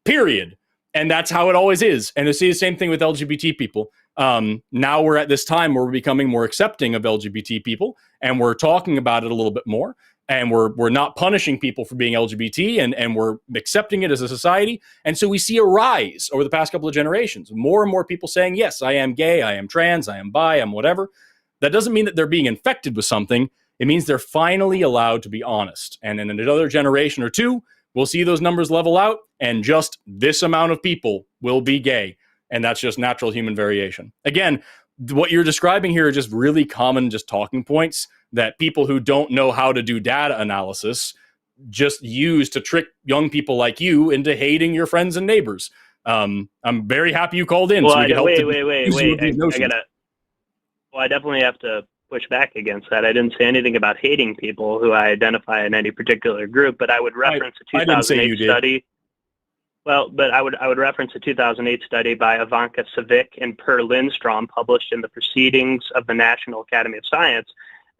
period. And that's how it always is. And you see the same thing with LGBT people. Now we're at this time where we're becoming more accepting of LGBT people, and we're talking about it a little bit more, and we're not punishing people for being LGBT, and we're accepting it as a society. And so we see a rise over the past couple of generations. More and more people saying, yes, I am gay, I am trans, I am bi, I'm whatever. That doesn't mean that they're being infected with something. It means they're finally allowed to be honest. And in another generation or two, we'll see those numbers level out, and just this amount of people will be gay. And that's just natural human variation. Again, what you're describing here are just really common just talking points that people who don't know how to do data analysis just use to trick young people like you into hating your friends and neighbors. I'm very happy you called in. Well, so we can help wait. I definitely have to push back against that. I didn't say anything about hating people who I identify in any particular group, but I would reference a 2008 study. Well, but I would reference a 2008 study by Ivanka Civic and Per Lindstrom, published in the Proceedings of the National Academy of Science,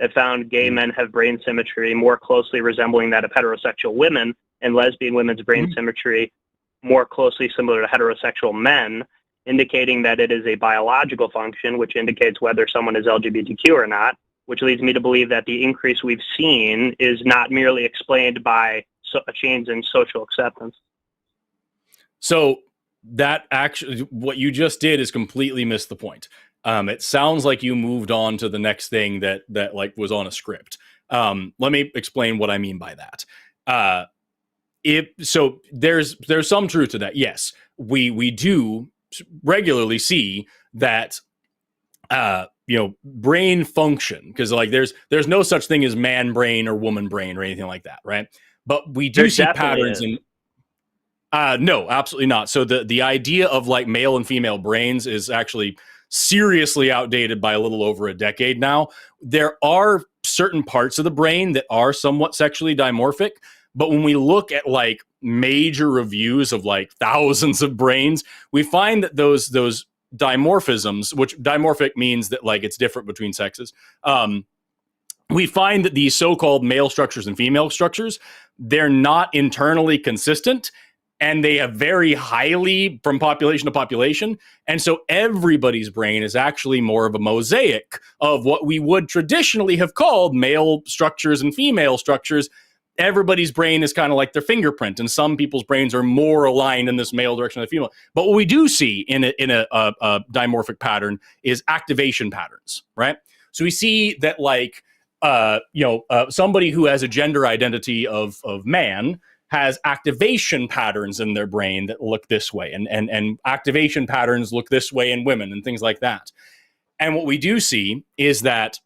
that found gay men have brain symmetry more closely resembling that of heterosexual women, and lesbian women's brain symmetry more closely similar to heterosexual men, indicating that it is a biological function, which indicates whether someone is LGBTQ or not, which leads me to believe that the increase we've seen is not merely explained by a change in social acceptance. So that actually, what you just did is completely missed the point. It sounds like you moved on to the next thing that like was on a script. Let me explain what I mean by that. So there's some truth to that. Yes, we do regularly see that brain function, because like there's no such thing as man brain or woman brain or anything like that, right? But we do see patterns in. No, absolutely not. So the idea of like male and female brains is actually seriously outdated by a little over a decade now. There are certain parts of the brain that are somewhat sexually dimorphic, but when we look at like major reviews of like thousands of brains, we find that those dimorphisms, which dimorphic means that like it's different between sexes, we find that these so-called male structures and female structures, they're not internally consistent, and they have very highly from population to population. And so everybody's brain is actually more of a mosaic of what we would traditionally have called male structures and female structures. Everybody's brain is kind of like their fingerprint, and some people's brains are more aligned in this male direction than the female. But what we do see in a dimorphic pattern is activation patterns, right? So we see that like, somebody who has a gender identity of man has activation patterns in their brain that look this way, and activation patterns look this way in women and things like that. And what we do see is that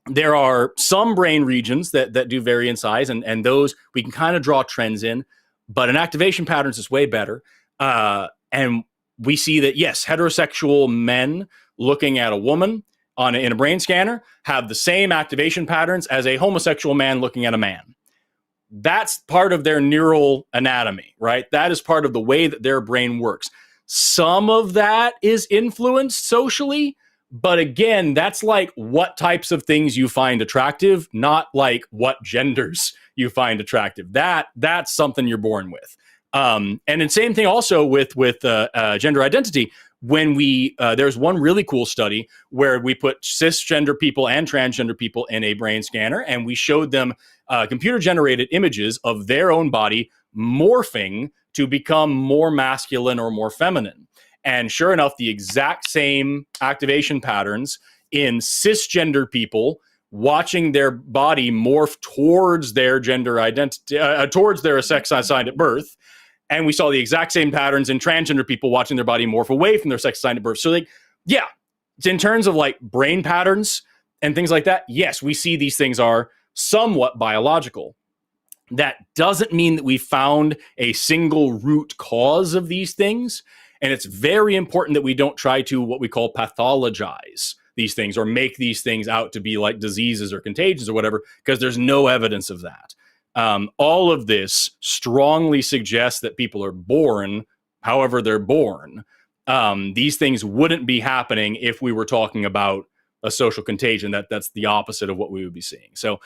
there are some brain regions that do vary in size, and those we can kind of draw trends in, but in activation patterns is way better. And we see that, yes, heterosexual men looking at a woman in a brain scanner have the same activation patterns as a homosexual man looking at a man. That's part of their neural anatomy, right? That is part of the way that their brain works. Some of that is influenced socially, but again, that's like what types of things you find attractive, not like what genders you find attractive. That's something you're born with. And the same thing also with gender identity. When there's one really cool study where we put cisgender people and transgender people in a brain scanner, and we showed them computer-generated images of their own body morphing to become more masculine or more feminine. And sure enough, the exact same activation patterns in cisgender people watching their body morph towards their gender identity, towards their sex assigned at birth. And we saw the exact same patterns in transgender people watching their body morph away from their sex assigned at birth. So like yeah, in terms of like brain patterns and things like that, yes, we see these things are somewhat biological. That doesn't mean that we found a single root cause of these things. And it's very important that we don't try to what we call pathologize these things or make these things out to be like diseases or contagions or whatever, because there's no evidence of that. All of this strongly suggests that people are born however they're born. These things wouldn't be happening if we were talking about a social contagion. That's the opposite of what we would be seeing. So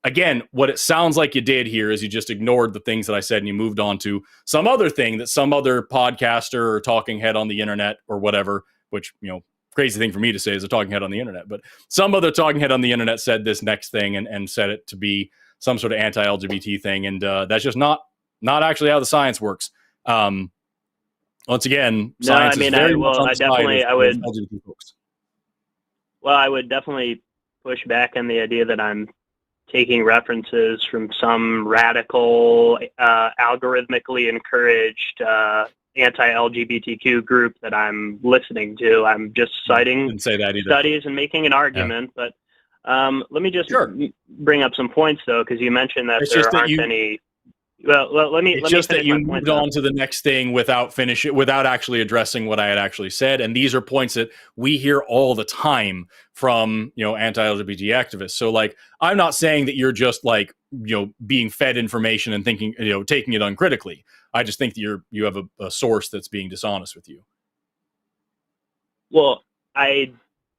again, what it sounds like you did here is you just ignored the things that I said and you moved on to some other thing that some other podcaster or talking head on the internet or whatever, which, you know, crazy thing for me to say is a talking head on the internet, but some other talking head on the internet said this next thing and said it to be some sort of anti-LGBT thing. And that's just not actually how the science works. Once again, science is very much on the side of LGBT folks. Well, I would definitely push back on the idea that I'm taking references from some radical, algorithmically encouraged anti-LGBTQ group that I'm listening to. I'm just citing studies and making an argument. Yeah. But let me just bring up some points, though, because you mentioned that there aren't any. Well, let me. It's just that you moved on to the next thing without actually addressing what I had actually said, and these are points that we hear all the time from, you know, anti-LGBT activists. So, like, I'm not saying that you're just like, you know, being fed information and thinking, you know, taking it uncritically. I just think that you have a source that's being dishonest with you. Well, I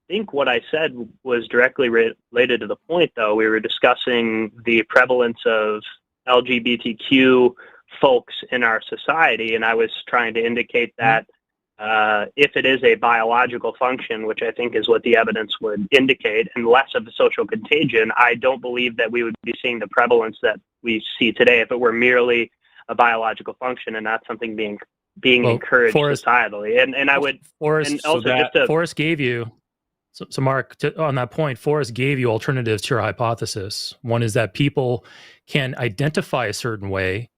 think what I said was directly related to the point, though. We were discussing the prevalence of LGBTQ folks in our society, and I was trying to indicate that if it is a biological function, which I think is what the evidence would indicate, and less of a social contagion, I don't believe that we would be seeing the prevalence that we see today if it were merely a biological function and not something being encouraged societally. And I would, Forrest, and also Forrest gave you. So Mark, on that point, Forrest gave you alternatives to your hypothesis. One is that people can identify a certain way,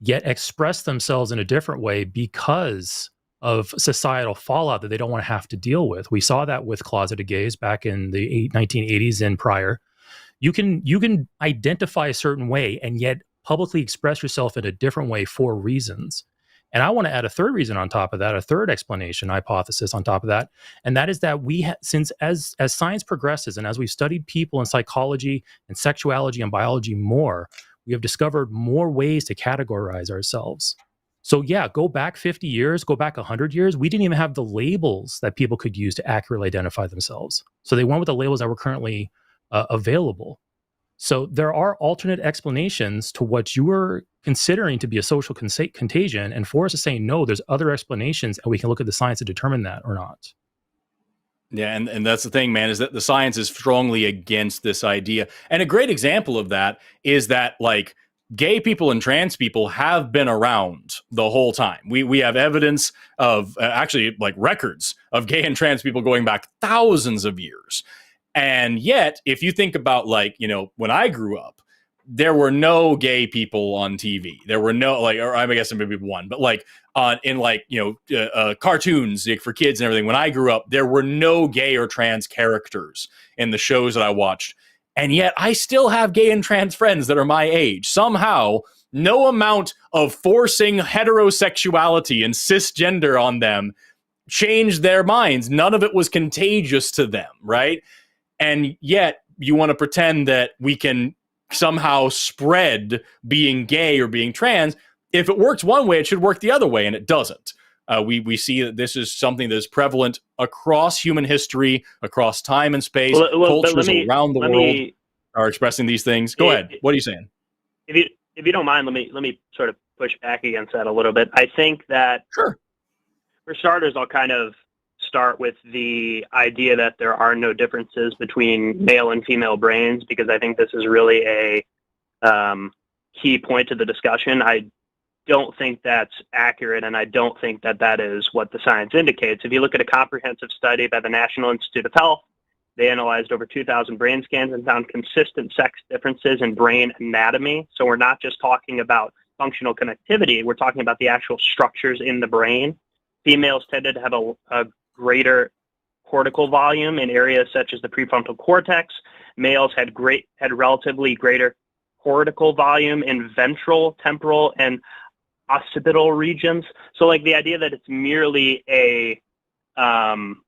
yet express themselves in a different way because of societal fallout that they don't want to have to deal with. We saw that with closeted gays back in the 1980s and prior. You can identify a certain way and yet publicly express yourself in a different way for reasons. And I want to add a third reason on top of that, a third explanation, hypothesis on top of that, and that is that since as science progresses and as we've studied people in psychology and sexuality and biology more, we have discovered more ways to categorize ourselves. So yeah, go back 50 years, go back 100 years, we didn't even have the labels that people could use to accurately identify themselves. So they went with the labels that were currently available. So there are alternate explanations to what you were considering to be a social contagion, and Forrest is saying, no, there's other explanations, and we can look at the science to determine that or not. Yeah, and that's the thing, man, is that the science is strongly against this idea. And a great example of that is that, like, gay people and trans people have been around the whole time. We have evidence of, actually, like, records of gay and trans people going back thousands of years. And yet, if you think about, like, you know, when I grew up, there were no gay people on TV. There were no, like, or I guess maybe one, but like in like, you know, cartoons like, for kids and everything. When I grew up, there were no gay or trans characters in the shows that I watched. And yet I still have gay and trans friends that are my age. Somehow, no amount of forcing heterosexuality and cisgender on them changed their minds. None of it was contagious to them, right? And yet you want to pretend that we can somehow spread being gay or being trans. If it works one way, it should work the other way, and it doesn't. We see that this is something that is prevalent across human history, across time and space. Cultures around the world are expressing these things. Go ahead. What are you saying? If you don't mind, let me sort of push back against that a little bit. I think that, sure, for starters, I'll kind of start with the idea that there are no differences between male and female brains, because I think this is really a key point to the discussion. I don't think that's accurate, and I don't think that that is what the science indicates. If you look at a comprehensive study by the National Institute of Health, they analyzed over 2,000 brain scans and found consistent sex differences in brain anatomy. So we're not just talking about functional connectivity, we're talking about the actual structures in the brain. Females tended to have a greater cortical volume in areas such as the prefrontal cortex. Males had relatively greater cortical volume in ventral, temporal, and occipital regions. So like the idea that it's merely a connectivity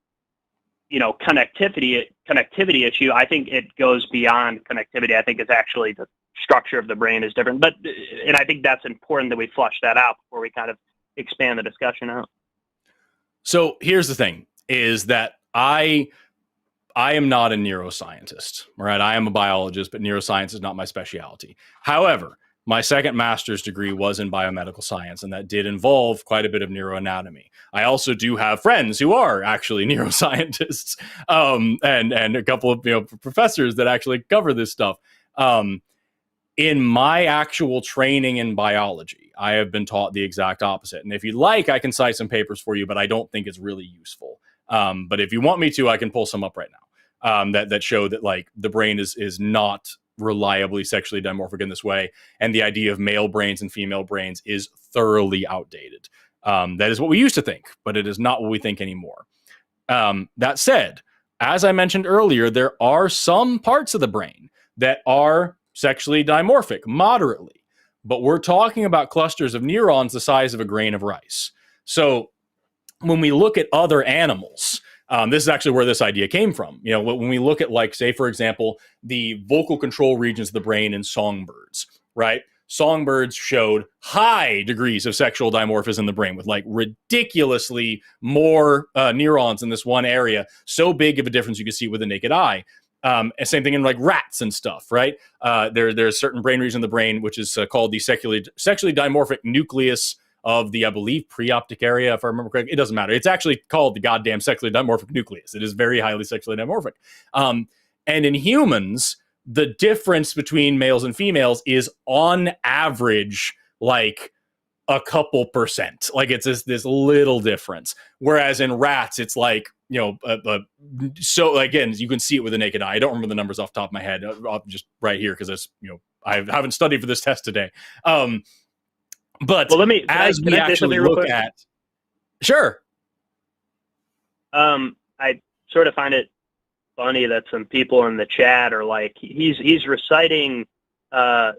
issue, I think it goes beyond connectivity. I think it's actually the structure of the brain is different. And I think that's important that we flush that out before we kind of expand the discussion out. So here's the thing, is that I am not a neuroscientist, right? I am a biologist, but neuroscience is not my specialty. However, my second master's degree was in biomedical science, and that did involve quite a bit of neuroanatomy. I also do have friends who are actually neuroscientists, and a couple of professors that actually cover this stuff. In my actual training in biology, I have been taught the exact opposite. And if you'd like, I can cite some papers for you, but I don't think it's really useful. But if you want me to, I can pull some up right now that show that like the brain is not reliably sexually dimorphic in this way, and the idea of male brains and female brains is thoroughly outdated. That is what we used to think, but it is not what we think anymore. That said, as I mentioned earlier, there are some parts of the brain that are sexually dimorphic, moderately, but we're talking about clusters of neurons the size of a grain of rice. So when we look at other animals, this is actually where this idea came from. When we look at, like, say, for example, the vocal control regions of the brain in songbirds, right? Songbirds showed high degrees of sexual dimorphism in the brain with like ridiculously more neurons in this one area, so big of a difference you can see with the naked eye. And same thing in like rats and stuff, right? There's a certain brain region in the brain which is called the sexually dimorphic nucleus of the, I believe, preoptic area, if I remember correctly. It doesn't matter. It's actually called the goddamn sexually dimorphic nucleus. It is very highly sexually dimorphic. And in humans, the difference between males and females is on average like a couple percent. Like it's this little difference. Whereas in rats, it's like, so again, you can see it with the naked eye. I don't remember the numbers off the top of my head, just right here, because it's, I haven't studied for this test today. But well, as we actually look at, sure. I sort of find it funny that some people in the chat are like, he's reciting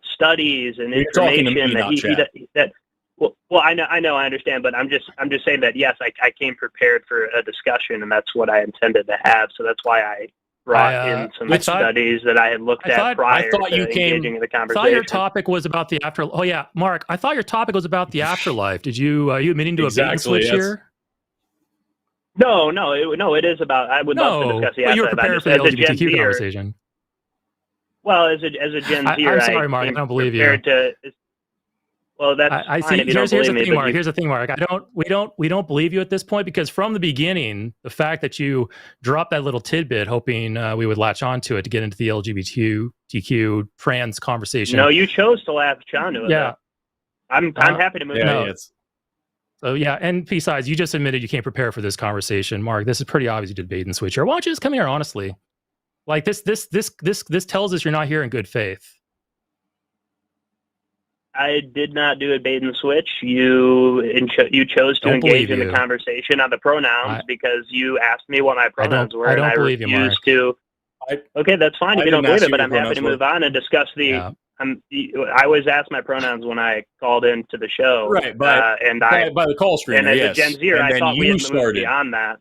studies and information that well, I know, I understand, but I'm just saying that yes, I came prepared for a discussion, and that's what I intended to have. So that's why I brought in some studies that I had looked at prior to engaging in the conversation. I thought your topic was about the afterlife. Oh yeah, Mark, I thought your topic was about the afterlife. Did you are you admitting to a bait and switch here? No, it is about. I would love to discuss the afterlife. You were prepared for the LGBTQ conversation. Well, as a Gen Zer, I'm sorry, Mark. I don't believe you. Well, that's I see. Here's the thing, Mark. Here's the thing, Mark. We don't believe you at this point, because from the beginning, the fact that you dropped that little tidbit, hoping we would latch onto it to get into the LGBTQ trans conversation. No, you chose to latch onto it. Yeah, I'm happy to move on. So yeah, and besides, you just admitted you can't prepare for this conversation, Mark. This is pretty obvious. You did bait and switch here. Why don't you just come here honestly? Like this tells us you're not here in good faith. I did not do a bait and switch. You chose to engage in the conversation on the pronouns because you asked me what my pronouns were, and I refused to. Okay, that's fine if you don't believe it, but I'm happy to move on and discuss the. Yeah. I was asked my pronouns when I called into the show, right? By the call screener, and as a Gen Zer, I thought we had moved beyond that.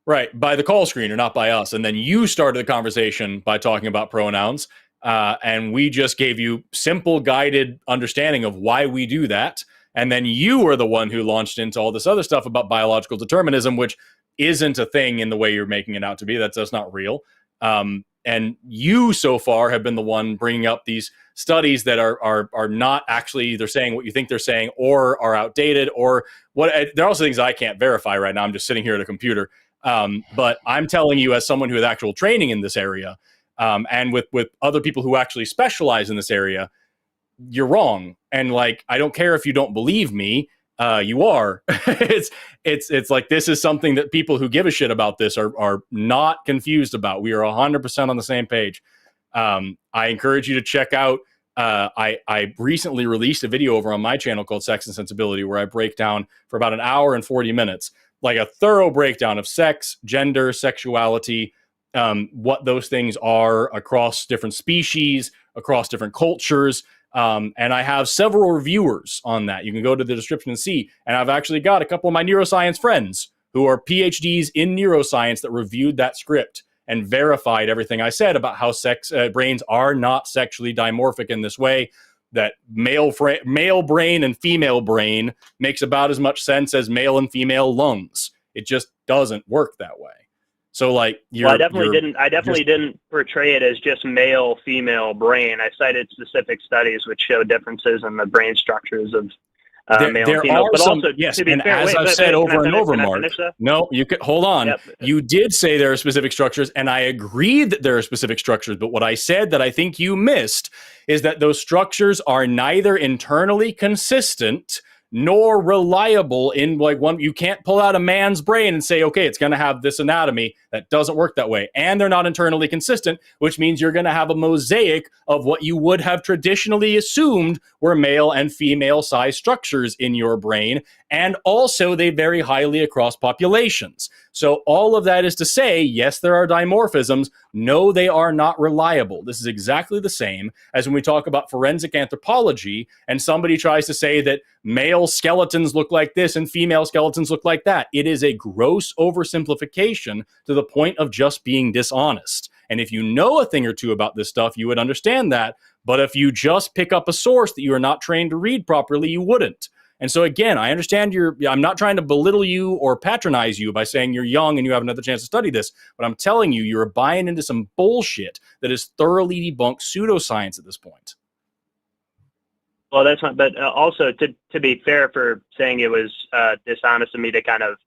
Right, by the call screener, not by us. And then you started the conversation by talking about pronouns. And we just gave you simple guided understanding of why we do that. And then you were the one who launched into all this other stuff about biological determinism, which isn't a thing in the way you're making it out to be. That's not real. And you so far have been the one bringing up these studies that are not actually either saying what you think they're saying or are outdated or what. There are also things I can't verify right now. I'm just sitting here at a computer. But I'm telling you, as someone who has actual training in this area, and with other people who actually specialize in this area, you're wrong. And like, I don't care if you don't believe me, you are. it's like, this is something that people who give a shit about this are not confused about. We are 100% on the same page. I encourage you to check out, I recently released a video over on my channel called Sex and Sensibility, where I break down for about an hour and 40 minutes like a thorough breakdown of sex, gender, sexuality, what those things are across different species, across different cultures. And I have several reviewers on that. You can go to the description and see. And I've actually got a couple of my neuroscience friends who are PhDs in neuroscience that reviewed that script and verified everything I said about how brains are not sexually dimorphic in this way, that male brain and female brain makes about as much sense as male and female lungs. It just doesn't work that way. So like, I definitely didn't portray it as just male female brain. I cited specific studies which show differences in the brain structures of male and female. But also, yes, and as I've said over and over, Mark. No, you could hold on. Yep. You did say there are specific structures, and I agreed that there are specific structures. But what I said that I think you missed is that those structures are neither internally consistent nor reliable. In like one, you can't pull out a man's brain and say, okay, it's going to have this anatomy. That doesn't work that way. And they're not internally consistent, which means you're going to have a mosaic of what you would have traditionally assumed were male and female size structures in your brain. And also they vary highly across populations. So all of that is to say, yes, there are dimorphisms. No, they are not reliable. This is exactly the same as when we talk about forensic anthropology and somebody tries to say that male skeletons look like this and female skeletons look like that. It is a gross oversimplification to the point of just being dishonest. And if you know a thing or two about this stuff, you would understand that. But if you just pick up a source that you are not trained to read properly, you wouldn't. And so again, I understand I'm not trying to belittle you or patronize you by saying you're young and you have another chance to study this, but I'm telling you, you're buying into some bullshit that is thoroughly debunked pseudoscience at this point. Well, that's not, but also to be fair for saying it was dishonest of me to kind of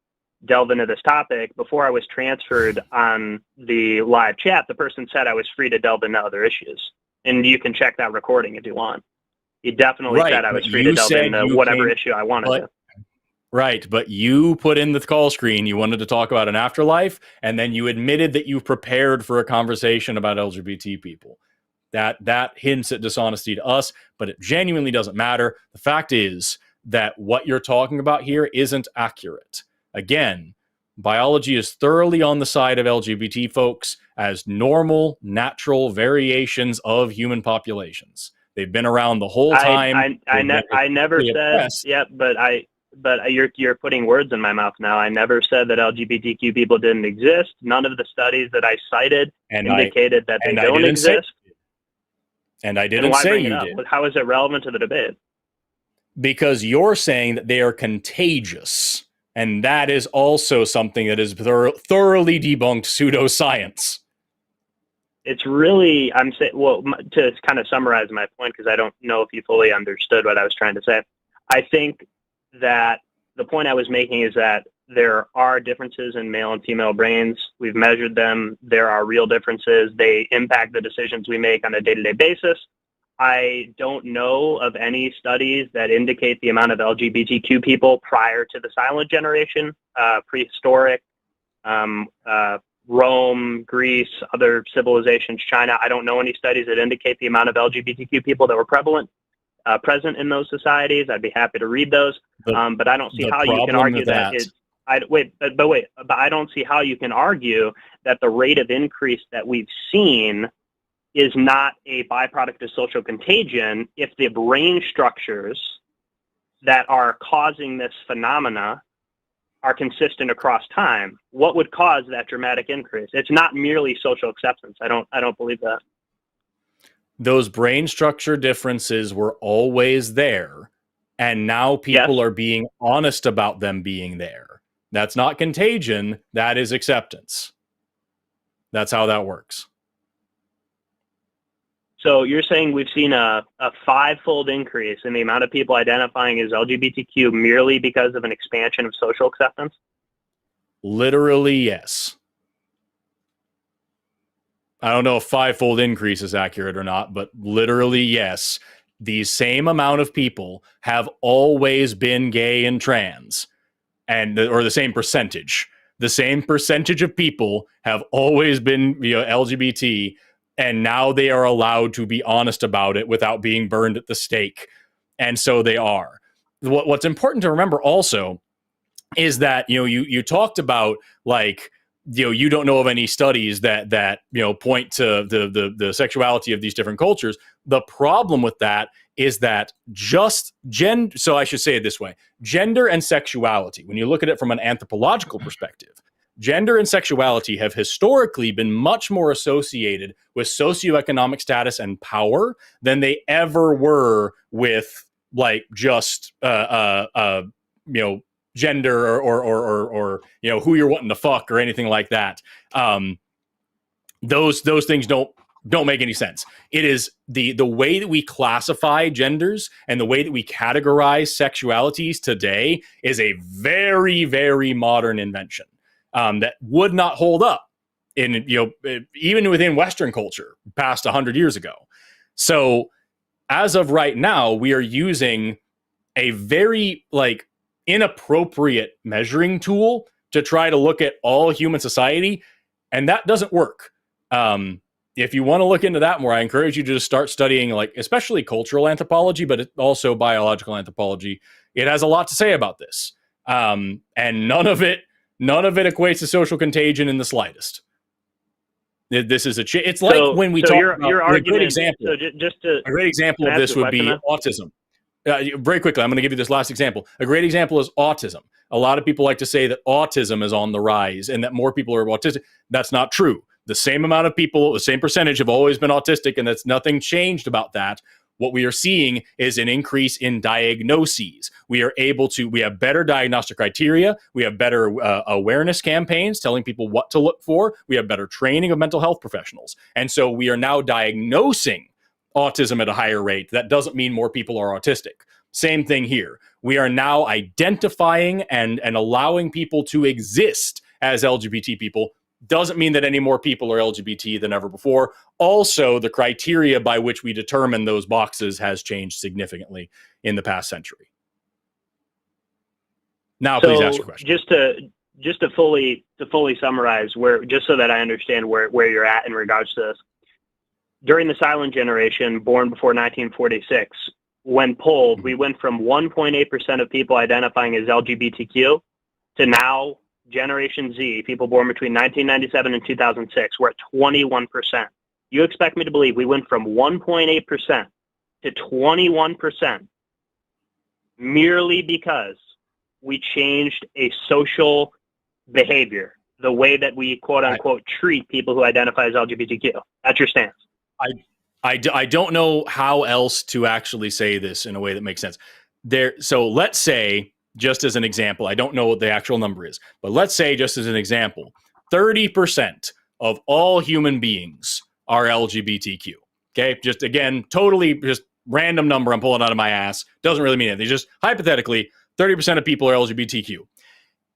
delve into this topic, before I was transferred on the live chat, the person said I was free to delve into other issues. And you can check that recording if you want. He definitely said I was free to delve into whatever issue I wanted to. Right, but you put in the call screen, you wanted to talk about an afterlife, and then you admitted that you prepared for a conversation about LGBT people. That hints at dishonesty to us, but it genuinely doesn't matter. The fact is that what you're talking about here isn't accurate. Again, biology is thoroughly on the side of LGBT folks as normal, natural variations of human populations. They've been around the whole time. I never said, yeah, but you're putting words in my mouth now. I never said that LGBTQ people didn't exist. None of the studies that I cited indicated that they don't exist. And I didn't say you did. How is it relevant to the debate? Because you're saying that they are contagious. And that is also something that is thoroughly debunked pseudoscience. It's really, I'm saying, well, to kind of summarize my point, because I don't know if you fully understood what I was trying to say. I think that the point I was making is that there are differences in male and female brains. We've measured them. There are real differences. They impact the decisions we make on a day-to-day basis. I don't know of any studies that indicate the amount of LGBTQ people prior to the silent generation, prehistoric, Rome, Greece, other civilizations, China. I don't know any studies that indicate the amount of LGBTQ people that were present in those societies. I'd be happy to read those. But I don't see how you can argue that but I don't see how you can argue that the rate of increase that we've seen is not a byproduct of social contagion if the brain structures that are causing this phenomena are consistent across time. What would cause that dramatic increase? It's not merely social acceptance. I don't believe that. Those brain structure differences were always there, and now people are being honest about them being there. That's not contagion, that is acceptance. That's how that works. So you're saying we've seen a five-fold increase in the amount of people identifying as LGBTQ merely because of an expansion of social acceptance? Literally, yes. I don't know if five-fold increase is accurate or not, but literally, yes. The same amount of people have always been gay and trans, or the same percentage. The same percentage of people have always been LGBT, and now they are allowed to be honest about it without being burned at the stake. And so they are. What's important to remember also is that, you talked about, like, you don't know of any studies that point to the sexuality of these different cultures. The problem with that is that so I should say it this way: gender and sexuality, when you look at it from an anthropological perspective, gender and sexuality have historically been much more associated with socioeconomic status and power than they ever were with, like, just gender or who you're wanting to fuck or anything like that. Those things don't make any sense. It is the way that we classify genders and the way that we categorize sexualities today is a very, very modern invention that would not hold up in even within Western culture past 100 years ago. So as of right now, we are using a very, like, inappropriate measuring tool to try to look at all human society, and that doesn't work. If you want to look into that more, I encourage you to just start studying, like, especially cultural anthropology, but also biological anthropology. It has a lot to say about this, and none of it equates to social contagion in the slightest. This is it's like when we talk about your argument, a great example. So a great example of this would be autism. Very quickly, I'm going to give you this last example. A great example is autism. A lot of people like to say that autism is on the rise and that more people are autistic. That's not true. The same amount of people, the same percentage, have always been autistic, and that's nothing changed about that. What we are seeing is an increase in diagnoses. We have better diagnostic criteria. We have better awareness campaigns telling people what to look for. We have better training of mental health professionals. And so we are now diagnosing autism at a higher rate. That doesn't mean more people are autistic. Same thing here. We are now identifying and allowing people to exist as LGBT people. Doesn't mean that any more people are LGBT than ever before. Also, the criteria by which we determine those boxes has changed significantly in the past century. Now, please ask your question. Just to fully summarize, just so that I understand where you're at in regards to this. During the silent generation, born before 1946, when polled, we went from 1.8% of people identifying as LGBTQ to now Generation Z, people born between 1997 and 2006, we're at 21%. You expect me to believe we went from 1.8% to 21% merely because we changed a social behavior, the way that we quote unquote treat people who identify as LGBTQ. That's your stance. I don't know how else to actually say this in a way that makes sense. So let's say, just as an example, I don't know what the actual number is, but let's say, just as an example, 30% of all human beings are LGBTQ. Okay, just again, totally just random number I'm pulling out of my ass. Doesn't really mean anything. Just hypothetically, 30% of people are LGBTQ.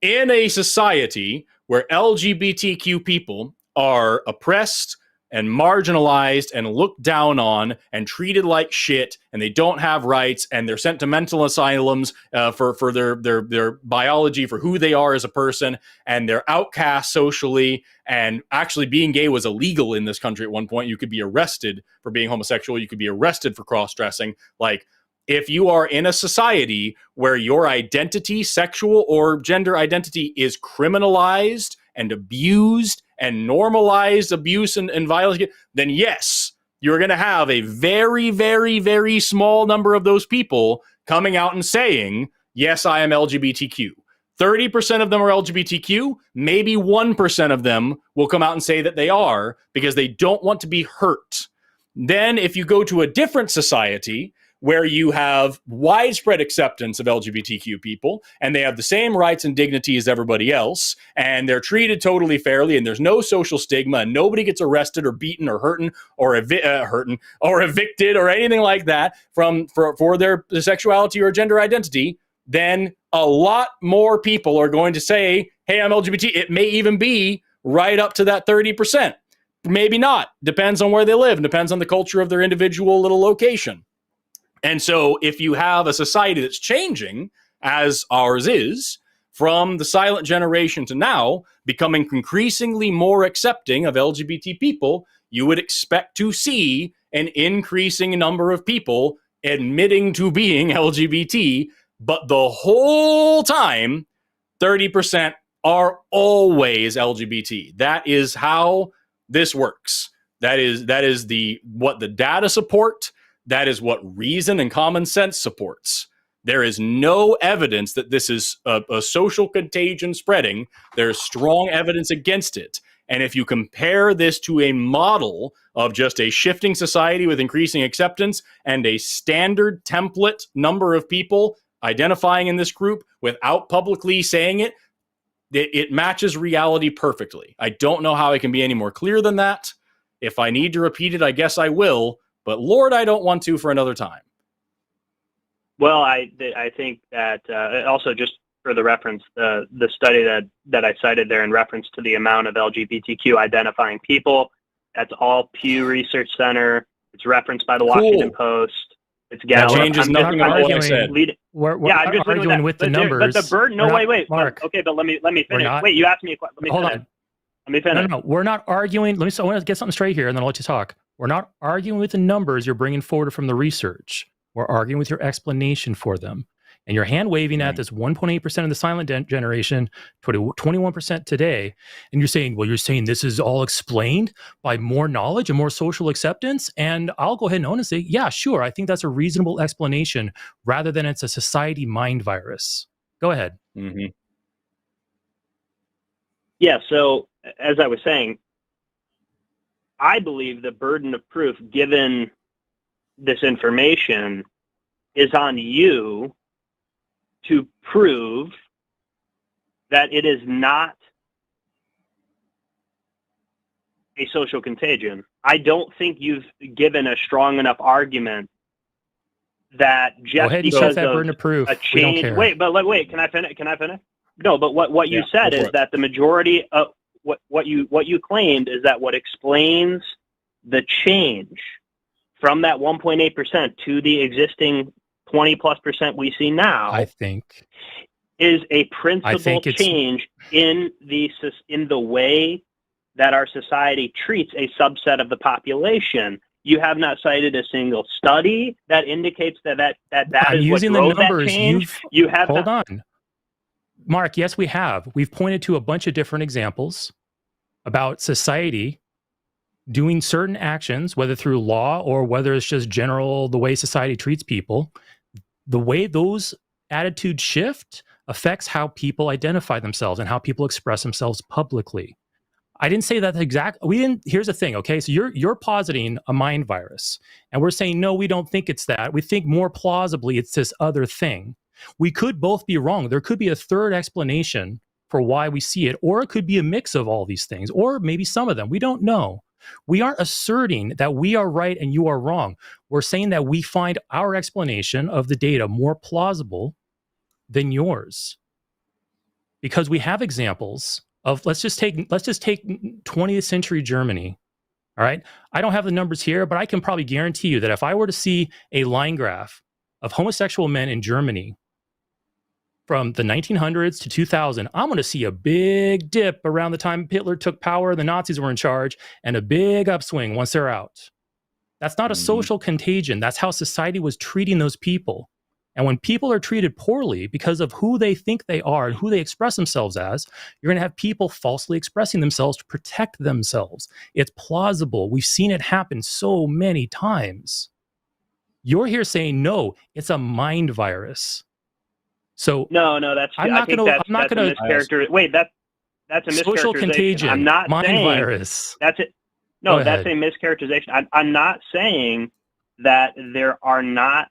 In a society where LGBTQ people are oppressed and marginalized and looked down on and treated like shit, and they don't have rights, and they're sent to mental asylums for their biology, for who they are as a person, and they're outcast socially, and actually being gay was illegal in this country at one point. You could be arrested for being homosexual. You could be arrested for cross-dressing. Like, if you are in a society where your identity, sexual or gender identity, is criminalized and abused and normalized abuse and violence, then yes, you're going to have a very, very, very small number of those people coming out and saying, yes, I am LGBTQ. 30% of them are LGBTQ. Maybe 1% of them will come out and say that they are because they don't want to be hurt. Then if you go to a different society where you have widespread acceptance of LGBTQ people, and they have the same rights and dignity as everybody else, and they're treated totally fairly, and there's no social stigma, and nobody gets arrested or beaten or hurting or evicted or anything like that for their sexuality or gender identity, then a lot more people are going to say, hey, I'm LGBT. It may even be right up to that 30%. Maybe not. Depends on where they live, and depends on the culture of their individual little location. And so if you have a society that's changing, as ours is, from the silent generation to now, becoming increasingly more accepting of LGBT people, you would expect to see an increasing number of people admitting to being LGBT. But the whole time, 30% are always LGBT. That is how this works. That is what the data support. That is what reason and common sense supports. There is no evidence that this is a social contagion spreading. There's strong evidence against it. And if you compare this to a model of just a shifting society with increasing acceptance and a standard template number of people identifying in this group without publicly saying it, it matches reality perfectly. I don't know how I can be any more clear than that. If I need to repeat it, I guess I will. But Lord, I don't want to for another time. Well, I think that also, just for the reference, the study that I cited there in reference to the amount of LGBTQ identifying people, that's all Pew Research Center. It's referenced by the Washington Post. It's Gallup. That changes nothing about what I said. We're arguing with the numbers. But the burden. No, wait, Mark. Okay, but let me finish. Wait, you asked me a question. Hold on. Let me finish. No, we're not arguing. I want to get something straight here, and then I'll let you talk. We're not arguing with the numbers you're bringing forward from the research. We're arguing with your explanation for them. And you're hand waving at this 1.8% of the silent generation, 21% today. And you're saying this is all explained by more knowledge and more social acceptance. And I'll go ahead and own and say, yeah, sure. I think that's a reasonable explanation rather than it's a society mind virus. Go ahead. Mm-hmm. Yeah. So as I was saying, I believe the burden of proof, given this information, is on you to prove that it is not a social contagion. I don't think you've given a strong enough argument that just because that burden of proof, a change. Wait, can I finish? No, but what you said is that the majority of what you claimed is that what explains the change from that 1.8% to the existing 20+% we see now, I think, is a principal change in the way that our society treats a subset of the population. You have not cited a single study that indicates that is what drove that change. You have hold on, Mark. Yes, we have. We've pointed to a bunch of different examples about society doing certain actions, whether through law or whether it's just general, the way society treats people. The way those attitudes shift affects how people identify themselves and how people express themselves publicly. I didn't say that here's the thing, okay? So you're positing a mind virus, and we're saying, no, we don't think it's that. We think more plausibly it's this other thing. We could both be wrong. There could be a third explanation for why we see it, or it could be a mix of all these things, or maybe some of them. We don't know. We aren't asserting that we are right and you are wrong. We're saying that we find our explanation of the data more plausible than yours. Because we have examples of, let's just take 20th century Germany. All right. I don't have the numbers here, but I can probably guarantee you that if I were to see a line graph of homosexual men in Germany from the 1900s to 2000, I'm going to see a big dip around the time Hitler took power, the Nazis were in charge, and a big upswing once they're out. That's not a social contagion. That's how society was treating those people. And when people are treated poorly because of who they think they are and who they express themselves as, you're going to have people falsely expressing themselves to protect themselves. It's plausible. We've seen it happen so many times. You're here saying, no, it's a mind virus. So no, that's a mischaracterization. Wait, that's a mischaracterization. Social contagion. I'm not mind saying virus. That's it. No, that's a mischaracterization. I'm not saying that there are not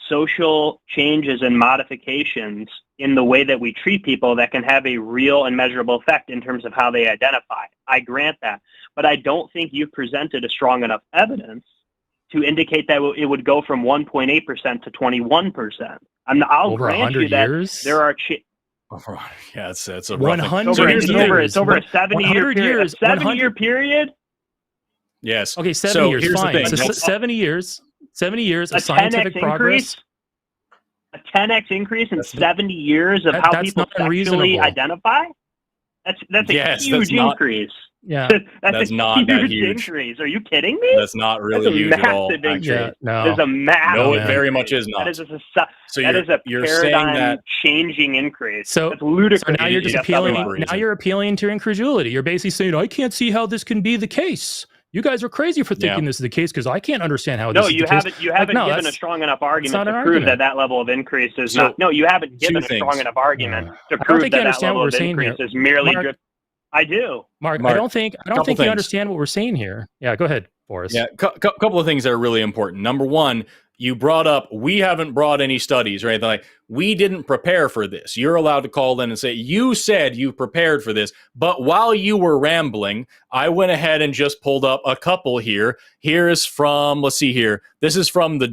social changes and modifications in the way that we treat people that can have a real and measurable effect in terms of how they identify. I grant that, but I don't think you've presented a strong enough evidence to indicate that it would go from 1.8% to 21%. I'll grant you that there are. Yeah, it's a 100 years. It's over a 70-year period. 70-year period. Yes. Okay, 70 years. Fine. So 70 years. 70 years of scientific progress. A 10x increase in 70 years of how people sexually identify. That's a huge increase. Yeah, That's a not that huge. increase. Are you kidding me? That's not really That's a huge at all. massive Actually. increase. yeah, no. That is a massive No, it man. very much is not. That is a So that is a you're saying paradigm that changing increase. So- That's ludicrous. So now you're just That's appealing. not the Now you're appealing to incredulity. You're basically saying, "I can't see how this can be the case. You guys are crazy for thinking this is the case because I can't understand how this is the case." You haven't no, given a strong enough argument not to an prove argument. that level of increase is So, not. No, you haven't given a things. strong enough argument to I don't prove think you that understand level what of we're saying increase here. is merely Mark- driven. I do. Mark, I Mark, don't think couple you things. understand what we're saying here. Yeah, go ahead, Forrest. Yeah, couple of things that are really important. Number one, you brought up we haven't brought any studies or anything like. We didn't prepare for this. You're allowed to call in and say you said you prepared for this, but while you were rambling, I went ahead and just pulled up a couple here. Here is from, let's see here. This is from the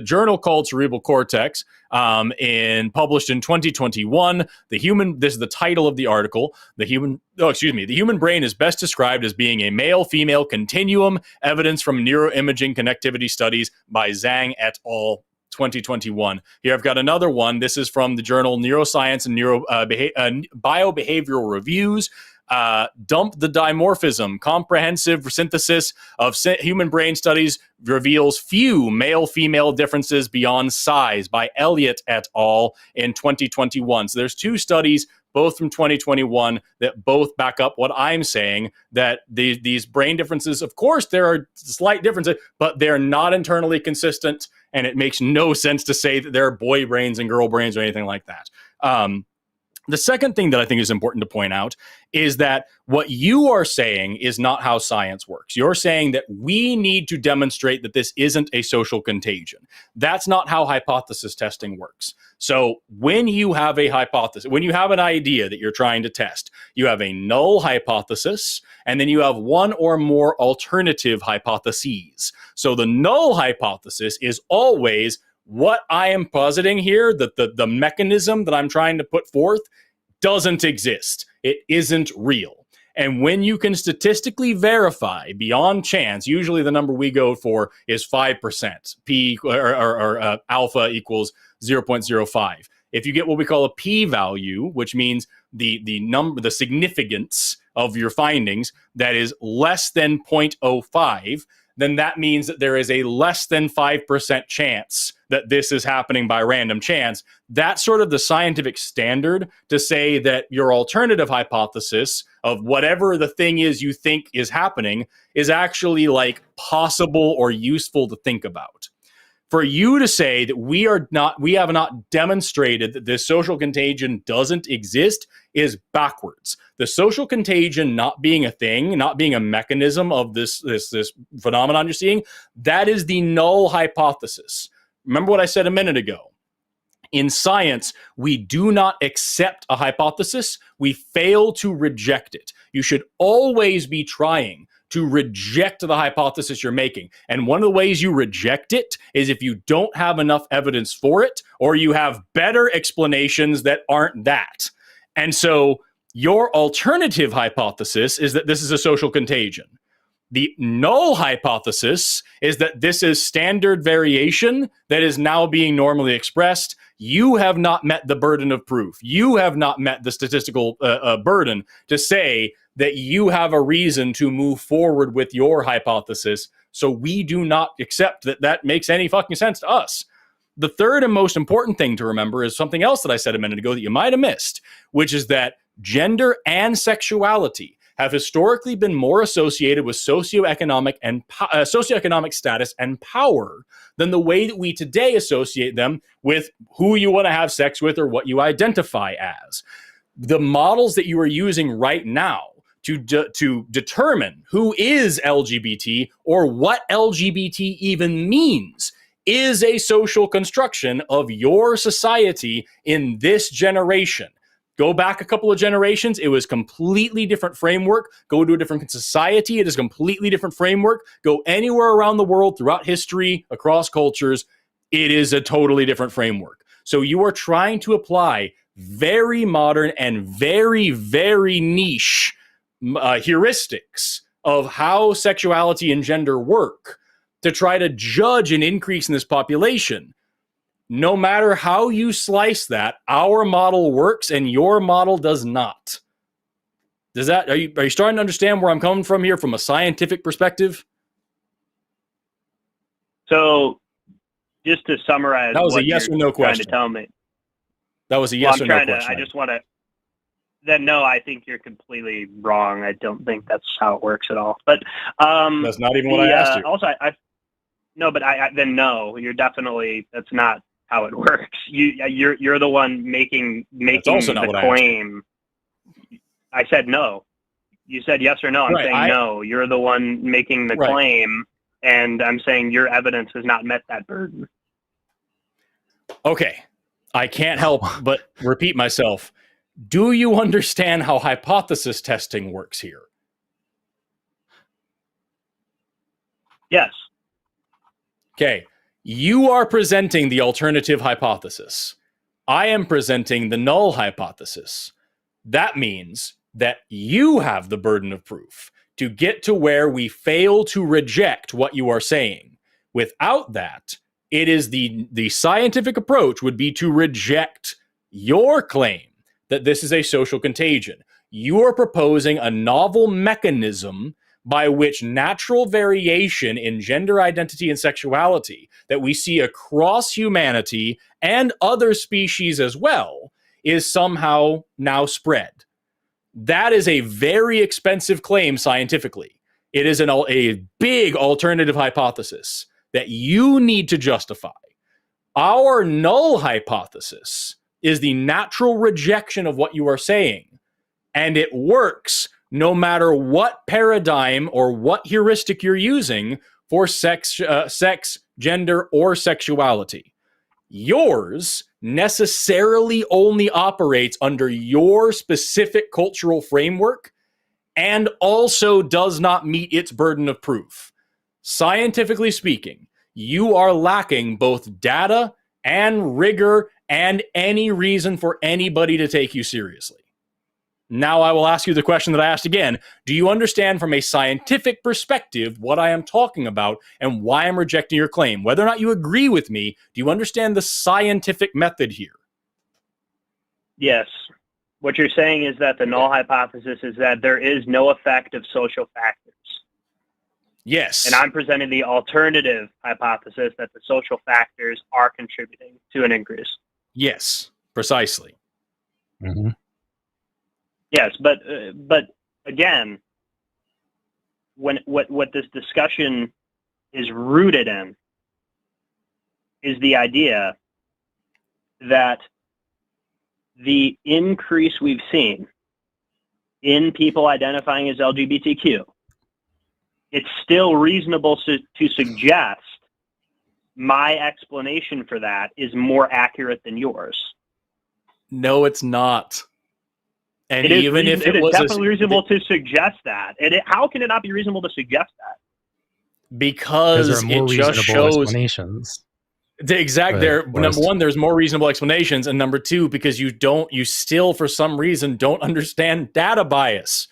journal called Cerebral Cortex, published in 2021. This is the title of the article. The human brain is best described as being a male-female continuum. Evidence from neuroimaging connectivity studies by Zhang et al. 2021. Here I've got another one. This is from the journal Neuroscience and Biobehavioral Reviews. Dump the dimorphism. Comprehensive synthesis of human brain studies reveals few male-female differences beyond size by Elliott et al. In 2021. So there's two studies, both from 2021, that both back up what I'm saying, that these brain differences, of course, there are slight differences, but they're not internally consistent, and it makes no sense to say that there are boy brains and girl brains or anything like that. The second thing that I think is important to point out is that what you are saying is not how science works. You're saying that we need to demonstrate that this isn't a social contagion. That's not how hypothesis testing works. So when you have a hypothesis, when you have an idea that you're trying to test, you have a null hypothesis, and then you have one or more alternative hypotheses. So the null hypothesis is always what I am positing here, that the mechanism that I'm trying to put forth doesn't exist. It isn't real. And when you can statistically verify beyond chance, usually the number we go for is 5%. P or alpha equals 0.05. If you get what we call a p-value, which means the significance of your findings that is less than 0.05, then that means that there is a less than 5% chance that this is happening by random chance. That's sort of the scientific standard to say that your alternative hypothesis of whatever the thing is you think is happening is actually like possible or useful to think about. For you to say that we have not demonstrated that this social contagion doesn't exist is backwards. The social contagion not being a thing, not being a mechanism of this phenomenon you're seeing, that is the null hypothesis. Remember what I said a minute ago. In science, we do not accept a hypothesis. We fail to reject it. You should always be trying to reject the hypothesis you're making. And one of the ways you reject it is if you don't have enough evidence for it, or you have better explanations that aren't that. And so your alternative hypothesis is that this is a social contagion. The null hypothesis is that this is standard variation that is now being normally expressed. You have not met the burden of proof. You have not met the statistical burden to say that you have a reason to move forward with your hypothesis. So we do not accept that that makes any fucking sense to us. The third and most important thing to remember is something else that I said a minute ago that you might have missed, which is that gender and sexuality have historically been more associated with socioeconomic status and power than the way that we today associate them with who you want to have sex with or what you identify as. The models that you are using right now to determine who is LGBT or what LGBT even means is a social construction of your society in this generation. Go back a couple of generations, it was completely different framework. Go to a different society, it is a completely different framework. Go anywhere around the world throughout history, across cultures, it is a totally different framework. So you are trying to apply very modern and very, very niche heuristics of how sexuality and gender work to try to judge an increase in this population. No matter how you slice that, our model works and your model does not. Are you starting to understand where I'm coming from here from a scientific perspective? So, just to summarize, that was what a yes you're or no trying question. to tell me. That was a yes or no question. I just want to. Then no, I think you're completely wrong. I don't think that's how it works at all. But that's not even what I asked you. Also, then no, you're definitely, that's not how it works. You're the one making the claim. I said no. You said yes or no. I'm saying no. You're the one making the claim, and I'm saying your evidence has not met that burden. Okay. I can't help but repeat myself. Do you understand how hypothesis testing works here? Yes. Okay. You are presenting the alternative hypothesis. I am presenting the null hypothesis. That means that you have the burden of proof to get to where we fail to reject what you are saying. Without that, it is the scientific approach would be to reject your claim that this is a social contagion. You are proposing a novel mechanism by which natural variation in gender identity and sexuality that we see across humanity and other species as well is somehow now spread. That is a very expensive claim scientifically. It is a big alternative hypothesis that you need to justify. Our null hypothesis is the natural rejection of what you are saying. And it works no matter what paradigm or what heuristic you're using for sex, gender, or sexuality. Yours necessarily only operates under your specific cultural framework and also does not meet its burden of proof. Scientifically speaking, you are lacking both data and rigor and any reason for anybody to take you seriously. Now I will ask you the question that I asked again. Do you understand from a scientific perspective what I am talking about and why I'm rejecting your claim? Whether or not you agree with me, do you understand the scientific method here? Yes. What you're saying is that the null hypothesis is that there is no effect of social factors. Yes. And I'm presenting the alternative hypothesis that the social factors are contributing to an increase. Yes, precisely. Mm-hmm. Yes, but again, what this discussion is rooted in is the idea that the increase we've seen in people identifying as LGBTQ, it's still reasonable to suggest my explanation for that is more accurate than yours. No, it's not. And it even if it was definitely reasonable to suggest that. How can it not be reasonable to suggest that? Because there are more it just shows explanations. Number one, there's more reasonable explanations, and number two, because you still for some reason don't understand data bias.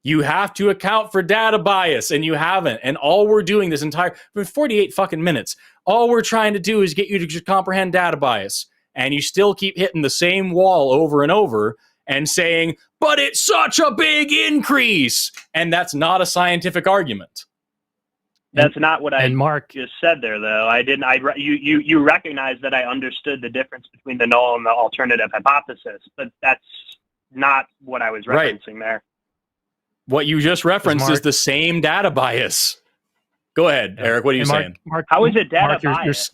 You have to account for data bias, and you haven't. And all we're doing for 48 fucking minutes, all we're trying to do is get you to comprehend data bias, and you still keep hitting the same wall over and over and saying, but it's such a big increase. And that's not a scientific argument. That's not what I just said there, though. I didn't. You recognize that I understood the difference between the null and the alternative hypothesis, but that's not what I was referencing there. What you just referenced is the same data bias. Go ahead, Eric. What are you saying? How is it data bias?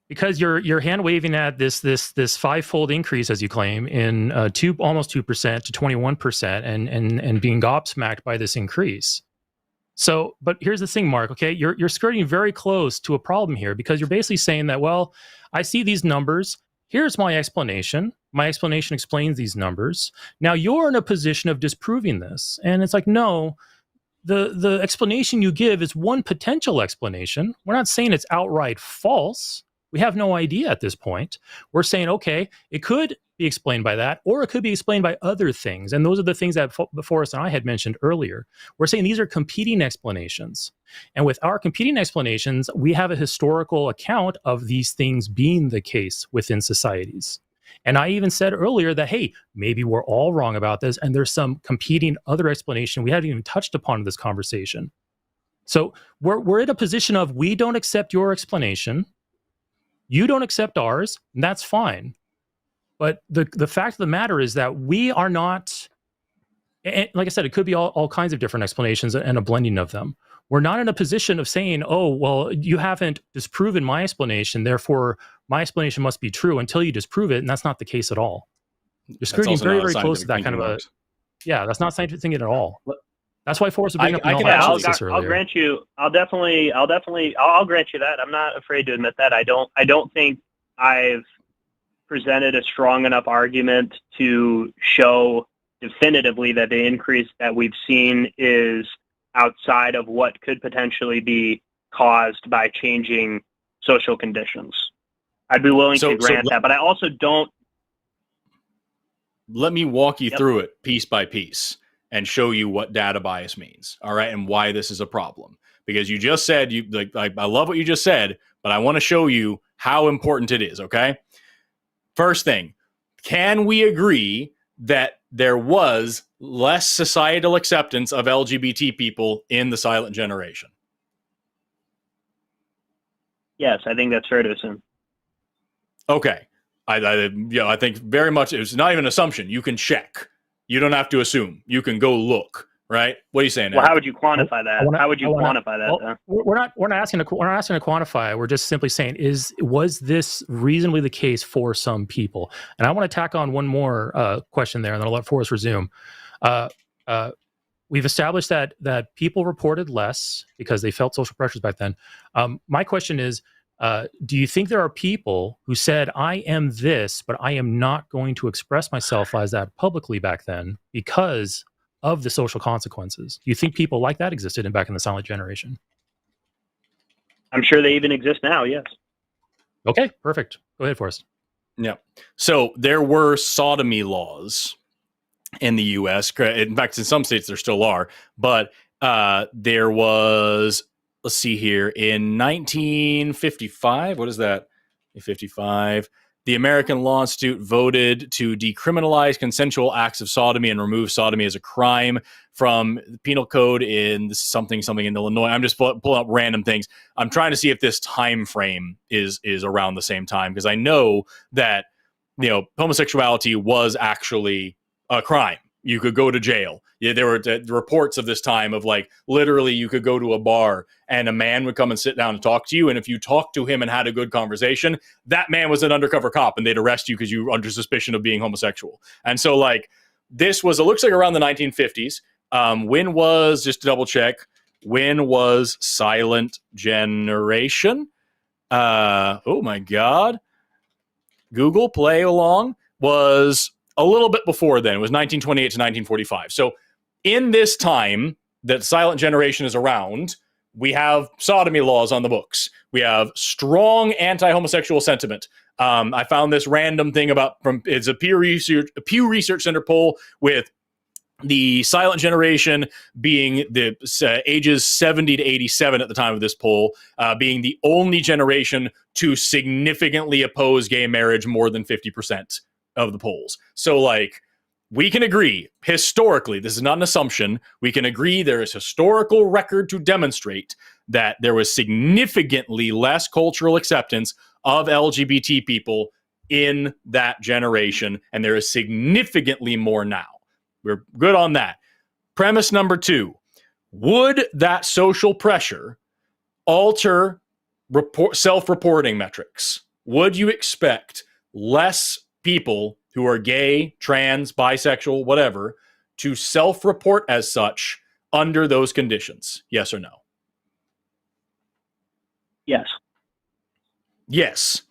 Because you're hand waving at this fivefold increase, as you claim, in almost 2% to 21%, and being gobsmacked by this increase. So, but here's the thing, Mark. Okay, you're skirting very close to a problem here, because you're basically saying that, well, I see these numbers. Here's my explanation. My explanation explains these numbers. Now you're in a position of disproving this, and it's like, no. The explanation you give is one potential explanation. We're not saying it's outright false. We have no idea at this point. We're saying, okay, it could be explained by that, or it could be explained by other things. And those are the things that Forrest and I had mentioned earlier. We're saying these are competing explanations. And with our competing explanations, we have a historical account of these things being the case within societies. And I even said earlier that, hey, maybe we're all wrong about this, and there's some competing other explanation we haven't even touched upon in this conversation. So we're in a position of, we don't accept your explanation, you don't accept ours, and that's fine. But the fact of the matter is that we are not, and like I said, it could be all kinds of different explanations and a blending of them. We're not in a position of saying, oh, well, you haven't disproven my explanation, therefore my explanation must be true until you disprove it, and that's not the case at all. You're skirting very, very close to that kind of a, that's not scientific thinking at all. That's why Forrest was bringing up the hypothesis earlier. I'll grant you. I'll grant you that. I'm not afraid to admit that. I don't think I've presented a strong enough argument to show definitively that the increase that we've seen is outside of what could potentially be caused by changing social conditions. I'd be willing to grant that, but I also don't. Let me walk you through it piece by piece and show you what data bias means, all right, and why this is a problem. Because you just said, I love what you just said, but I want to show you how important it is, okay? First thing, can we agree that there was less societal acceptance of LGBT people in the silent generation? Yes, I think that's fair to assume. Okay. I think very much it's not even an assumption. You can check. You don't have to assume. You can go look, right? What are you saying? Well, how would you quantify that? How would you quantify that? We're not asking to quantify. We're just simply saying, was this reasonably the case for some people? And I want to tack on one more question there, and then I'll let Forrest resume. We've established that people reported less because they felt social pressures back then. My question is, do you think there are people who said, I am this, but I am not going to express myself as that publicly back then because of the social consequences? Do you think people like that existed back in the silent generation? I'm sure they even exist now, yes. Okay, perfect. Go ahead, Forrest. Yeah. So there were sodomy laws in the U.S. In fact, in some states there still are, but there was, let's see here, in 1955, what is that? 55, the American Law Institute voted to decriminalize consensual acts of sodomy and remove sodomy as a crime from the penal code in something in Illinois. I'm just pulling up random things. I'm trying to see if this time frame is around the same time, because I know that, homosexuality was actually a crime. You could go to jail. Yeah, there were reports of this time of literally you could go to a bar and a man would come and sit down and talk to you. And if you talked to him and had a good conversation, that man was an undercover cop and they'd arrest you because you were under suspicion of being homosexual. And so this was, it looks like around the 1950s. When was, just to double check, when was silent generation? Oh my God. Google, play along, was a little bit before then. It was 1928 to 1945. So in this time that silent generation is around, we have sodomy laws on the books. We have strong anti-homosexual sentiment. I found this random thing it's a Pew Research Center poll with the silent generation being the ages 70 to 87 at the time of this poll, being the only generation to significantly oppose gay marriage more than 50% of the polls. So we can agree historically, this is not an assumption, we can agree there is historical record to demonstrate that there was significantly less cultural acceptance of LGBT people in that generation, and there is significantly more now. We're good on that. Premise number 2, would that social pressure alter self-reporting metrics? Would you expect less people who are gay, trans, bisexual, whatever, to self-report as such under those conditions? Yes or no? Yes. Yes.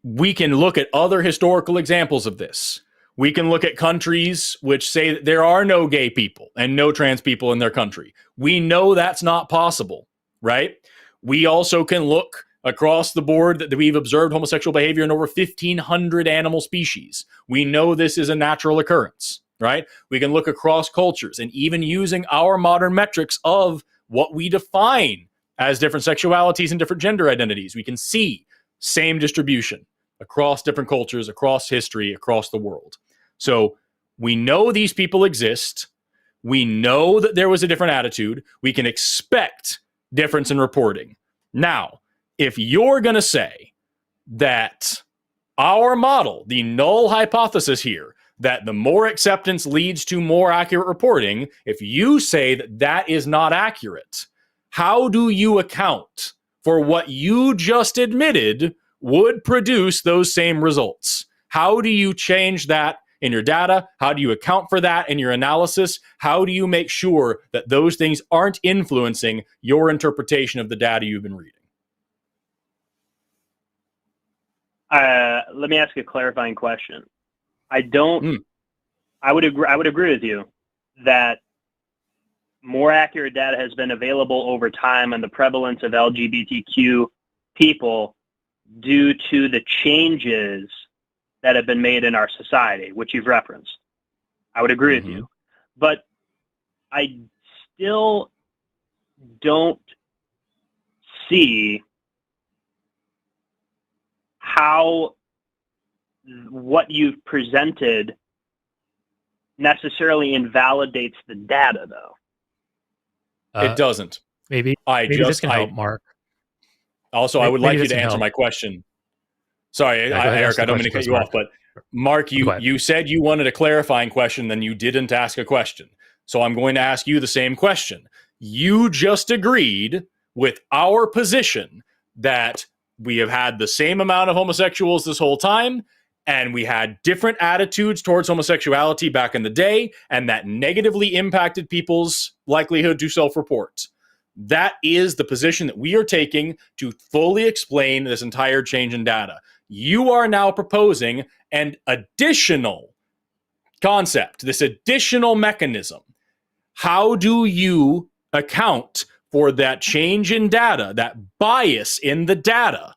We can look at other historical examples of this. We can look at countries which say that there are no gay people and no trans people in their country. We know that's not possible, right? We also can look across the board that we've observed homosexual behavior in over 1,500 animal species. We know this is a natural occurrence, right? We can look across cultures, and even using our modern metrics of what we define as different sexualities and different gender identities, we can see same distribution. across different cultures, across history, across the world. So we know these people exist. We know that there was a different attitude. We can expect difference in reporting. Now, if you're going to say that our model, the null hypothesis here, that the more acceptance leads to more accurate reporting, if you say that that is not accurate, how do you account for what you just admitted would produce those same results? How do you change that in your data? How do you account for that in your analysis? How do you make sure that those things aren't influencing your interpretation of the data you've been reading? Let me ask a clarifying question. I would agree with you that more accurate data has been available over time on the prevalence of LGBTQ people due to the changes that have been made in our society, which you've referenced. I would agree with you. But I still don't see how what you've presented necessarily invalidates the data, though. It doesn't. Maybe this can help, Mark. Also, I would like you to answer my question. Sorry, Eric, I don't mean to cut you off, but Mark, you said you wanted a clarifying question, then you didn't ask a question. So I'm going to ask you the same question. You just agreed with our position that we have had the same amount of homosexuals this whole time, and we had different attitudes towards homosexuality back in the day, and that negatively impacted people's likelihood to self-report. That is the position that we are taking to fully explain this entire change in data. You are now proposing an additional concept, this additional mechanism. How do you account for that change in data, that bias in the data?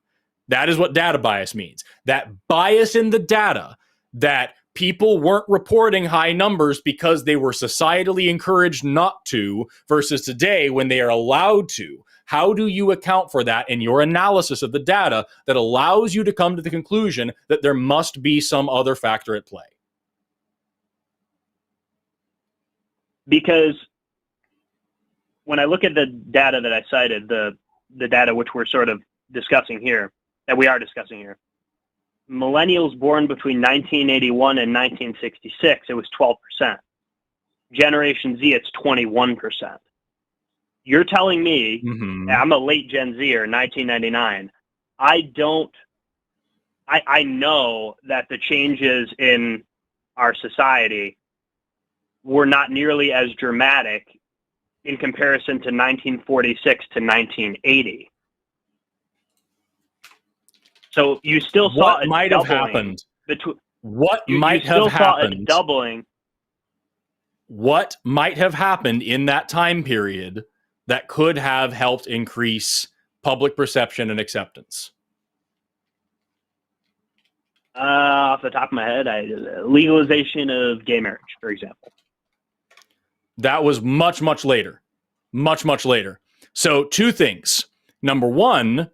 That is what data bias means. That bias in the data, that people weren't reporting high numbers because they were societally encouraged not to, versus today when they are allowed to. How do you account for that in your analysis of the data that allows you to come to the conclusion that there must be some other factor at play? Because when I look at the data that I cited, the data which we're sort of discussing here, that we are discussing here, millennials born between 1981 and 1966, it was 12%. Generation Z, it's 21%. You're telling me, I'm a late Gen Zer, 1999. I know that the changes in our society were not nearly as dramatic in comparison to 1946 to 1980. So you still saw what might have happened. What might have happened? Doubling. What might have happened in that time period that could have helped increase public perception and acceptance? Off the top of my head, legalization of gay marriage, for example. That was much, much later. Much, much later. So 2 things. Number one,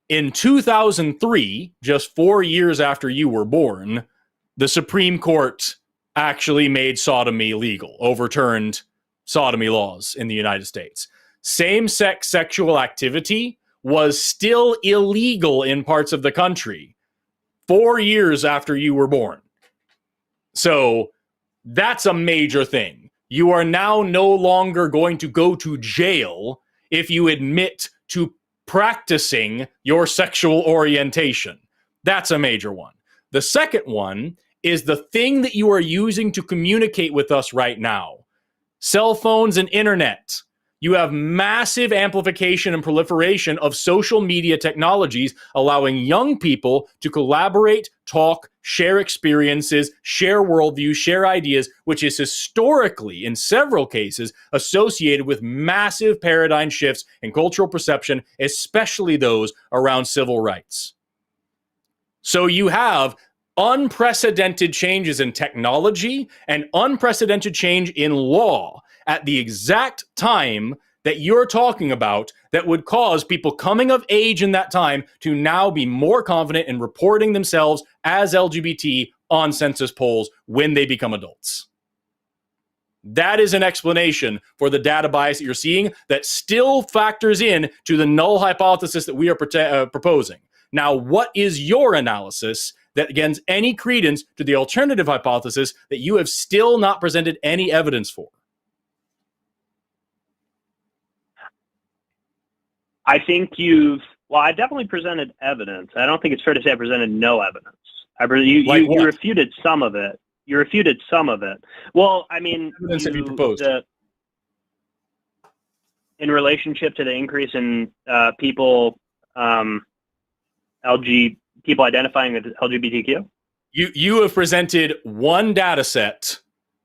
in 2003, just 4 years after you were born, the Supreme Court actually made sodomy legal, overturned sodomy laws in the United States. Same-sex sexual activity was still illegal in parts of the country 4 years after you were born. So that's a major thing. You are now no longer going to go to jail if you admit to practicing your sexual orientation. That's a major one. The second one is the thing that you are using to communicate with us right now. Cell phones and internet. You have massive amplification and proliferation of social media technologies, allowing young people to collaborate, talk, share experiences, share worldviews, share ideas, which is historically, in several cases, associated with massive paradigm shifts in cultural perception, especially those around civil rights. So you have unprecedented changes in technology and unprecedented change in law at the exact time that you're talking about that would cause people coming of age in that time to now be more confident in reporting themselves as LGBT on census polls when they become adults. That is an explanation for the data bias that you're seeing that still factors in to the null hypothesis that we are proposing. Now, what is your analysis that gives any credence to the alternative hypothesis that you have still not presented any evidence for? I think I definitely presented evidence. I don't think it's fair to say I presented no evidence. You refuted some of it. You refuted some of it. Well, I mean, evidence have you proposed? In relationship to the increase in people identifying as LGBTQ? You have presented one data set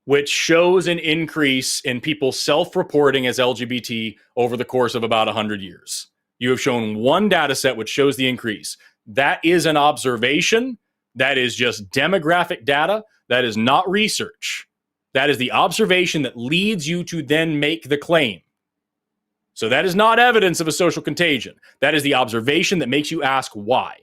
which shows an increase in people self-reporting as LGBT over the course of about 100 years. You have shown one data set which shows the increase. That is an observation. That is just demographic data. That is not research. That is the observation that leads you to then make the claim. So that is not evidence of a social contagion. That is the observation that makes you ask why.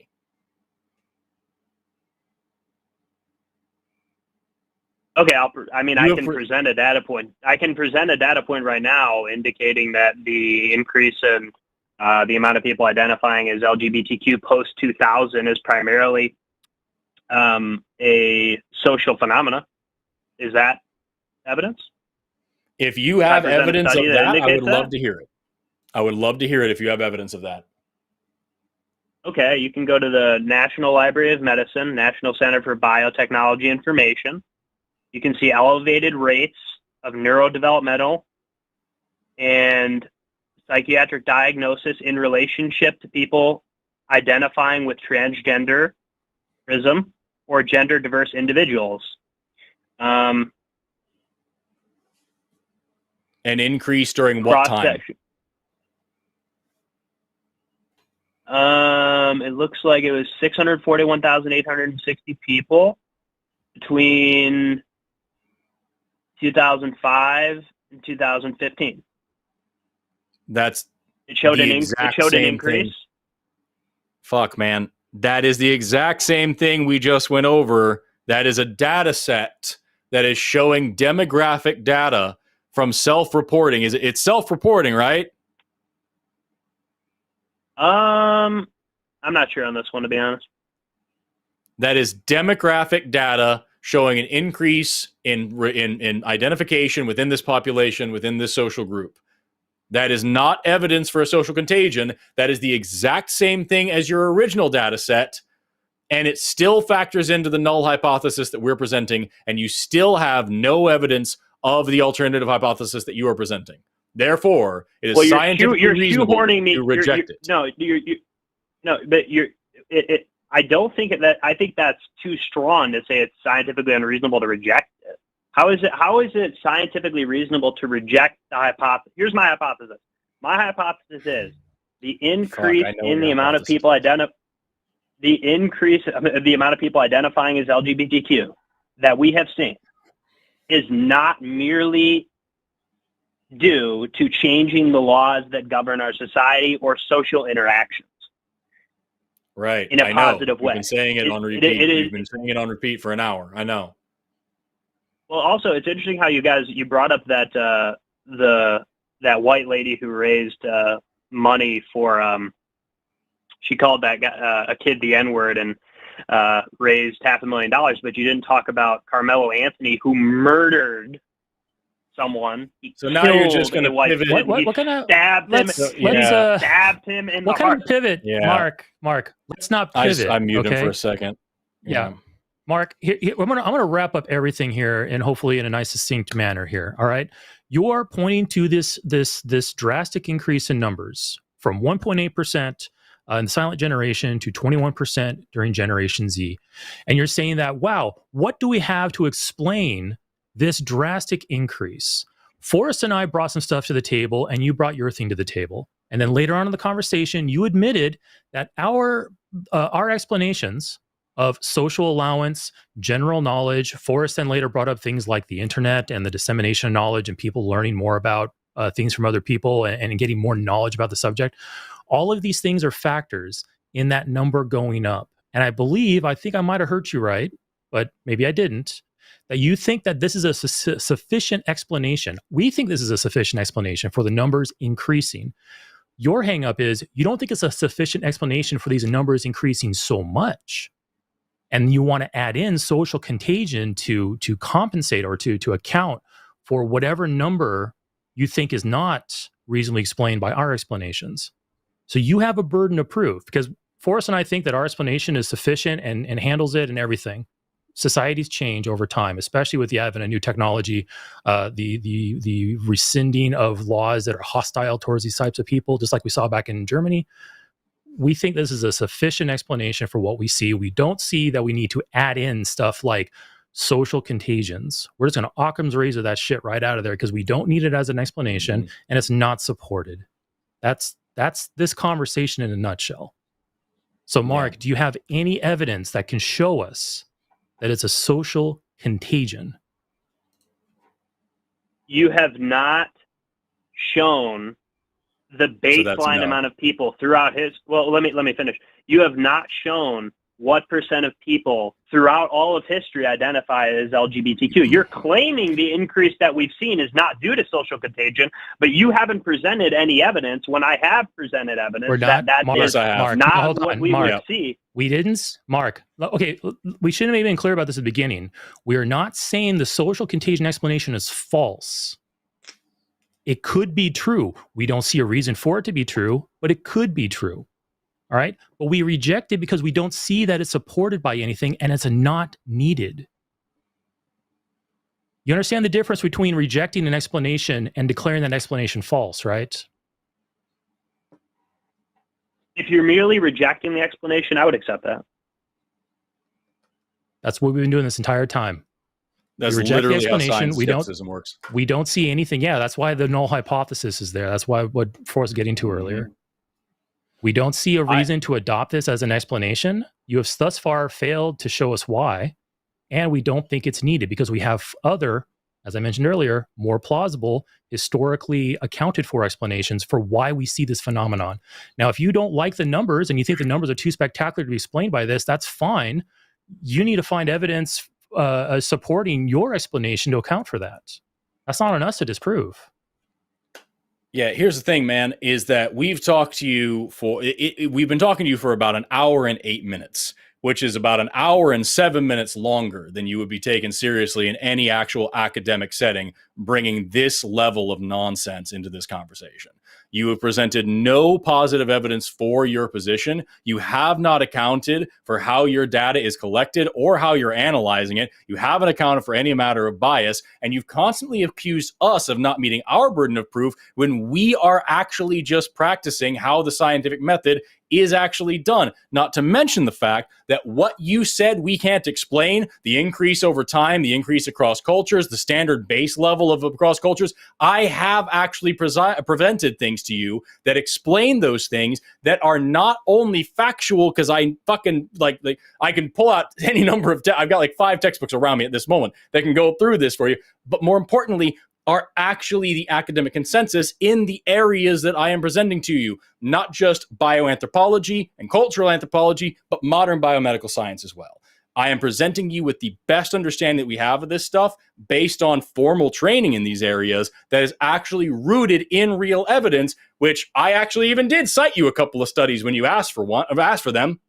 Okay, I can present a data point. I can present a data point right now indicating that the increase in the amount of people identifying as LGBTQ post 2000 is primarily a social phenomena. Is that evidence? If you have evidence of that, I would love to hear it. I would love to hear it if you have evidence of that. Okay, you can go to the National Library of Medicine, National Center for Biotechnology Information. You can see elevated rates of neurodevelopmental and psychiatric diagnosis in relationship to people identifying with transgenderism or gender diverse individuals. An increase during what time? It looks like it was 641,860 people between 2005 and 2015. It showed an increase. Thing. Fuck, man. That is the exact same thing we just went over. That is a data set that is showing demographic data from self-reporting. It's self-reporting, right? I'm not sure on this one, to be honest. That is demographic data showing an increase in identification within this population, within this social group. That is not evidence for a social contagion. That is the exact same thing as your original data set, and it still factors into the null hypothesis that we're presenting, and you still have no evidence of the alternative hypothesis that you are presenting. Therefore, it is scientifically reasonable to reject it. I don't think that. I think that's too strong to say it's scientifically unreasonable to reject it. How is it scientifically reasonable to reject the hypothesis? Here's my hypothesis. My hypothesis is the increase in the amount of people identifying as LGBTQ that we have seen is not merely due to changing the laws that govern our society or social interactions. Right. In a positive way. You've been saying it on repeat. You've been saying it on repeat for an hour. I know. Well, also, it's interesting how you brought up that that white lady who raised money for she called that guy, a kid the N-word and raised $500,000, but you didn't talk about Carmelo Anthony, who murdered someone. So now you're just going to pivot. What kind of stabbed him? Stabbed him in the heart. What kind of pivot, Mark? Let's not pivot. I mute him for a second. Yeah. Mark, I'm gonna wrap up everything here, and hopefully in a nice, succinct manner here. All right, you are pointing to this drastic increase in numbers from 1.8% in the silent generation to 21% during Generation Z, and you're saying that, wow, what do we have to explain this drastic increase? Forrest and I brought some stuff to the table, and you brought your thing to the table, and then later on in the conversation, you admitted that our explanations of social allowance, general knowledge. Forrest then later brought up things like the internet and the dissemination of knowledge and people learning more about things from other people and getting more knowledge about the subject. All of these things are factors in that number going up. And I think I might have heard you right, but maybe I didn't, that you think that this is a sufficient explanation. We think this is a sufficient explanation for the numbers increasing. Your hang up is you don't think it's a sufficient explanation for these numbers increasing so much. And you want to add in social contagion to compensate or to account for whatever number you think is not reasonably explained by our explanations. So you have a burden of proof, because Forrest and I think that our explanation is sufficient and handles it and everything. Societies change over time, especially with the advent of new technology, the rescinding of laws that are hostile towards these types of people, just like we saw back in Germany. We think this is a sufficient explanation for what we see. We don't see that we need to add in stuff like social contagions. We're just going to Occam's razor that shit right out of there because we don't need it as an explanation, and it's not supported. That's this conversation in a nutshell. So, Mark, do you have any evidence that can show us that it's a social contagion? You have not shown the baseline amount of people throughout let me finish. You have not shown what percent of people throughout all of history identify as LGBTQ. You're claiming the increase that we've seen is not due to social contagion, but you haven't presented any evidence when I have presented evidence that is not what we would see. We didn't, Mark. Okay, we shouldn't have been clear about this at the beginning. We are not saying the social contagion explanation is false. It could be true. We don't see a reason for it to be true, but it could be true. All right. But we reject it because we don't see that it's supported by anything and it's not needed. You understand the difference between rejecting an explanation and declaring that explanation false, right? If you're merely rejecting the explanation, I would accept that. That's what we've been doing this entire time. That's literally how science skepticism works. We don't see anything. Yeah, that's why the null hypothesis is there. That's why what Forrest was getting to earlier. We don't see a reason to adopt this as an explanation. You have thus far failed to show us why, and we don't think it's needed because we have other, as I mentioned earlier, more plausible, historically accounted for explanations for why we see this phenomenon. Now, if you don't like the numbers and you think the numbers are too spectacular to be explained by this, that's fine. You need to find evidence supporting your explanation to account for that. That's not on us to disprove. Yeah, here's the thing, man, is that we've talked to you we've been talking to you for about an hour and 8 minutes, which is about an hour and 7 minutes longer than you would be taken seriously in any actual academic setting, bringing this level of nonsense into this conversation. You have presented no positive evidence for your position. You have not accounted for how your data is collected or how you're analyzing it. You haven't accounted for any matter of bias, and you've constantly accused us of not meeting our burden of proof when we are actually just practicing how the scientific method is actually done. Not to mention the fact that what you said we can't explain, the increase over time, the increase across cultures, the standard base level of across cultures, I have actually presented things to you that explain those things that are not only factual, because I fucking like I can pull out any number of, I've got like 5 textbooks around me at this moment that can go through this for you, but more importantly, are actually the academic consensus in the areas that I am presenting to you, not just bioanthropology and cultural anthropology, but modern biomedical science as well. I am presenting you with the best understanding that we have of this stuff based on formal training in these areas that is actually rooted in real evidence, which I actually even did cite you a couple of studies when you asked for them.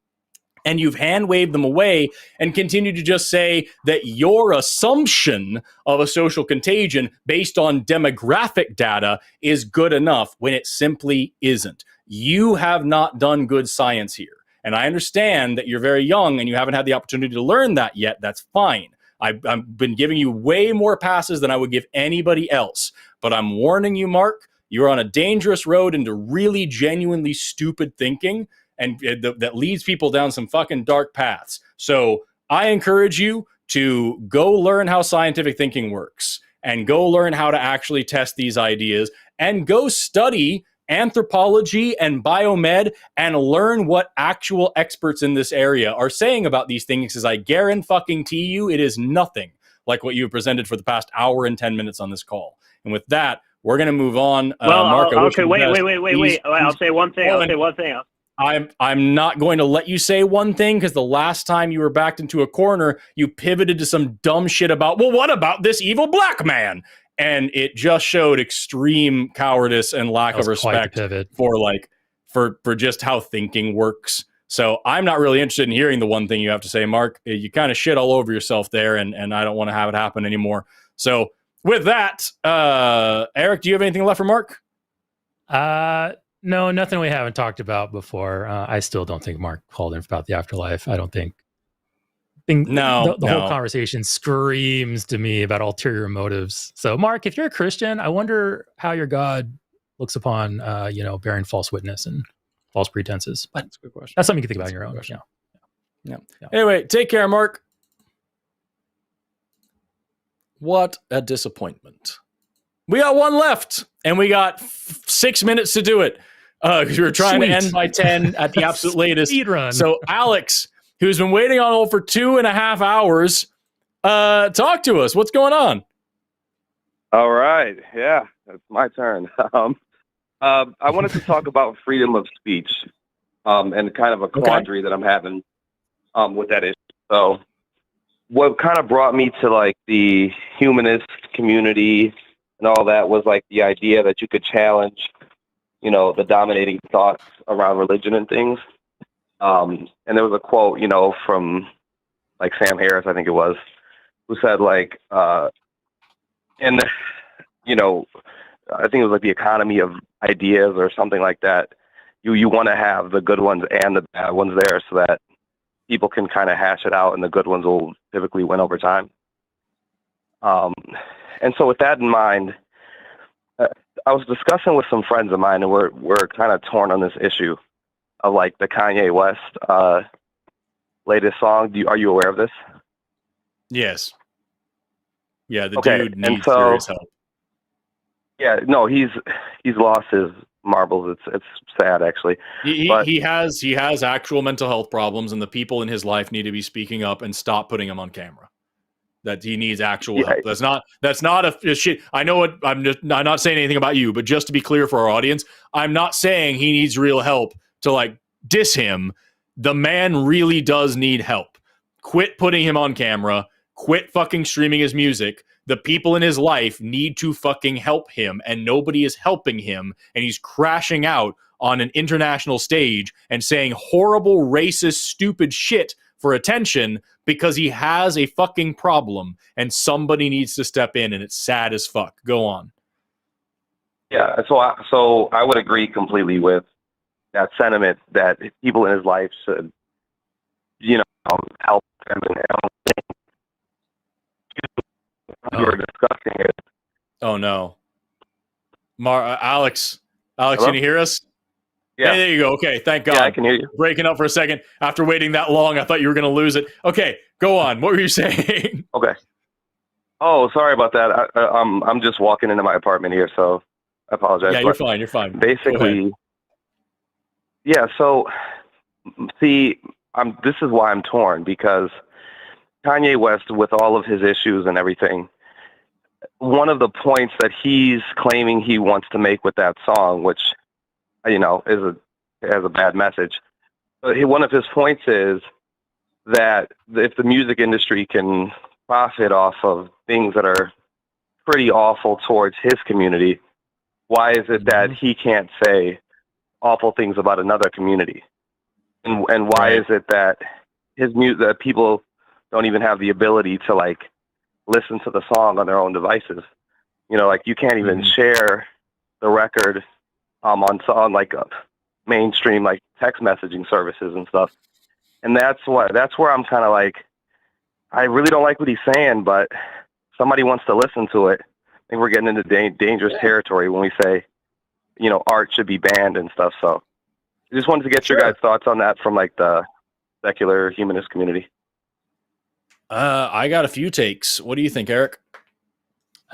And you've hand-waved them away and continue to just say that your assumption of a social contagion based on demographic data is good enough when it simply isn't. You have not done good science here. And I understand that you're very young and you haven't had the opportunity to learn that yet. That's fine. I've been giving you way more passes than I would give anybody else. But I'm warning you, Mark, you're on a dangerous road into really genuinely stupid thinking, and that leads people down some fucking dark paths. So I encourage you to go learn how scientific thinking works and go learn how to actually test these ideas and go study anthropology and biomed and learn what actual experts in this area are saying about these things, because I guarantee you it is nothing like what you have presented for the past hour and 10 minutes on this call. And with that, We're going to move on. Well, Mark, okay, wait. I'll say one thing. I'm not going to let you say one thing because the last time you were backed into a corner, you pivoted to some dumb shit about, well, what about this evil black man? And it just showed extreme cowardice and lack of respect for just how thinking works. So I'm not really interested in hearing the one thing you have to say, Mark. You kind of shit all over yourself there, and I don't want to have it happen anymore. So with that, Eric, do you have anything left for Mark? No, nothing we haven't talked about before. I still don't think Mark called in about the afterlife. I don't think. The whole conversation screams to me about ulterior motives. So, Mark, if you're a Christian, I wonder how your God looks upon, bearing false witness and false pretenses. But that's a good question. That's something you can think about on your own. Yeah. Anyway, take care, Mark. What a disappointment. We got one left, and we got 6 minutes to do it because we were trying to end by 10 at the absolute latest. Speedrun. So, Alex, who's been waiting on hold for 2.5 hours, talk to us. What's going on? All right. Yeah, it's my turn. I wanted to talk about freedom of speech and kind of a quandary that I'm having with that issue. So what kind of brought me to like the humanist community and all that was like the idea that you could challenge, the dominating thoughts around religion and things. And there was a quote, from like Sam Harris, I think it was, who said like, I think it was like the economy of ideas or something like that. You want to have the good ones and the bad ones there so that people can kind of hash it out and the good ones will typically win over time. And so with that in mind, I was discussing with some friends of mine and we're kind of torn on this issue of like the Kanye West latest song. Are you aware of this? Yes. Yeah, dude needs so, serious help. Yeah, no, he's lost his marbles. It's sad actually. He has actual mental health problems, and the people in his life need to be speaking up and stop putting him on camera. That he needs actual help. That's not a shit. I know what I'm not saying anything about you, but just to be clear for our audience, I'm not saying he needs real help to like diss him. The man really does need help. Quit putting him on camera. Quit fucking streaming his music. The people in his life need to fucking help him, and nobody is helping him, and he's crashing out on an international stage and saying horrible, racist, stupid shit for attention because he has a fucking problem, and somebody needs to step in, and it's sad as fuck. Go on. Yeah, so I would agree completely with that sentiment that people in his life should, help him and help. We were discussing it. Oh no, Alex, can you hear us? Yeah. Hey, there you go. Okay, thank God. Yeah, I can hear you. Breaking up for a second after waiting that long. I thought you were going to lose it. Okay, go on. What were you saying? Okay. Oh, sorry about that. I'm just walking into my apartment here, so I apologize. Yeah, you're fine. You're fine. Basically, yeah. So, see, this is why I'm torn because Kanye West, with all of his issues and everything, one of the points that he's claiming he wants to make with that song, which, has a bad message. But one of his points is that if the music industry can profit off of things that are pretty awful towards his community, why is it that he can't say awful things about another community? And why is it that his music, that people don't even have the ability to like listen to the song on their own devices? You can't even share the record on like mainstream like text messaging services and stuff. And that's where I'm kind of like, I really don't like what he's saying, but somebody wants to listen to it. I think we're getting into dangerous territory when we say, art should be banned and stuff. So I just wanted to get your guys' thoughts on that from like the secular humanist community. I got a few takes. What do you think, Eric?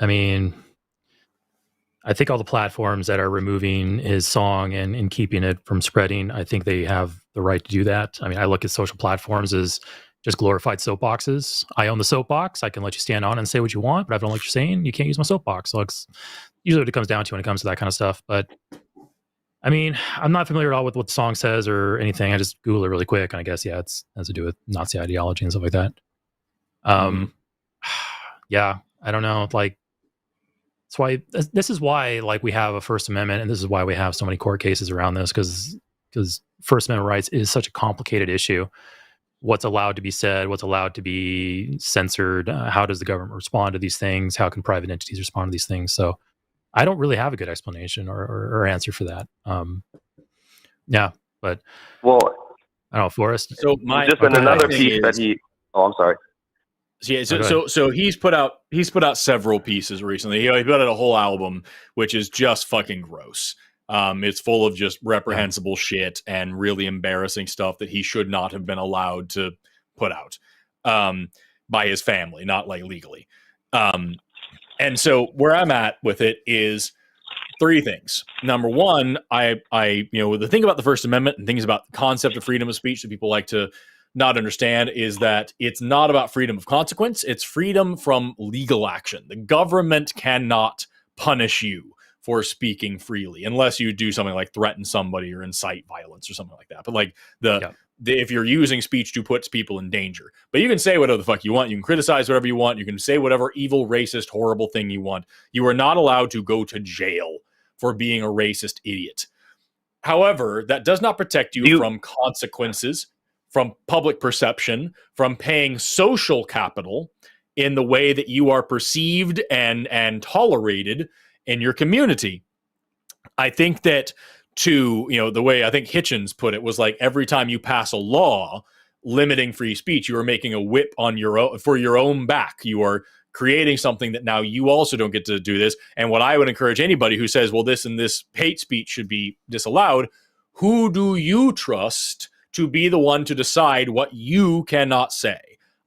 I mean, I think all the platforms that are removing his song and keeping it from spreading, I think they have the right to do that. I mean, I look at social platforms as just glorified soapboxes. I own the soapbox. I can let you stand on and say what you want, but if I don't like what you're saying, you can't use my soapbox. So usually what it comes down to when it comes to that kind of stuff. But I mean, I'm not familiar at all with what the song says or anything. I just Google it really quick, and I guess it has to do with Nazi ideology and stuff like that. Yeah, I don't know. Like, that's why this is why like we have a First Amendment, and this is why we have so many court cases around this, because First Amendment rights is such a complicated issue. What's allowed to be said, what's allowed to be censored, how does the government respond to these things, how can private entities respond to these things? So I don't really have a good explanation or answer for that. Yeah, but well, I don't know, Forrest. So just in another piece that he. Oh, I'm sorry. Yeah, so he's put out several pieces recently. He put out a whole album, which is just fucking gross. It's full of just reprehensible shit and really embarrassing stuff that he should not have been allowed to put out by his family, not like legally. And so where I'm at with it is three things. Number one, the thing about the First Amendment and things about the concept of freedom of speech that people like to not understand is that it's not about freedom of consequence. It's freedom from legal action. The government cannot punish you for speaking freely unless you do something like threaten somebody or incite violence or something like that. But like if you're using speech to put people in danger, but you can say whatever the fuck you want. You can criticize whatever you want. You can say whatever evil, racist, horrible thing you want. You are not allowed to go to jail for being a racist idiot. However, that does not protect you from consequences, from public perception, from paying social capital in the way that you are perceived and tolerated in your community. I think that the way I think Hitchens put it was like every time you pass a law limiting free speech, you are making a whip on for your own back. You are creating something that now you also don't get to do this. And what I would encourage anybody who says, well, this and this hate speech should be disallowed, who do you trust to be the one to decide what you cannot say?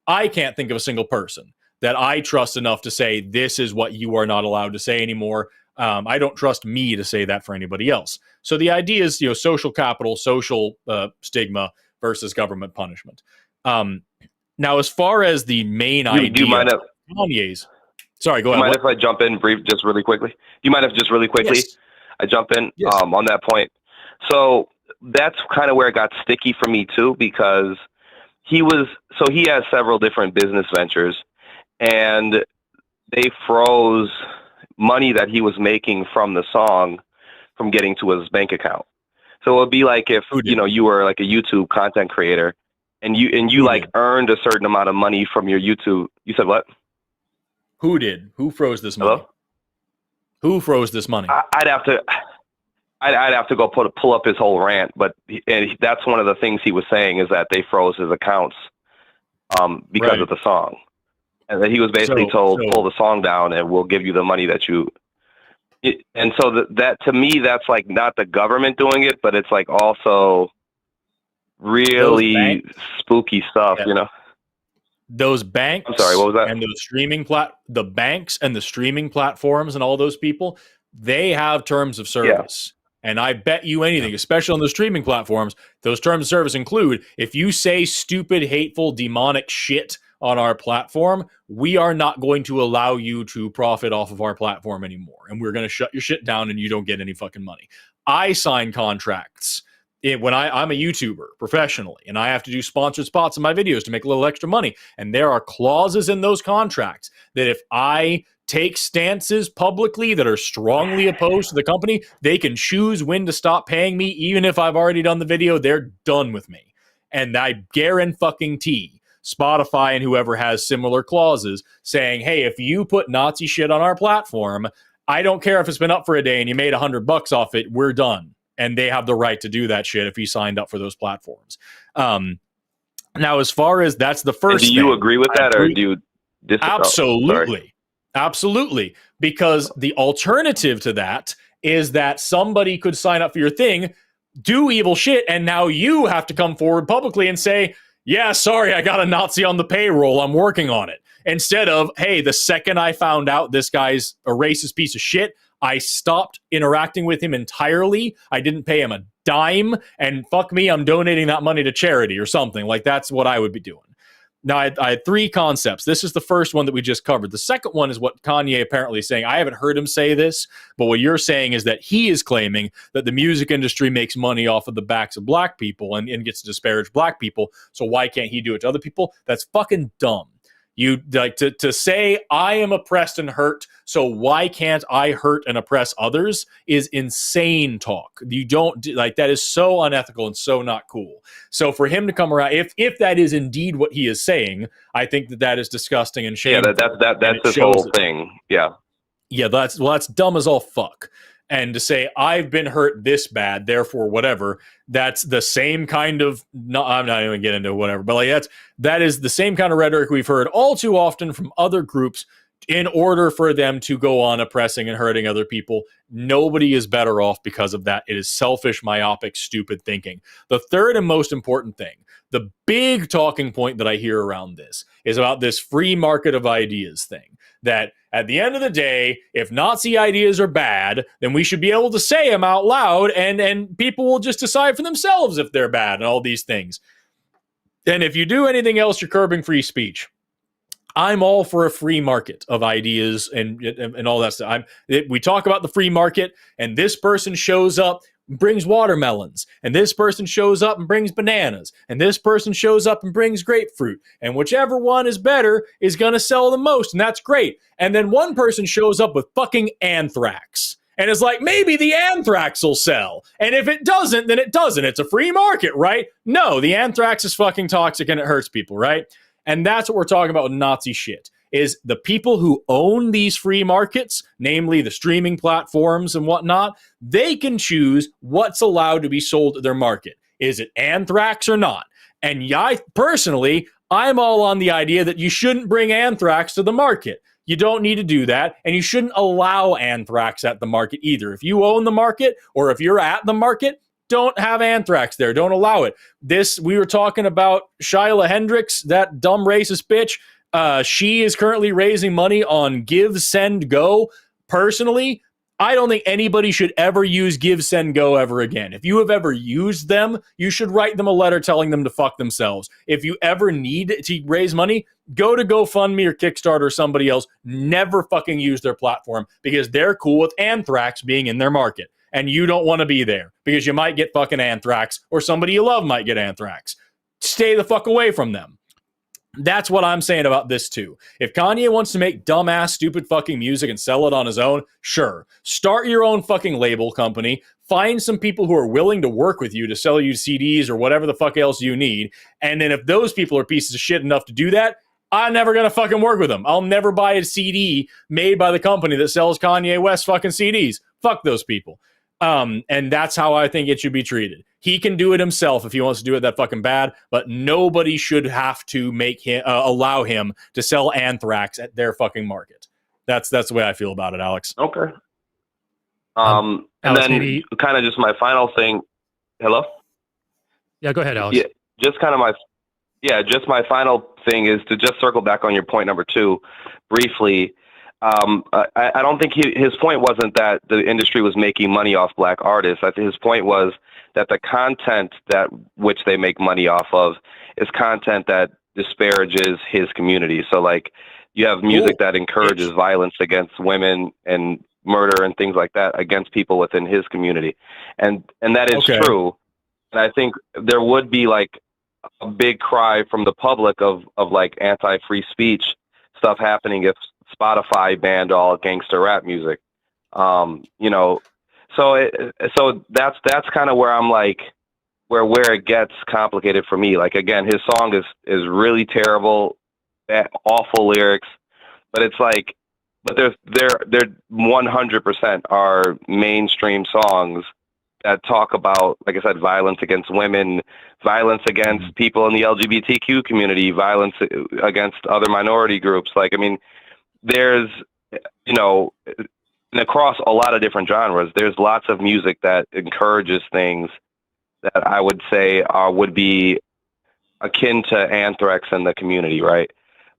I can't think of a single person that I trust enough to say, this is what you are not allowed to say anymore. I don't trust me to say that for anybody else. So the idea is, social capital, social stigma versus government punishment. Now, as far as the main idea, do you mind if Kanye's? Sorry, go ahead. Do you mind if I jump in just really quickly? Do you mind if just really quickly I jump in on that point? So that's kind of where it got sticky for me too, because he has several different business ventures, and they froze money that he was making from the song from getting to his bank account. So it would be like if you were like a YouTube content creator and you like earned a certain amount of money from your YouTube. You said what? Who did? Who froze this money? Hello? Who froze this money? I'd have to go pull up his whole rant, but that's one of the things he was saying is that they froze his accounts because of the song, and that he was basically told pull the song down and we'll give you the money that you. And so that to me, that's like not the government doing it, but it's like also really spooky stuff, Those banks. I'm sorry, what was that? And those the banks and the streaming platforms and all those people, they have terms of service. Yeah. And I bet you anything, especially on the streaming platforms, those terms of service include, if you say stupid, hateful, demonic shit on our platform, we are not going to allow you to profit off of our platform anymore. And we're going to shut your shit down and you don't get any fucking money. I sign contracts when I'm a YouTuber professionally, and I have to do sponsored spots in my videos to make a little extra money. And there are clauses in those contracts that if I take stances publicly that are strongly opposed to the company, they can choose when to stop paying me. Even if I've already done the video, they're done with me. And I guarantee Spotify and whoever has similar clauses saying, hey, if you put Nazi shit on our platform, I don't care if it's been up for a day and you made $100 off it, we're done. And they have the right to do that shit if you signed up for those platforms. Now, as far as that's the first thing. Do you agree with that or do you disagree? Absolutely. Absolutely. Because the alternative to that is that somebody could sign up for your thing, do evil shit, and now you have to come forward publicly and say, yeah, sorry, I got a Nazi on the payroll. I'm working on it. Instead of, hey, the second I found out this guy's a racist piece of shit, I stopped interacting with him entirely. I didn't pay him a dime, and fuck me, I'm donating that money to charity or something. Like, that's what I would be doing. Now, I had three concepts. This is the first one that we just covered. The second one is what Kanye apparently is saying. I haven't heard him say this, but what you're saying is that he is claiming that the music industry makes money off of the backs of black people and gets to disparage black people. So why can't he do it to other people? That's fucking dumb. You like to say I am oppressed and hurt, so why can't I hurt and oppress others is insane talk. You don't like that is so unethical and so not cool. So for him to come around, if that is indeed what he is saying, I think that is disgusting and shameful. Yeah, that's his whole thing. Yeah. Yeah, that's dumb as all fuck. And to say I've been hurt this bad, therefore whatever, that's the same kind of I'm not even gonna get into whatever, but like that is the same kind of rhetoric we've heard all too often from other groups in order for them to go on oppressing and hurting other people. Nobody is better off because of that. It is selfish, myopic, stupid thinking. The third and most important thing, the big talking point that I hear around this is about this free market of ideas thing. That at the end of the day, if Nazi ideas are bad, then we should be able to say them out loud and people will just decide for themselves if they're bad and all these things. And if you do anything else, you're curbing free speech. I'm all for a free market of ideas and all that stuff. We talk about the free market, and this person shows up, brings watermelons, and this person shows up and brings bananas, and this person shows up and brings grapefruit, and whichever one is better is going to sell the most, and that's great. And then one person shows up with fucking anthrax, and it's like, maybe the anthrax will sell. And if it doesn't, then it doesn't. It's a free market, right? No, the anthrax is fucking toxic and it hurts people, right? And that's what we're talking about with Nazi shit, is the people who own these free markets, namely the streaming platforms and whatnot, they can choose what's allowed to be sold at their market. Is it anthrax or not? And personally, I'm all on the idea that you shouldn't bring anthrax to the market. You don't need to do that, and you shouldn't allow anthrax at the market either. If you own the market or if you're at the market, don't have anthrax there. Don't allow it. We were talking about Shyla Hendricks, that dumb racist bitch. She is currently raising money on Give, Send, Go. Personally, I don't think anybody should ever use Give, Send, Go ever again. If you have ever used them, you should write them a letter telling them to fuck themselves. If you ever need to raise money, go to GoFundMe or Kickstarter or somebody else. Never fucking use their platform because they're cool with anthrax being in their market. And you don't want to be there because you might get fucking anthrax or somebody you love might get anthrax. Stay the fuck away from them. That's what I'm saying about this too. If Kanye wants to make dumbass, stupid fucking music and sell it on his own, sure. Start your own fucking label company. Find some people who are willing to work with you to sell you CDs or whatever the fuck else you need. And then if those people are pieces of shit enough to do that, I'm never going to fucking work with them. I'll never buy a CD made by the company that sells Kanye West fucking CDs. Fuck those people. And that's how I think it should be treated. He can do it himself if he wants to do it that fucking bad, but nobody should have to make him allow him to sell anthrax at their fucking market. That's the way I feel about it, Alex. Okay. And Alex, then maybe... kind of just my final thing. Hello? Yeah, go ahead, Alex. Yeah, just my final thing is to just circle back on your point number 2 briefly. I don't think his point wasn't that the industry was making money off black artists. I think his point was that the content that which they make money off of is content that disparages his community. So like you have music that encourages violence against women and murder and things like that against people within his community. And that is true. And I think there would be like a big cry from the public of like anti-free speech stuff happening if Spotify banned all gangster rap music. You know, so that's kind of where I'm like, where it gets complicated for me. Like, again, his song is really terrible, awful lyrics, but it's like, but they're 100% are mainstream songs that talk about, like I said, violence against women, violence against people in the LGBTQ community, violence against other minority groups. Like, I mean, there's, you know, and across a lot of different genres, there's lots of music that encourages things that I would say would be akin to anthrax in the community, right?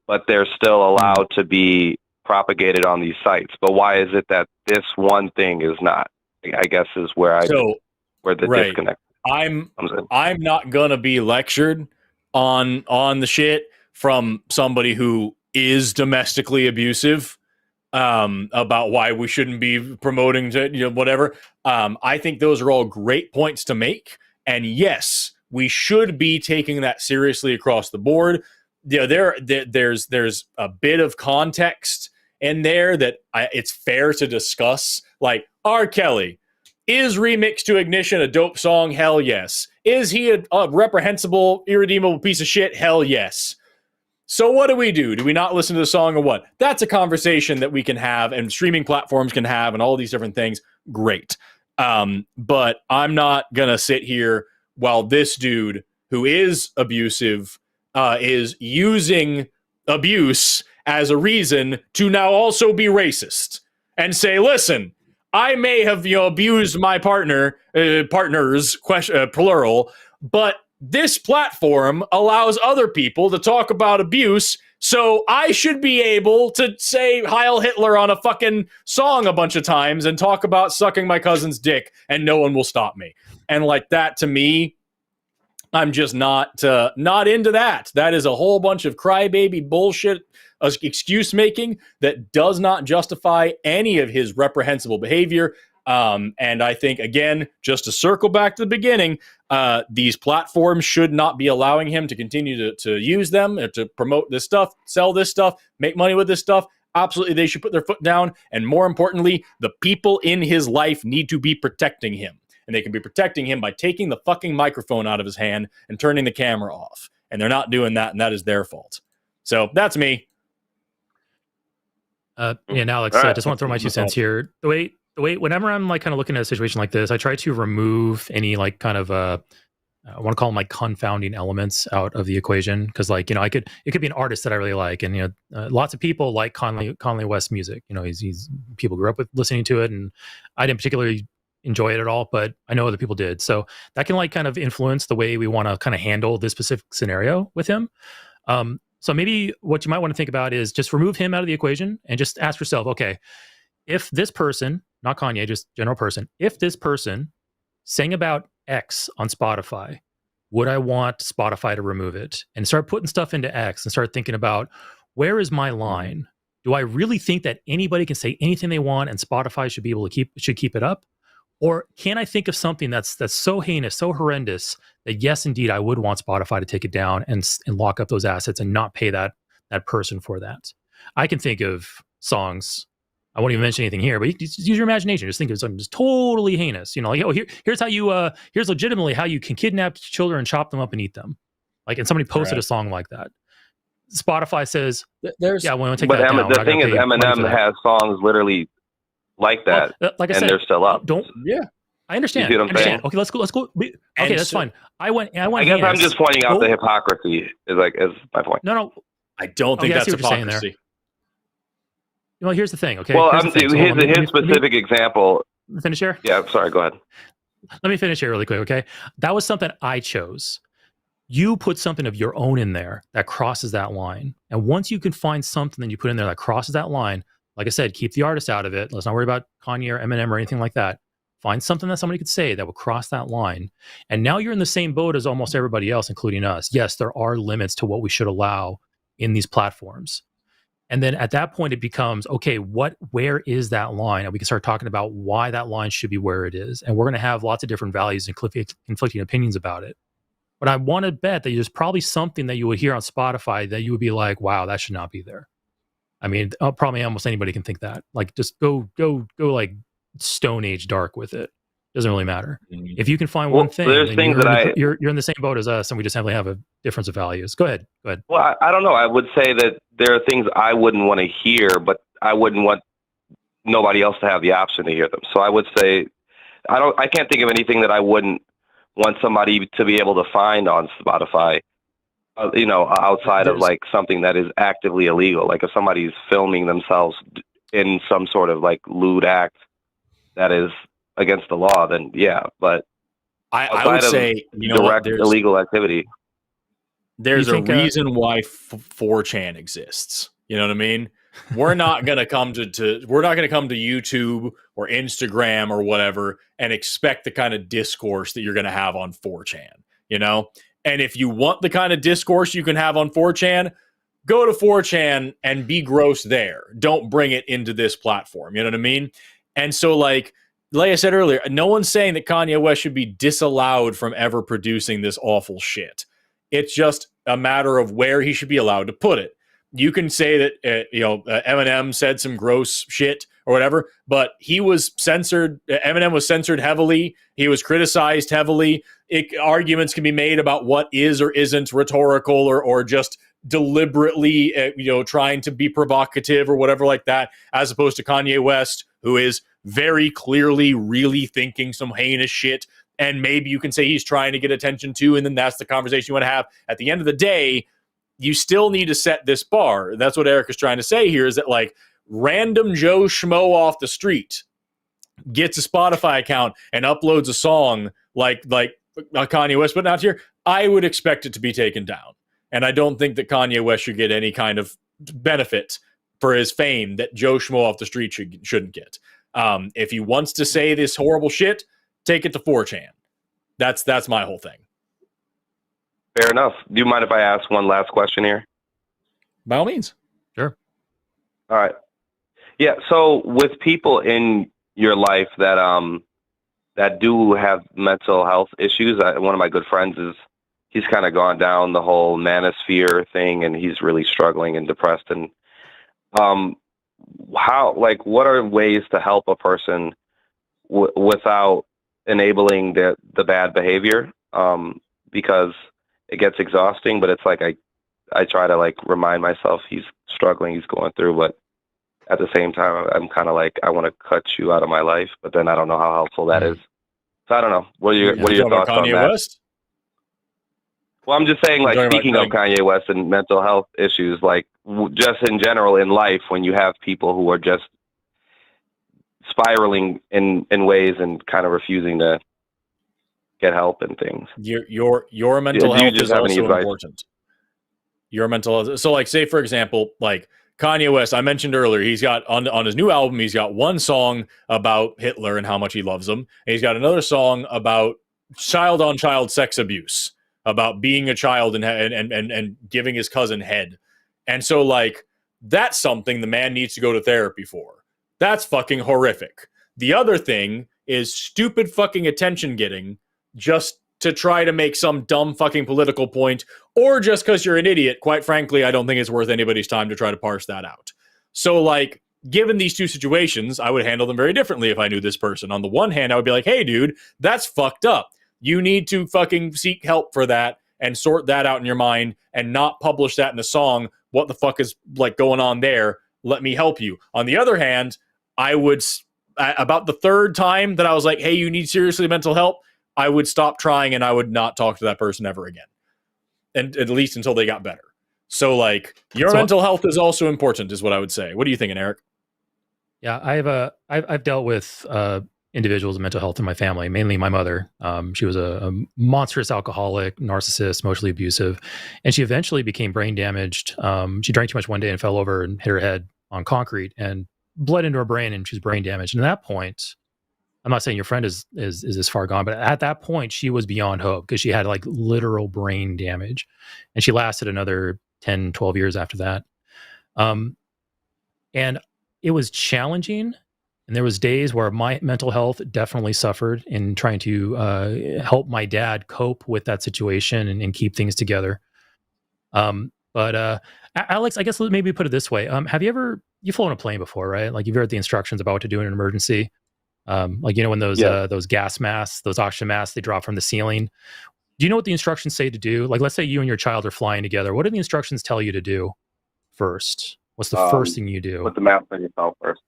But they're still allowed to be propagated on these sites. But why is it that this one thing is not? I guess is where where the disconnect comes in. I'm not gonna be lectured on the shit, from somebody who is domestically abusive about why we shouldn't be promoting to, whatever. I think those are all great points to make. And yes, we should be taking that seriously across the board. There's a bit of context in there that it's fair to discuss. Like R. Kelly, is Remix to Ignition a dope song? Hell yes. Is he a reprehensible, irredeemable piece of shit? Hell yes. So what do we do? Do we not listen to the song or what? That's a conversation that we can have and streaming platforms can have and all these different things. Great. But I'm not going to sit here while this dude who is abusive is using abuse as a reason to now also be racist and say, listen, I may have abused my partners, plural, but this platform allows other people to talk about abuse, so I should be able to say Heil Hitler on a fucking song a bunch of times and talk about sucking my cousin's dick, and no one will stop me. And like that, to me, I'm just not into that. That is a whole bunch of crybaby bullshit, excuse making that does not justify any of his reprehensible behavior. And I think, again, just to circle back to the beginning, these platforms should not be allowing him to continue to use them, to promote this stuff, sell this stuff, make money with this stuff. Absolutely, they should put their foot down. And more importantly, the people in his life need to be protecting him. And they can be protecting him by taking the fucking microphone out of his hand and turning the camera off. And they're not doing that, and that is their fault. So that's me. And Alex, I just want to throw my 2 cents here. The way, whenever I'm like kind of looking at a situation like this, I try to remove any like kind of I want to call them like confounding elements out of the equation, because like it could be an artist that I really like, and lots of people like Conley West music. He's people grew up with listening to it, and I didn't particularly enjoy it at all, but I know other people did. So that can like kind of influence the way we want to kind of handle this specific scenario with him. So maybe what you might want to think about is just remove him out of the equation and just ask yourself, okay, if this person, not Kanye, just general person, if this person sang about X on Spotify, would I want Spotify to remove it? And start putting stuff into X and start thinking about, where is my line? Do I really think that anybody can say anything they want and Spotify should be able to keep it up? Or can I think of something that's so heinous, so horrendous that yes, indeed, I would want Spotify to take it down and lock up those assets and not pay that person for that? I can think of songs. I won't even mention anything here, but you just use your imagination. Just think of something just totally heinous. Here's legitimately how you can kidnap children and chop them up and eat them. Like, and somebody posted a song like that. Spotify says, we want to take that down. The thing is, Eminem has songs literally like that, like I and said, they're still up. I understand. You see what I'm saying? Okay, let's go. Okay, that's fine. I guess I'm just pointing out the hypocrisy is my point. No. I don't think that's hypocrisy. Well, here's the thing. Okay. Well, his specific example. Finish here. Yeah. Sorry. Go ahead. Let me finish here really quick. Okay. That was something I chose. You put something of your own in there that crosses that line. And once you can find something that you put in there that crosses that line, like I said, keep the artist out of it. Let's not worry about Kanye or Eminem or anything like that. Find something that somebody could say that would cross that line. And now you're in the same boat as almost everybody else, including us. Yes, there are limits to what we should allow in these platforms. And then at that point, it becomes, okay, where is that line? And we can start talking about why that line should be where it is. And we're going to have lots of different values and conflicting opinions about it. But I want to bet that there's probably something that you would hear on Spotify that you would be like, wow, that should not be there. I mean, probably almost anybody can think that. Like, just go like Stone Age dark with it. Doesn't really matter. If you can find one thing, there's things you're in the same boat as us, and we just simply have a difference of values. Go ahead. Well, I don't know. I would say that there are things I wouldn't want to hear, but I wouldn't want nobody else to have the option to hear them. So I would say I can't think of anything that I wouldn't want somebody to be able to find on Spotify. Outside of like something that is actively illegal. Like if somebody's filming themselves in some sort of like lewd act that is against the law, then yeah. But I would say, direct illegal activity. There's a reason why 4chan exists. You know what I mean? We're not going to come to YouTube or Instagram or whatever and expect the kind of discourse that you're going to have on 4chan, And if you want the kind of discourse you can have on 4chan, go to 4chan and be gross there. Don't bring it into this platform. You know what I mean? And so, like I said earlier, no one's saying that Kanye West should be disallowed from ever producing this awful shit. It's just a matter of where he should be allowed to put it. You can say that Eminem said some gross shit or whatever, but he was censored. Eminem was censored heavily. He was criticized heavily. Arguments can be made about what is or isn't rhetorical or just deliberately trying to be provocative or whatever like that, as opposed to Kanye West, who is very clearly really thinking some heinous shit. And maybe you can say he's trying to get attention too, and then that's the conversation you want to have. At the end of the day, you still need to set this bar. That's what Eric is trying to say here, is that like random Joe Schmo off the street gets a Spotify account and uploads a song like Kanye West put out here, I would expect it to be taken down. And I don't think that Kanye West should get any kind of benefit for his fame that Joe Schmo off the street shouldn't get. If he wants to say this horrible shit, take it to 4chan. That's my whole thing. Fair enough. Do you mind if I ask one last question here? By all means. Sure. All right. Yeah. So with people in your life that do have mental health issues, one of my good friends he's kind of gone down the whole manosphere thing, and he's really struggling and depressed. And what are ways to help a person without enabling the bad behavior? Because it gets exhausting, but it's like I try to like remind myself he's struggling, he's going through, but at the same time I'm kind of like, I want to cut you out of my life, but then I don't know how helpful that is. So I don't know. What are your thoughts on that? West? Well, I'm just saying, like, speaking of Kanye West and mental health issues, like just in general in life, when you have people who are just spiraling in ways and kind of refusing to get help and things. Your mental health is also important. Your mental health. So, like, say for example, like Kanye West, I mentioned earlier, he's got on his new album, he's got one song about Hitler and how much he loves him. And he's got another song about child-on-child sex abuse, about being a child and giving his cousin head. And so, like, that's something the man needs to go to therapy for. That's fucking horrific. The other thing is stupid fucking attention getting just to try to make some dumb fucking political point, or just because you're an idiot. Quite frankly, I don't think it's worth anybody's time to try to parse that out. So, like, given these two situations, I would handle them very differently if I knew this person. On the one hand, I would be like, hey, dude, that's fucked up. You need to fucking seek help for that and sort that out in your mind and not publish that in a song. What the fuck is like going on there? Let me help you. On the other hand, I would, about the third time that I was like, hey, you need seriously mental help, I would stop trying and I would not talk to that person ever again. And at least until they got better. So, like, your mental health is also important, is what I would say. What are you thinking, Eric? Yeah, I've dealt with individuals with mental health in my family, mainly my mother. She was a monstrous alcoholic, narcissist, emotionally abusive, and she eventually became brain damaged. She drank too much one day and fell over and hit her head on concrete and bled into her brain, and she was brain damaged. And at that point, I'm not saying your friend is this far gone, but at that point, she was beyond hope because she had like literal brain damage, and she lasted another 10, 12 years after that. And it was challenging. And there was days where my mental health definitely suffered in trying to help my dad cope with that situation and keep things together. But Alex, I guess maybe put it this way. Have you've flown a plane before, right? Like you've heard the instructions about what to do in an emergency. Like, when those gas masks, those oxygen masks, they drop from the ceiling. Do you know what the instructions say to do? Like, let's say you and your child are flying together. What do the instructions tell you to do first? What's the first thing you do? Put the mask on yourself first.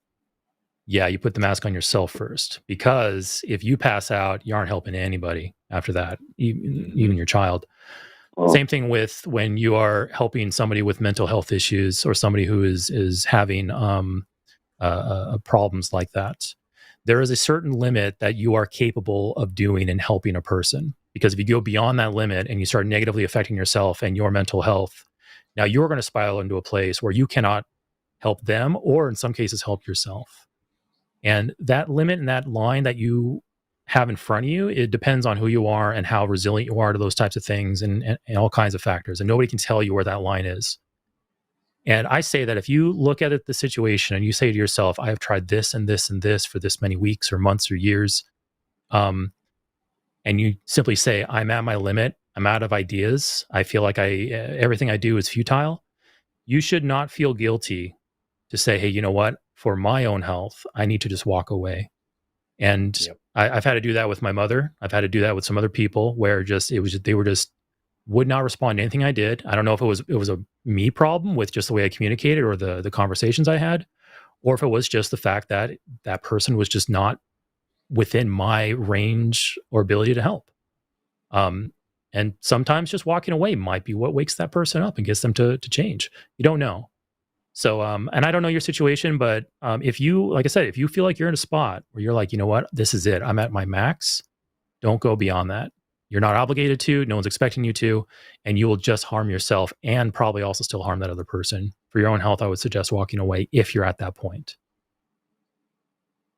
Yeah, you put the mask on yourself first, because if you pass out, you aren't helping anybody after that, even your child. Oh. Same thing with when you are helping somebody with mental health issues or somebody who is having problems like that. There is a certain limit that you are capable of doing and helping a person, because if you go beyond that limit and you start negatively affecting yourself and your mental health, now you're going to spiral into a place where you cannot help them, or in some cases help yourself. And that limit and that line that you have in front of you, it depends on who you are and how resilient you are to those types of things and all kinds of factors. And nobody can tell you where that line is. And I say that if you look at the situation and you say to yourself, I have tried this and this and this for this many weeks or months or years, and you simply say, I'm at my limit, I'm out of ideas, I feel like everything I do is futile, you should not feel guilty to say, hey, you know what? For my own health, I need to just walk away. And I've had to do that with my mother. I've had to do that with some other people where they would not respond to anything I did. I don't know if it was a me problem with just the way I communicated or the conversations I had, or if it was just the fact that that person was just not within my range or ability to help. And sometimes just walking away might be what wakes that person up and gets them to change. You don't know. So, and I don't know your situation, but if you, like I said, if you feel like you're in a spot where you're like, you know what, this is it, I'm at my max, don't go beyond that. You're not obligated to, no one's expecting you to, and you will just harm yourself and probably also still harm that other person. For your own health, I would suggest walking away if you're at that point.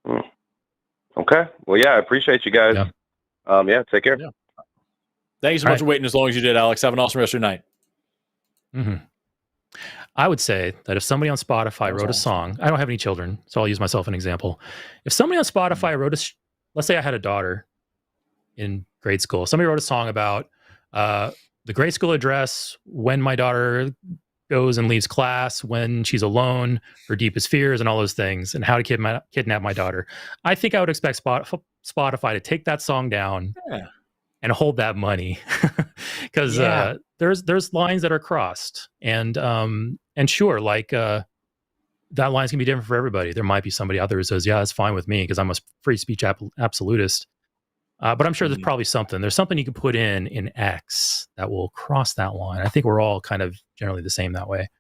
Okay. Well, yeah, I appreciate you guys. Yeah, take care. Yeah. Thank you so much for waiting as long as you did, Alex. Have an awesome rest of your night. Mm-hmm. I would say that if somebody on Spotify wrote a song, I don't have any children, so I'll use myself as an example. If somebody on Spotify wrote let's say I had a daughter in grade school. Somebody wrote a song about the grade school address, when my daughter goes and leaves class, when she's alone, her deepest fears, and all those things, and how to kidnap my daughter. I think I would expect Spotify to take that song down and hold that money, because there's lines that are crossed, and sure, like that line's gonna be different for everybody. There might be somebody out there who says, "Yeah, it's fine with me because I'm a free speech absolutist." But I'm sure there's probably something. There's something you can put in X that will cross that line. I think we're all kind of generally the same that way.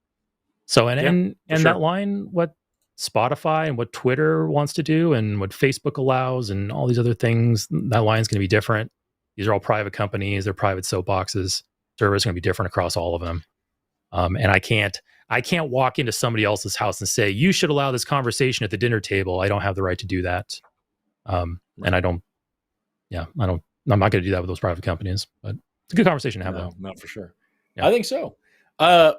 So, and that line, what Spotify and what Twitter wants to do and what Facebook allows and all these other things, that line's going to be different. These are all private companies. They're private soapboxes. Servers are going to be different across all of them. And I can't walk into somebody else's house and say, you should allow this conversation at the dinner table. I don't have the right to do that. And I'm not going to do that with those private companies, but it's a good conversation to have. No, for sure. Yeah. I think so.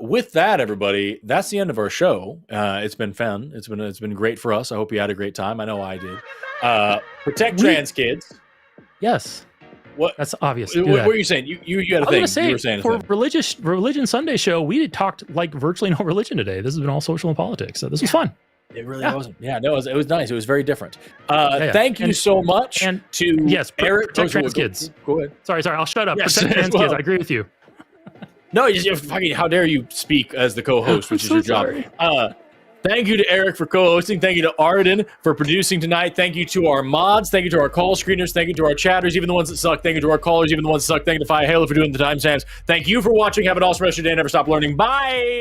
With that, everybody, that's the end of our show. It's been fun. It's been great for us. I hope you had a great time. I know I did. Protect trans kids. Yes. What? That's obvious. What were you saying? You had a thing. You were saying for Religion Sunday show, we talked like virtually no religion today. This has been all social and politics. So this was fun. It really wasn't. Yeah, no, it was nice. It was very different. Thank you so much to Eric. Protect trans kids. Go ahead. Sorry, I'll shut up. Yes, protect trans kids. I agree with you. No, you fucking, how dare you speak as the co-host, which is your job. Thank you to Eric for co-hosting. Thank you to Arden for producing tonight. Thank you to our mods. Thank you to our call screeners. Thank you to our chatters, even the ones that suck. Thank you to our callers, even the ones that suck. Thank you to Halo for doing the timestamps. Thank you for watching. Have an awesome rest of your day. Never stop learning. Bye.